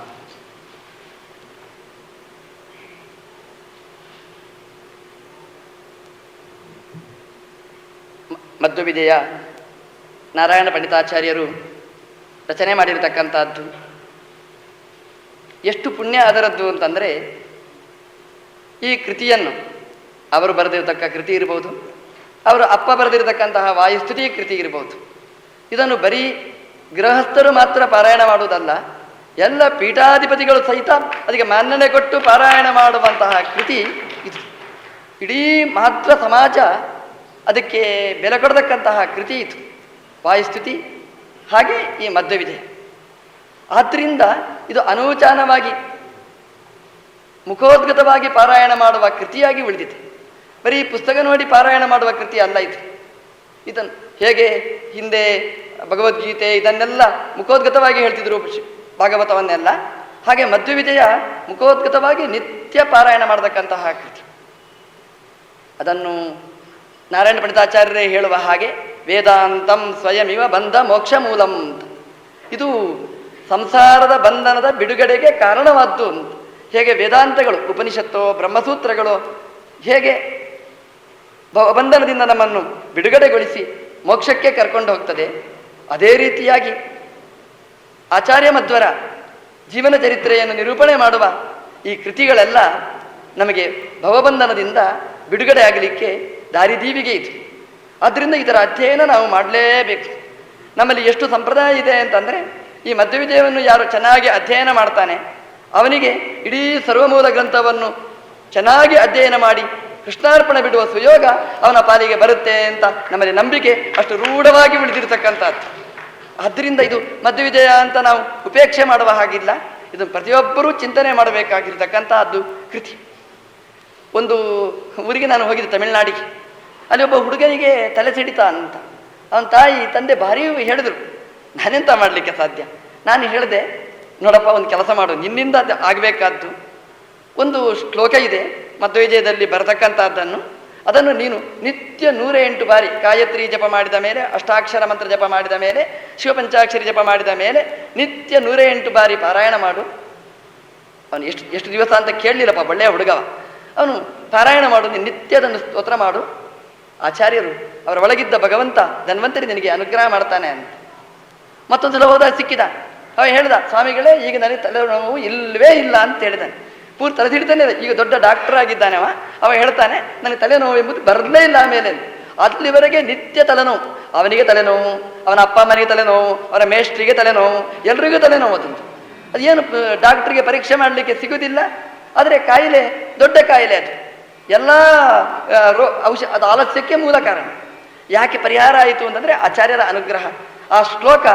ಮಧ್ವವಿಜಯ ನಾರಾಯಣ ಪಂಡಿತಾಚಾರ್ಯರು ರಚನೆ ಮಾಡಿರತಕ್ಕಂಥದ್ದು ಎಷ್ಟು ಪುಣ್ಯ ಅದರದ್ದು ಅಂತಂದರೆ, ಈ ಕೃತಿಯನ್ನು ಅವರು ಬರೆದಿರತಕ್ಕ ಕೃತಿ ಇರ್ಬೋದು, ಅವರು ಅಪ್ಪ ಬರೆದಿರತಕ್ಕಂತಹ ವಾಯುಸ್ತುತಿ ಕೃತಿ ಇರ್ಬೋದು. ಇದನ್ನು ಬರೀ ಗೃಹಸ್ಥರು ಮಾತ್ರ ಪಾರಾಯಣ ಮಾಡುವುದಲ್ಲ, ಎಲ್ಲ ಪೀಠಾಧಿಪತಿಗಳು ಸಹಿತ ಅದಕ್ಕೆ ಮನ್ನಣೆ ಕೊಟ್ಟು ಪಾರಾಯಣ ಮಾಡುವಂತಹ ಕೃತಿ ಇದು. ಇಡೀ ಮಾತ್ರ ಸಮಾಜ ಅದಕ್ಕೆ ಬೆಲೆ ಕೊಡತಕ್ಕಂತಹ ಕೃತಿ ಇದು ವಾಯುಸ್ತುತಿ, ಹಾಗೆ ಈ ಮಧ್ವವಿಜಯ. ಆದ್ದರಿಂದ ಇದು ಅನೂಚಾನವಾಗಿ ಮುಖೋದ್ಗತವಾಗಿ ಪಾರಾಯಣ ಮಾಡುವ ಕೃತಿಯಾಗಿ ಉಳಿದಿದೆ. ಬರೀ ಪುಸ್ತಕ ನೋಡಿ ಪಾರಾಯಣ ಮಾಡುವ ಕೃತಿ ಅಲ್ಲ ಇದು. ಇದನ್ನು ಹೇಗೆ ಹಿಂದೆ ಭಗವದ್ಗೀತೆ ಇದನ್ನೆಲ್ಲ ಮುಖೋದ್ಗತವಾಗಿ ಹೇಳ್ತಿದ್ರು ಭಾಗವತವನ್ನೆಲ್ಲ, ಹಾಗೆ ಮಧ್ವವಿಜಯ ಮುಖೋದ್ಗತವಾಗಿ ನಿತ್ಯ ಪಾರಾಯಣ ಮಾಡತಕ್ಕಂತಹ ಕೃತಿ. ಅದನ್ನು ನಾರಾಯಣ ಪಂಡಿತಾಚಾರ್ಯರೇ ಹೇಳುವ ಹಾಗೆ ವೇದಾಂತಂ ಸ್ವಯಮಿವ ಬಂಧ ಮೋಕ್ಷ ಮೂಲಂ ಅಂತ. ಇದು ಸಂಸಾರದ ಬಂಧನದ ಬಿಡುಗಡೆಗೆ ಕಾರಣವಾದ್ದು ಅಂತ. ಹೇಗೆ ವೇದಾಂತಗಳು, ಉಪನಿಷತ್ತು, ಬ್ರಹ್ಮಸೂತ್ರಗಳು ಹೇಗೆ ಬಂಧನದಿಂದ ನಮ್ಮನ್ನು ಬಿಡುಗಡೆಗೊಳಿಸಿ ಮೋಕ್ಷಕ್ಕೆ ಕರ್ಕೊಂಡು ಹೋಗ್ತದೆ, ಅದೇ ರೀತಿಯಾಗಿ ಆಚಾರ್ಯ ಮಧ್ವರ ಜೀವನ ಚರಿತ್ರೆಯನ್ನು ನಿರೂಪಣೆ ಮಾಡುವ ಈ ಕೃತಿಗಳೆಲ್ಲ ನಮಗೆ ಭವಬಂಧನದಿಂದ ಬಿಡುಗಡೆ ಆಗಲಿಕ್ಕೆ ದಾರಿದೀವಿಗೆ ಇದೆ. ಆದ್ದರಿಂದ ಇದರ ಅಧ್ಯಯನ ನಾವು ಮಾಡಲೇಬೇಕು. ನಮ್ಮಲ್ಲಿ ಎಷ್ಟು ಸಂಪ್ರದಾಯ ಇದೆ ಅಂತಂದರೆ, ಈ ಮಧ್ವವಿಜಯವನ್ನು ಯಾರು ಚೆನ್ನಾಗಿ ಅಧ್ಯಯನ ಮಾಡ್ತಾನೆ ಅವನಿಗೆ ಇಡೀ ಸರ್ವಮೂಲ ಗ್ರಂಥವನ್ನು ಚೆನ್ನಾಗಿ ಅಧ್ಯಯನ ಮಾಡಿ ಕೃಷ್ಣಾರ್ಪಣೆ ಬಿಡುವ ಸುಯೋಗ ಅವನ ಪಾಲಿಗೆ ಬರುತ್ತೆ ಅಂತ ನಮ್ಮಲ್ಲಿ ನಂಬಿಕೆ ಅಷ್ಟು ರೂಢವಾಗಿ ಉಳಿದಿರತಕ್ಕಂಥದ್ದು. ಆದ್ದರಿಂದ ಇದು ಮಧ್ವವಿಜಯ ಅಂತ ನಾವು ಉಪೇಕ್ಷೆ ಮಾಡುವ ಹಾಗಿಲ್ಲ. ಇದನ್ನು ಪ್ರತಿಯೊಬ್ಬರೂ ಚಿಂತನೆ ಮಾಡಬೇಕಾಗಿರ್ತಕ್ಕಂಥದ್ದು ಕೃತಿ. ಒಂದು ಊರಿಗೆ ನಾನು ಹೋಗಿದ್ದೆ, ತಮಿಳುನಾಡಿಗೆ. ಅಲ್ಲಿ ಒಬ್ಬ ಹುಡುಗನಿಗೆ ತಲೆ ಸಿಡಿತ ಅಂತ. ಅವನ ತಾಯಿ ತಂದೆ ಭಾರಿ ಹೇಳಿದ್ರು, ನಾನೆಂತ ಮಾಡಲಿಕ್ಕೆ ಸಾಧ್ಯ. ನಾನು ಹೇಳಿದೆ, ನೋಡಪ್ಪ ಒಂದು ಕೆಲಸ ಮಾಡು, ನಿನ್ನಿಂದ ಅದು ಆಗಬೇಕಾದ್ದು ಒಂದು ಶ್ಲೋಕ ಇದೆ ಮಧ್ವವಿಜಯದಲ್ಲಿ ಬರತಕ್ಕಂಥದ್ದನ್ನು, ಅದನ್ನು ನೀನು ನಿತ್ಯ 108 ಬಾರಿ ಗಾಯತ್ರಿ ಜಪ ಮಾಡಿದ ಮೇಲೆ, ಅಷ್ಟಾಕ್ಷರ ಮಂತ್ರ ಜಪ ಮಾಡಿದ ಮೇಲೆ, ಶಿವಪಂಚಾಕ್ಷರಿ ಜಪ ಮಾಡಿದ ಮೇಲೆ ನಿತ್ಯ 108 ಬಾರಿ ಪಾರಾಯಣ ಮಾಡು. ಅವನು ಎಷ್ಟು ದಿವಸ ಅಂತ ಕೇಳಲಿಲ್ಲಪ್ಪ, ಒಳ್ಳೆಯ ಹುಡುಗವ. ಅವನು ಪಾರಾಯಣ ಮಾಡು, ನೀನು ನಿತ್ಯ ಅದನ್ನು ಸ್ತೋತ್ರ ಮಾಡು. ಆಚಾರ್ಯರು ಅವರ ಒಳಗಿದ್ದ ಭಗವಂತ ಧನ್ವಂತರಿ ನಿನಗೆ ಅನುಗ್ರಹ ಮಾಡ್ತಾನೆ ಅಂತ. ಮತ್ತೊಂದು ಸಲ ಹೋದಾಗ ಸಿಕ್ಕಿದ. ಅವ ಹೇಳ್ದ, ಸ್ವಾಮಿಗಳೇ ಈಗ ನನಗೆ ತಲೆನೋವು ಇಲ್ಲವೇ ಇಲ್ಲ ಅಂತ ಹೇಳಿದಾನೆ. ಪೂರ್ತಿ ತಲೆ ಹಿಡಿತಾನೆ. ಈಗ ದೊಡ್ಡ ಡಾಕ್ಟರ್ ಆಗಿದ್ದಾನೆ ಅವ ಹೇಳ್ತಾನೆ, ನನಗೆ ತಲೆನೋವು ಎಂಬುದು ಬರಲೇ ಇಲ್ಲ ಆಮೇಲೆ. ಅಲ್ಲಿವರೆಗೆ ನಿತ್ಯ ತಲೆನೋವು. ಅವನಿಗೆ ತಲೆನೋವು, ಅವನ ಅಪ್ಪ ಅಮ್ಮನಿಗೆ ತಲೆನೋವು, ಅವನ ಮೇಷ್ಟ್ರಿಗೆ ತಲೆನೋವು, ಎಲ್ರಿಗೂ ತಲೆನೋವು. ಅದೇನು ಡಾಕ್ಟ್ರಿಗೆ ಪರೀಕ್ಷೆ ಮಾಡಲಿಕ್ಕೆ ಸಿಗುವುದಿಲ್ಲ. ಆದರೆ ಕಾಯಿಲೆ ದೊಡ್ಡ ಕಾಯಿಲೆ ಅದು. ಎಲ್ಲ ಅದು ಆಲಸ್ಯಕ್ಕೆ ಮೂಲ ಕಾರಣ. ಯಾಕೆ ಪರಿಹಾರ ಆಯಿತು ಅಂತಂದರೆ ಆಚಾರ್ಯರ ಅನುಗ್ರಹ. ಆ ಶ್ಲೋಕ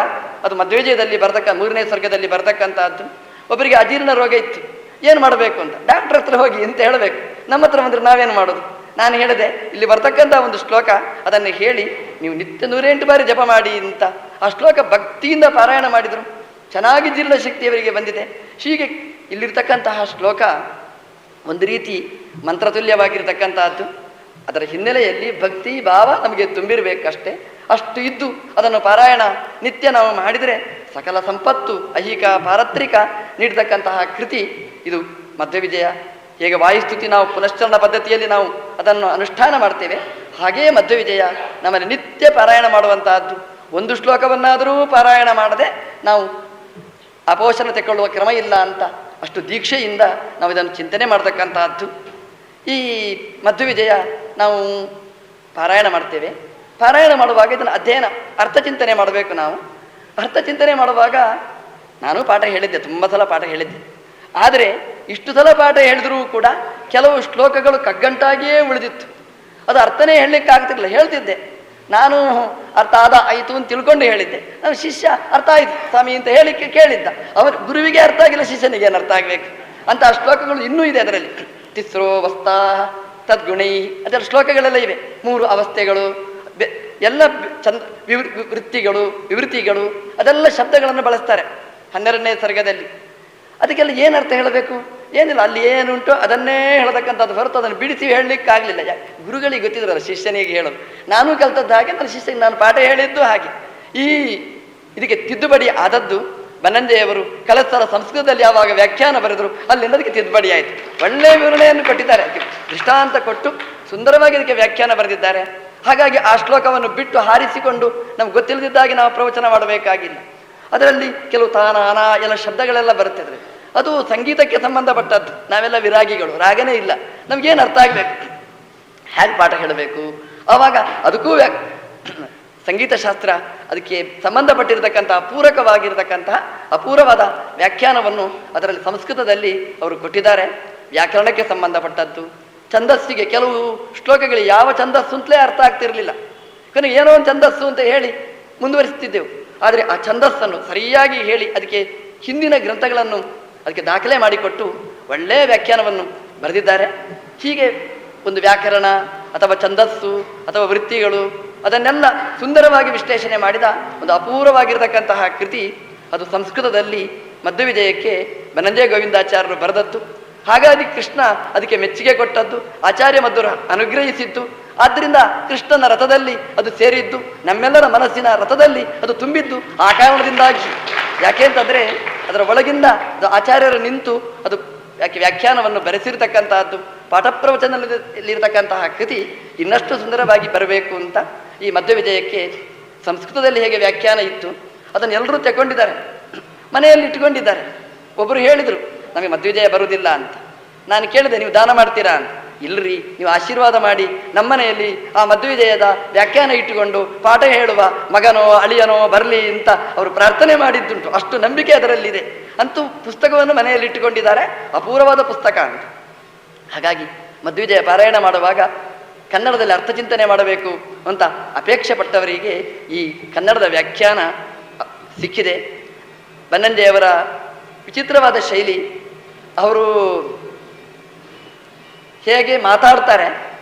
ಅದು ಮಧ್ವವಿಜಯದಲ್ಲಿ ಬರ್ತಕ್ಕ 3ನೇ ಸರ್ಗದಲ್ಲಿ ಬರ್ತಕ್ಕಂಥದ್ದು. ಒಬ್ಬರಿಗೆ ಅಜೀರ್ಣ ರೋಗ ಇತ್ತು, ಏನು ಮಾಡಬೇಕು ಅಂತ ಡಾಕ್ಟರ್ ಹತ್ರ ಹೋಗಿ ಅಂತ ಹೇಳಬೇಕು. ನಮ್ಮ ಹತ್ರ ಬಂದರೆ ನಾವೇನು ಮಾಡೋದು? ನಾನು ಹೇಳಿದೆ, ಇಲ್ಲಿ ಬರ್ತಕ್ಕಂಥ ಒಂದು ಶ್ಲೋಕ ಅದನ್ನು ಹೇಳಿ ನೀವು ನಿತ್ಯ 108 ಬಾರಿ ಜಪ ಮಾಡಿ ಅಂತ. ಆ ಶ್ಲೋಕ ಭಕ್ತಿಯಿಂದ ಪಾರಾಯಣ ಮಾಡಿದರು, ಚೆನ್ನಾಗಿ ಜೀರ್ಣಶಕ್ತಿಯವರಿಗೆ ಬಂದಿದೆ. ಹೀಗೆ ಇಲ್ಲಿರ್ತಕ್ಕಂತಹ ಶ್ಲೋಕ ಒಂದು ರೀತಿ ಮಂತ್ರತುಲ್ಯವಾಗಿರ್ತಕ್ಕಂಥದ್ದು. ಅದರ ಹಿನ್ನೆಲೆಯಲ್ಲಿ ಭಕ್ತಿ ಭಾವ ನಮಗೆ ತುಂಬಿರಬೇಕಷ್ಟೇ. ಅಷ್ಟು ಇದ್ದು ಅದನ್ನು ಪಾರಾಯಣ ನಿತ್ಯ ನಾವು ಮಾಡಿದರೆ ಸಕಲ ಸಂಪತ್ತು ಐಹಿಕ ಪಾರತ್ರಿಕ ನೀಡತಕ್ಕಂತಹ ಕೃತಿ ಇದು ಮಧ್ವವಿಜಯ. ಹೇಗೆ ವಾಯುಸ್ತುತಿ ನಾವು ಪುನಶ್ಚರಣ ಪದ್ಧತಿಯಲ್ಲಿ ನಾವು ಅದನ್ನು ಅನುಷ್ಠಾನ ಮಾಡ್ತೇವೆ, ಹಾಗೆಯೇ ಮಧ್ವವಿಜಯ ನಮ್ಮಲ್ಲಿ ನಿತ್ಯ ಪಾರಾಯಣ ಮಾಡುವಂತಹದ್ದು. ಒಂದು ಶ್ಲೋಕವನ್ನಾದರೂ ಪಾರಾಯಣ ಮಾಡದೆ ನಾವು ಅಪೋಷಣ ತೆಕ್ಕೊಳ್ಳುವ ಕ್ರಮ ಇಲ್ಲ ಅಂತ ಅಷ್ಟು ದೀಕ್ಷೆಯಿಂದ ನಾವು ಇದನ್ನು ಚಿಂತನೆ ಮಾಡತಕ್ಕಂತಹದ್ದು. ಈ ಮಧ್ವವಿಜಯ ನಾವು ಪಾರಾಯಣ ಮಾಡ್ತೇವೆ. ಪಾರಾಯಣ ಮಾಡುವಾಗ ಇದನ್ನು ಅಧ್ಯಯನ ಅರ್ಥಚಿಂತನೆ ಮಾಡಬೇಕು. ನಾವು ಅರ್ಥಚಿಂತನೆ ಮಾಡುವಾಗ ನಾನು ಪಾಠ ಹೇಳಿದ್ದೆ, ತುಂಬ ಸಲ ಪಾಠ ಹೇಳಿದ್ದೆ. ಆದರೆ ಇಷ್ಟು ಸಲ ಪಾಠ ಹೇಳಿದ್ರೂ ಕೂಡ ಕೆಲವು ಶ್ಲೋಕಗಳು ಕಗ್ಗಂಟಾಗಿಯೇ ಉಳಿದಿತ್ತು. ಅದು ಅರ್ಥನೇ ಹೇಳಲಿಕ್ಕಾಗ್ತಿರ್ಲಿಲ್ಲ. ಹೇಳ್ತಿದ್ದೆ ನಾನು, ಅರ್ಥ ಆಯಿತು ಅಂತ ತಿಳ್ಕೊಂಡು ಹೇಳಿದ್ದೆ. ನಾನು ಶಿಷ್ಯ ಅರ್ಥ ಆಯಿತು ಸ್ವಾಮಿ ಅಂತ ಹೇಳಿಕ್ಕೆ ಕೇಳಿದ್ದ. ಅವರು ಗುರುವಿಗೆ ಅರ್ಥ ಆಗಿಲ್ಲ, ಶಿಷ್ಯನಿಗೆ ಏನು ಅರ್ಥ ಆಗಬೇಕು ಅಂತ ಆ ಶ್ಲೋಕಗಳು ಇನ್ನೂ ಇದೆ ಅದರಲ್ಲಿ. ತಿಸ್ರೋ ವಸ್ತಾ ತದ್ಗುಣೈ ಅದರ ಶ್ಲೋಕಗಳೆಲ್ಲ ಇವೆ. 3 ಅವಸ್ಥೆಗಳು, ಎಲ್ಲ ವೃತ್ತಿಗಳು ವಿವೃತ್ತಿಗಳು, ಅದೆಲ್ಲ ಶಬ್ದಗಳನ್ನು ಬಳಸ್ತಾರೆ 12ನೇ ಸರ್ಗದಲ್ಲಿ. ಅದಕ್ಕೆಲ್ಲ ಏನು ಅರ್ಥ ಹೇಳಬೇಕು? ಏನಿಲ್ಲ, ಅಲ್ಲಿ ಏನುಂಟು ಅದನ್ನೇ ಹೇಳತಕ್ಕಂಥದ್ದು ಹೊರತು ಅದನ್ನು ಬಿಡಿಸಿ ಹೇಳಲಿಕ್ಕಾಗಲಿಲ್ಲ. ಗುರುಗಳಿಗೆ ಗೊತ್ತಿದ್ರಲ್ಲ ಶಿಷ್ಯನಿಗೆ ಹೇಳೋದು. ನಾನು ಕಲ್ತದ್ದು ಹಾಗೆ, ನನ್ನ ಶಿಷ್ಯನಿಗೆ ನಾನು ಪಾಠ ಹೇಳಿದ್ದು ಹಾಗೆ. ಇದಕ್ಕೆ ತಿದ್ದುಪಡಿ ಆದದ್ದು ಬನ್ನಂಜೆಯವರು ಕಲಸರ ಸಂಸ್ಕೃತದಲ್ಲಿ ಯಾವಾಗ ವ್ಯಾಖ್ಯಾನ ಬರೆದರು ಅಲ್ಲಿಂದ ಅದಕ್ಕೆ ತಿದ್ದುಪಡಿ ಆಯಿತು. ಒಳ್ಳೆಯ ವಿವರಣೆಯನ್ನು ಕೊಟ್ಟಿದ್ದಾರೆ, ದೃಷ್ಟಾಂತ ಕೊಟ್ಟು ಸುಂದರವಾಗಿ ಅದಕ್ಕೆ ವ್ಯಾಖ್ಯಾನ ಬರೆದಿದ್ದಾರೆ. ಹಾಗಾಗಿ ಆ ಶ್ಲೋಕವನ್ನು ಬಿಟ್ಟು ಹಾರಿಸಿಕೊಂಡು ನಮ್ಗೆ ಗೊತ್ತಿಲ್ಲದಿದ್ದಾಗಿ ನಾವು ಪ್ರವಚನ ಮಾಡಬೇಕಾಗಿಲ್ಲ. ಅದರಲ್ಲಿ ಕೆಲವು ತಾನ ಅನ ಎಲ್ಲ ಶಬ್ದಗಳೆಲ್ಲ ಬರುತ್ತಿದ್ರೆ ಅದು ಸಂಗೀತಕ್ಕೆ ಸಂಬಂಧಪಟ್ಟದ್ದು. ನಾವೆಲ್ಲ ವಿರಾಗಿಗಳು, ರಾಗನೇ ಇಲ್ಲ, ನಮಗೇನು ಅರ್ಥ ಆಗಬೇಕು, ಹೇಗೆ ಪಾಠ ಹೇಳಬೇಕು. ಆವಾಗ ಅದಕ್ಕೂ ಸಂಗೀತ ಶಾಸ್ತ್ರ ಅದಕ್ಕೆ ಸಂಬಂಧಪಟ್ಟಿರತಕ್ಕಂತಹ ಪೂರಕವಾಗಿರತಕ್ಕಂತಹ ಅಪೂರ್ವವಾದ ವ್ಯಾಖ್ಯಾನವನ್ನು ಅದರಲ್ಲಿ ಸಂಸ್ಕೃತದಲ್ಲಿ ಅವರು ಕೊಟ್ಟಿದ್ದಾರೆ. ವ್ಯಾಕರಣಕ್ಕೆ ಸಂಬಂಧಪಟ್ಟದ್ದು, ಛಂದಸ್ಸಿಗೆ ಕೆಲವು ಶ್ಲೋಕಗಳು ಯಾವ ಛಂದಸ್ಸು ಅಂತಲೇ ಅರ್ಥ ಆಗ್ತಿರಲಿಲ್ಲ. ಕೊನೆಗೆ ಏನೋ ಒಂದು ಛಂದಸ್ಸು ಅಂತ ಹೇಳಿ ಮುಂದುವರಿಸ್ತಿದ್ದೆವು. ಆದರೆ ಆ ಛಂದಸ್ಸನ್ನು ಸರಿಯಾಗಿ ಹೇಳಿ ಅದಕ್ಕೆ ಹಿಂದಿನ ಗ್ರಂಥಗಳನ್ನು ಅದಕ್ಕೆ ದಾಖಲೆ ಮಾಡಿಕೊಟ್ಟು ಒಳ್ಳೆಯ ವ್ಯಾಖ್ಯಾನವನ್ನು ಬರೆದಿದ್ದಾರೆ. ಹೀಗೆ ಒಂದು ವ್ಯಾಕರಣ ಅಥವಾ ಛಂದಸ್ಸು ಅಥವಾ ವೃತ್ತಿಗಳು ಅದನ್ನೆಲ್ಲ ಸುಂದರವಾಗಿ ವಿಶ್ಲೇಷಣೆ ಮಾಡಿದ ಒಂದು ಅಪೂರ್ವವಾಗಿರತಕ್ಕಂತಹ ಕೃತಿ ಅದು ಸಂಸ್ಕೃತದಲ್ಲಿ ಮಧ್ವವಿಜಯಕ್ಕೆ ಬನ್ನಂಜೆ ಗೋವಿಂದಾಚಾರ್ಯರು ಬರೆದದ್ದು. ಹಾಗಾಗಿ ಕೃಷ್ಣ ಅದಕ್ಕೆ ಮೆಚ್ಚುಗೆ ಕೊಟ್ಟದ್ದು, ಆಚಾರ್ಯ ಮಧ್ವರು ಅನುಗ್ರಹಿಸಿದ್ದು. ಆದ್ದರಿಂದ ಕೃಷ್ಣನ ರಥದಲ್ಲಿ ಅದು ಸೇರಿದ್ದು, ನಮ್ಮೆಲ್ಲರ ಮನಸ್ಸಿನ ರಥದಲ್ಲಿ ಅದು ತುಂಬಿದ್ದು ಆ ಕಾರಣದಿಂದಾಗಿ. ಯಾಕೆ ಅಂತಂದರೆ ಅದರ ಒಳಗಿಂದ ಅದು ಆಚಾರ್ಯರು ನಿಂತು ಅದು ಯಾಕೆ ವ್ಯಾಖ್ಯಾನವನ್ನು ಬರೆಸಿರ್ತಕ್ಕಂತಹದ್ದು. ಪಾಠ ಪ್ರವಚನದಲ್ಲಿರತಕ್ಕಂತಹ ಕೃತಿ ಇನ್ನಷ್ಟು ಸುಂದರವಾಗಿ ಬರಬೇಕು ಅಂತ ಈ ಮಧ್ವವಿಜಯಕ್ಕೆ ಸಂಸ್ಕೃತದಲ್ಲಿ ಹೇಗೆ ವ್ಯಾಖ್ಯಾನ ಇತ್ತು ಅದನ್ನು ಎಲ್ಲರೂ ತಗೊಂಡಿದ್ದಾರೆ, ಮನೆಯಲ್ಲಿ ಇಟ್ಟುಕೊಂಡಿದ್ದಾರೆ. ಒಬ್ಬರು ಹೇಳಿದರು ನಮಗೆ ಮಧ್ವವಿಜಯ ಬರುವುದಿಲ್ಲ ಅಂತ. ನಾನು ಕೇಳಿದೆ ನೀವು ದಾನ ಮಾಡ್ತೀರಾ ಅಂತ. ಇಲ್ರಿ, ನೀವು ಆಶೀರ್ವಾದ ಮಾಡಿ ನಮ್ಮನೆಯಲ್ಲಿ ಆ ಮಧ್ವಿಜಯದ ವ್ಯಾಖ್ಯಾನ ಇಟ್ಟುಕೊಂಡು ಪಾಠ ಹೇಳುವ ಮಗನೋ ಅಳಿಯನೋ ಬರಲಿ ಅಂತ ಅವರು ಪ್ರಾರ್ಥನೆ ಮಾಡಿದ್ದುಂಟು. ಅಷ್ಟು ನಂಬಿಕೆ ಅದರಲ್ಲಿದೆ. ಅಂತೂ ಪುಸ್ತಕವನ್ನು ಮನೆಯಲ್ಲಿ ಇಟ್ಟುಕೊಂಡಿದ್ದಾರೆ, ಅಪೂರ್ವವಾದ ಪುಸ್ತಕ ಅಂತ. ಹಾಗಾಗಿ ಮಧ್ವಿಜಯ ಪಾರಾಯಣ ಮಾಡುವಾಗ ಕನ್ನಡದಲ್ಲಿ ಅರ್ಥಚಿಂತನೆ ಮಾಡಬೇಕು ಅಂತ ಅಪೇಕ್ಷೆ ಪಟ್ಟವರಿಗೆ ಈ ಕನ್ನಡದ ವ್ಯಾಖ್ಯಾನ ಸಿಕ್ಕಿದೆ. ಬನ್ನಂಜೆಯವರ ವಿಚಿತ್ರವಾದ ಶೈಲಿ, ಅವರು ಹೇಗೆ ಮಾತಾಡ್ತಾರೆ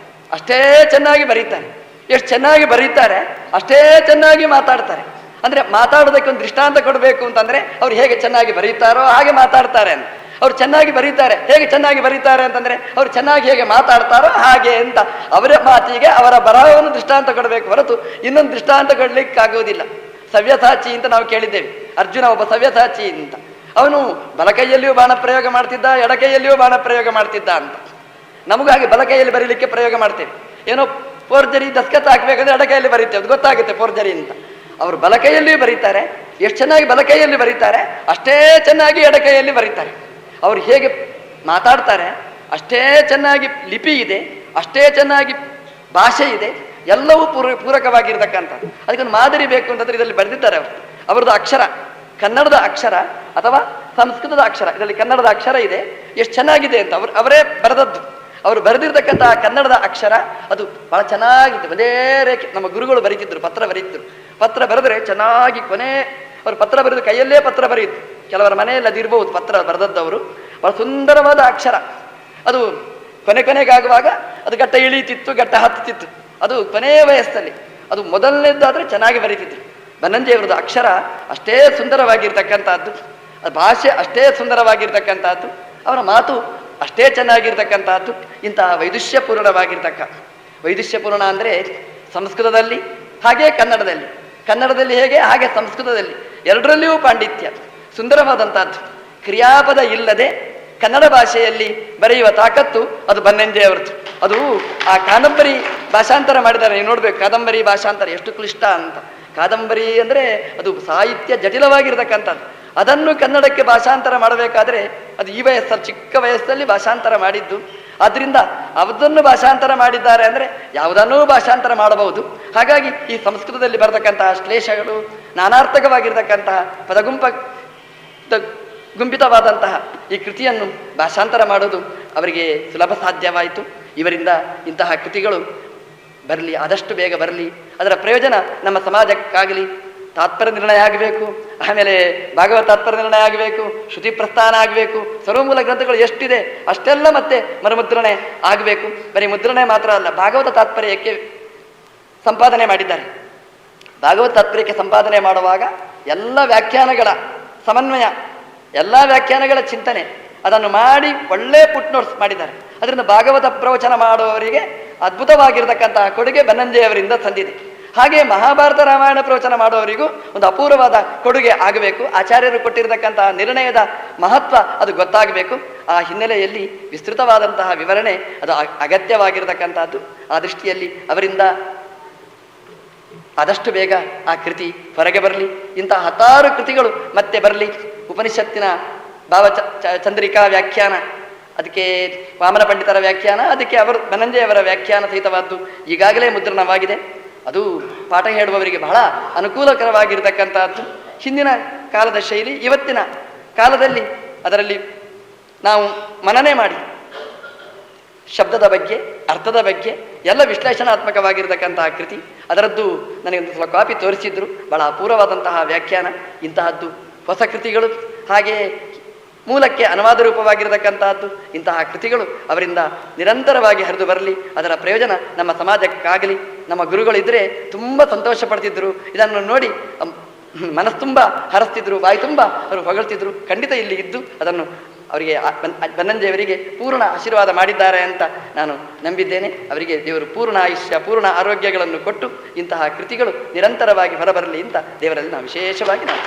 ಅಷ್ಟೇ ಚೆನ್ನಾಗಿ ಬರೀತಾರೆ, ಎಷ್ಟು ಚೆನ್ನಾಗಿ ಬರೀತಾರೆ ಅಷ್ಟೇ ಚೆನ್ನಾಗಿ ಮಾತಾಡ್ತಾರೆ. ಅಂದರೆ ಮಾತಾಡೋದಕ್ಕೆ ಒಂದು ದೃಷ್ಟಾಂತ ಕೊಡಬೇಕು ಅಂತಂದರೆ ಅವ್ರು ಹೇಗೆ ಚೆನ್ನಾಗಿ ಬರೀತಾರೋ ಹಾಗೆ ಮಾತಾಡ್ತಾರೆ ಅಂತ. ಅವ್ರು ಚೆನ್ನಾಗಿ ಬರೀತಾರೆ, ಹೇಗೆ ಚೆನ್ನಾಗಿ ಬರೀತಾರೆ ಅಂತಂದರೆ ಅವ್ರು ಚೆನ್ನಾಗಿ ಹೇಗೆ ಮಾತಾಡ್ತಾರೋ ಹಾಗೆ ಅಂತ. ಅವರ ಮಾತಿಗೆ ಅವರ ಬರಹವನ್ನು ದೃಷ್ಟಾಂತ ಕೊಡಬೇಕು ಹೊರತು ಇನ್ನೊಂದು ದೃಷ್ಟಾಂತ ಕೊಡಲಿಕ್ಕಾಗುವುದಿಲ್ಲ. ಸವ್ಯಸಾಚಿ ಅಂತ ನಾವು ಕೇಳಿದ್ದೇವೆ, ಅರ್ಜುನ ಒಬ್ಬ ಸವ್ಯಸಾಚಿ ಅಂತ. ಅವನು ಬಲಕೈಯಲ್ಲಿಯೂ ಬಾಣ ಪ್ರಯೋಗ ಮಾಡ್ತಿದ್ದ, ಎಡಕೈಯಲ್ಲಿಯೂ ಬಾಣ ಪ್ರಯೋಗ ಮಾಡ್ತಿದ್ದ ಅಂತ. ನಮಗೂ ಹಾಗೆ ಬಲಕೈಯಲ್ಲಿ ಬರೀಲಿಕ್ಕೆ ಪ್ರಯೋಗ ಮಾಡ್ತೇವೆ. ಏನೋ ಫೋರ್ಜರಿ ದಸ್ಕತ್ ಹಾಕ್ಬೇಕಂದ್ರೆ ಎಡಕೈಯಲ್ಲಿ ಬರೀತೇವೆ, ಅದು ಗೊತ್ತಾಗುತ್ತೆ ಫೋರ್ಜರಿ ಅಂತ. ಅವರು ಬಲಕೈಯಲ್ಲಿಯೂ ಬರೀತಾರೆ, ಎಷ್ಟು ಚೆನ್ನಾಗಿ ಬಲಕೈಯಲ್ಲಿ ಬರೀತಾರೆ ಅಷ್ಟೇ ಚೆನ್ನಾಗಿ ಎಡಕೈಯಲ್ಲಿ ಬರೀತಾರೆ. ಅವರು ಹೇಗೆ ಮಾತಾಡ್ತಾರೆ ಅಷ್ಟೇ ಚೆನ್ನಾಗಿ ಲಿಪಿ ಇದೆ, ಅಷ್ಟೇ ಚೆನ್ನಾಗಿ ಭಾಷೆ ಇದೆ, ಎಲ್ಲವೂ ಪೂರಕವಾಗಿರ್ತಕ್ಕಂಥದ್ದು. ಅದಕ್ಕೊಂದು ಮಾದರಿ ಬೇಕು ಅಂತಂದ್ರೆ ಇದರಲ್ಲಿ ಬರೆದಿದ್ದಾರೆ ಅವರು. ಅವರದ್ದು ಅಕ್ಷರ, ಕನ್ನಡದ ಅಕ್ಷರ ಅಥವಾ ಸಂಸ್ಕೃತದ ಅಕ್ಷರ, ಇದರಲ್ಲಿ ಕನ್ನಡದ ಅಕ್ಷರ ಇದೆ, ಎಷ್ಟು ಚೆನ್ನಾಗಿದೆ ಅಂತ ಅವರೇ ಬರೆದದ್ದು. ಅವರು ಬರೆದಿರ್ತಕ್ಕಂತಹ ಕನ್ನಡದ ಅಕ್ಷರ ಅದು ಬಹಳ ಚೆನ್ನಾಗಿದೆ. ಒಂದೇ ರೇಖೆ. ನಮ್ಮ ಗುರುಗಳು ಬರೀತಿದ್ರು, ಪತ್ರ ಬರೀತಿದ್ರು. ಪತ್ರ ಬರೆದ್ರೆ ಚೆನ್ನಾಗಿ ಅವರು ಪತ್ರ ಬರೆದು ಕೈಯಲ್ಲೇ ಪತ್ರ ಬರೆಯಿದ್ರು. ಕೆಲವರ ಮನೆಯಲ್ಲಿ ಅದಿರ್ಬೋದು ಪತ್ರ ಬರೆದದ್ದವರು. ಬಹಳ ಸುಂದರವಾದ ಅಕ್ಷರ ಅದು. ಕೊನೆಗಾಗುವಾಗ ಅದು ಗಟ್ಟ ಇಳೀತಿತ್ತು, ಗಟ್ಟ ಹತ್ತುತ್ತಿತ್ತು. ಅದು ಕೊನೆಯ ವಯಸ್ಸಲ್ಲಿ ಅದು ಮೊದಲನೇದಾದ್ರೆ ಚೆನ್ನಾಗಿ ಬರೀತಿದ್ರು. ಬನ್ನಂಜೆಯವರದ್ದು ಅಕ್ಷರ ಅಷ್ಟೇ ಸುಂದರವಾಗಿರ್ತಕ್ಕಂಥದ್ದು, ಭಾಷೆ ಅಷ್ಟೇ ಸುಂದರವಾಗಿರ್ತಕ್ಕಂಥದ್ದು, ಅವರ ಮಾತು ಅಷ್ಟೇ ಚೆನ್ನಾಗಿರ್ತಕ್ಕಂಥದ್ದು. ಇಂತಹ ವೈದುಷ್ಯಪೂರ್ಣ ಅಂದರೆ ಸಂಸ್ಕೃತದಲ್ಲಿ ಹಾಗೆ ಕನ್ನಡದಲ್ಲಿ ಹೇಗೆ ಹಾಗೆ ಸಂಸ್ಕೃತದಲ್ಲಿ ಎರಡರಲ್ಲಿಯೂ ಪಾಂಡಿತ್ಯ, ಸುಂದರವಾದಂಥದ್ದು. ಕ್ರಿಯಾಪದ ಇಲ್ಲದೆ ಕನ್ನಡ ಭಾಷೆಯಲ್ಲಿ ಬರೆಯುವ ತಾಕತ್ತು ಅದು ಬನ್ನಂಜೆಯವರದ್ದು. ಅದು ಆ ಕಾದಂಬರಿ ಭಾಷಾಂತರ ಮಾಡಿದ್ದಾರೆ, ನೀವು ನೋಡ್ಬೇಕು ಕಾದಂಬರಿ ಭಾಷಾಂತರ ಎಷ್ಟು ಕ್ಲಿಷ್ಟ ಅಂತ. ಕಾದಂಬರಿ ಅಂದರೆ ಅದು ಸಾಹಿತ್ಯ ಜಟಿಲವಾಗಿರ್ತಕ್ಕಂಥದ್ದು. ಅದನ್ನು ಕನ್ನಡಕ್ಕೆ ಭಾಷಾಂತರ ಮಾಡಬೇಕಾದ್ರೆ ಅದು ಈ ವಯಸ್ಸಲ್ಲಿ, ಚಿಕ್ಕ ವಯಸ್ಸಲ್ಲಿ ಭಾಷಾಂತರ ಮಾಡಿದ್ದು. ಆದ್ದರಿಂದ ಅದನ್ನು ಭಾಷಾಂತರ ಮಾಡಿದ್ದಾರೆ ಅಂದರೆ ಯಾವುದನ್ನೂ ಭಾಷಾಂತರ ಮಾಡಬಹುದು. ಹಾಗಾಗಿ ಈ ಸಂಸ್ಕೃತದಲ್ಲಿ ಬರತಕ್ಕಂತಹ ಶ್ಲೇಷಗಳು, ನಾನಾರ್ಥಕವಾಗಿರ್ತಕ್ಕಂತಹ ಗುಂಪಿತವಾದಂತಹ ಈ ಕೃತಿಯನ್ನು ಭಾಷಾಂತರ ಮಾಡೋದು ಅವರಿಗೆ ಸುಲಭ ಸಾಧ್ಯವಾಯಿತು. ಇವರಿಂದ ಇಂತಹ ಕೃತಿಗಳು ಬರಲಿ, ಆದಷ್ಟು ಬೇಗ ಬರಲಿ. ಅದರ ಪ್ರಯೋಜನ ನಮ್ಮ ಸಮಾಜಕ್ಕಾಗಲಿ. ತಾತ್ಪರ್ಯ ನಿರ್ಣಯ ಆಗಬೇಕು, ಆಮೇಲೆ ಭಾಗವತ ತಾತ್ಪರ್ಯ ನಿರ್ಣಯ ಆಗಬೇಕು, ಶ್ರುತಿ ಪ್ರಸ್ಥಾನ ಆಗಬೇಕು, ಸರ್ವಮೂಲ ಗ್ರಂಥಗಳು ಎಷ್ಟಿದೆ ಅಷ್ಟೆಲ್ಲ ಮತ್ತೆ ಮರುಮುದ್ರಣೆ ಆಗಬೇಕು. ಬರೀ ಮುದ್ರಣೆ ಮಾತ್ರ ಅಲ್ಲ, ಭಾಗವತ ತಾತ್ಪರ್ಯಕ್ಕೆ ಸಂಪಾದನೆ ಮಾಡಿದ್ದಾರೆ. ಭಾಗವತ ತಾತ್ಪರ್ಯಕ್ಕೆ ಸಂಪಾದನೆ ಮಾಡುವಾಗ ಎಲ್ಲ ವ್ಯಾಖ್ಯಾನಗಳ ಸಮನ್ವಯ, ಎಲ್ಲ ವ್ಯಾಖ್ಯಾನಗಳ ಚಿಂತನೆ ಅದನ್ನು ಮಾಡಿ ಒಳ್ಳೆ ಪುಟ್ ನೋಟ್ಸ್ ಮಾಡಿದ್ದಾರೆ. ಅದರಿಂದ ಭಾಗವತ ಪ್ರವಚನ ಮಾಡುವವರಿಗೆ ಅದ್ಭುತವಾಗಿರ್ತಕ್ಕಂತಹ ಕೊಡುಗೆ ಬನ್ನಂಜೆಯವರಿಂದ ಸಂದಿದೆ. ಹಾಗೆ ಮಹಾಭಾರತ ರಾಮಾಯಣ ಪ್ರವಚನ ಮಾಡುವವರಿಗೂ ಒಂದು ಅಪೂರ್ವವಾದ ಕೊಡುಗೆ ಆಗಬೇಕು. ಆಚಾರ್ಯರು ಕೊಟ್ಟಿರತಕ್ಕಂತಹ ನಿರ್ಣಯದ ಮಹತ್ವ ಅದು ಗೊತ್ತಾಗಬೇಕು. ಆ ಹಿನ್ನೆಲೆಯಲ್ಲಿ ವಿಸ್ತೃತವಾದಂತಹ ವಿವರಣೆ ಅದು ಅಗತ್ಯವಾಗಿರತಕ್ಕಂಥದ್ದು. ಆ ದೃಷ್ಟಿಯಲ್ಲಿ ಅವರಿಂದ ಆದಷ್ಟು ಬೇಗ ಆ ಕೃತಿ ಹೊರಗೆ ಬರಲಿ. ಇಂತಹ 10 ಕೃತಿಗಳು ಮತ್ತೆ ಬರಲಿ. ಉಪನಿಷತ್ತಿನ ಚಂದ್ರಿಕಾ ವ್ಯಾಖ್ಯಾನ, ಅದಕ್ಕೆ ವಾಮನ ಪಂಡಿತರ ವ್ಯಾಖ್ಯಾನ, ಅದಕ್ಕೆ ಬನ್ನಂಜೆಯವರ ವ್ಯಾಖ್ಯಾನ ಸಹಿತವಾದ್ದು ಈಗಾಗಲೇ ಮುದ್ರಣವಾಗಿದೆ. ಅದು ಪಾಠ ಹೇಳುವವರಿಗೆ ಬಹಳ ಅನುಕೂಲಕರವಾಗಿರ್ತಕ್ಕಂಥದ್ದು. ಹಿಂದಿನ ಕಾಲದ ಶೈಲಿ ಇವತ್ತಿನ ಕಾಲದಲ್ಲಿ ಅದರಲ್ಲಿ ನಾವು ಮನನೆ ಮಾಡಿ ಶಬ್ದದ ಬಗ್ಗೆ, ಅರ್ಥದ ಬಗ್ಗೆ ಎಲ್ಲ ವಿಶ್ಲೇಷಣಾತ್ಮಕವಾಗಿರ್ತಕ್ಕಂತಹ ಕೃತಿ. ಅದರದ್ದು ನನಗೆ ಒಂದು ಸಲ ಕಾಪಿ ತೋರಿಸಿದ್ರು. ಬಹಳ ಅಪೂರ್ವವಾದಂತಹ ವ್ಯಾಖ್ಯಾನ. ಇಂತಹದ್ದು ಹೊಸ ಕೃತಿಗಳು, ಹಾಗೆ ಮೂಲಕ್ಕೆ ಅನುವಾದ ರೂಪವಾಗಿರತಕ್ಕಂತಹದ್ದು, ಇಂತಹ ಕೃತಿಗಳು ಅವರಿಂದ ನಿರಂತರವಾಗಿ ಹರಿದು ಬರಲಿ. ಅದರ ಪ್ರಯೋಜನ ನಮ್ಮ ಸಮಾಜಕ್ಕಾಗಲಿ. ನಮ್ಮ ಗುರುಗಳಿದ್ದರೆ ತುಂಬ ಸಂತೋಷ ಪಡ್ತಿದ್ರು, ಇದನ್ನು ನೋಡಿ ಮನಸ್ಸು ತುಂಬ ಹರಿಸ್ತಿದ್ರು, ಬಾಯಿ ತುಂಬ ಅವರು ಹೊಗಳ್ತಿದ್ರು. ಖಂಡಿತ ಇಲ್ಲಿ ಇದ್ದು ಅದನ್ನು ಅವರಿಗೆ ಬನ್ನಂಜೆಯವರಿಗೆ ಪೂರ್ಣ ಆಶೀರ್ವಾದ ಮಾಡಿದ್ದಾರೆ ಅಂತ ನಾನು ನಂಬಿದ್ದೇನೆ. ಅವರಿಗೆ ದೇವರು ಪೂರ್ಣ ಆಯುಷ್ಯ, ಪೂರ್ಣ ಆರೋಗ್ಯಗಳನ್ನು ಕೊಟ್ಟು ಇಂತಹ ಕೃತಿಗಳು ನಿರಂತರವಾಗಿ ಹೊರಬರಲಿ ಅಂತ ದೇವರಲ್ಲಿ ನಾವು ವಿಶೇಷವಾಗಿ ನಾವು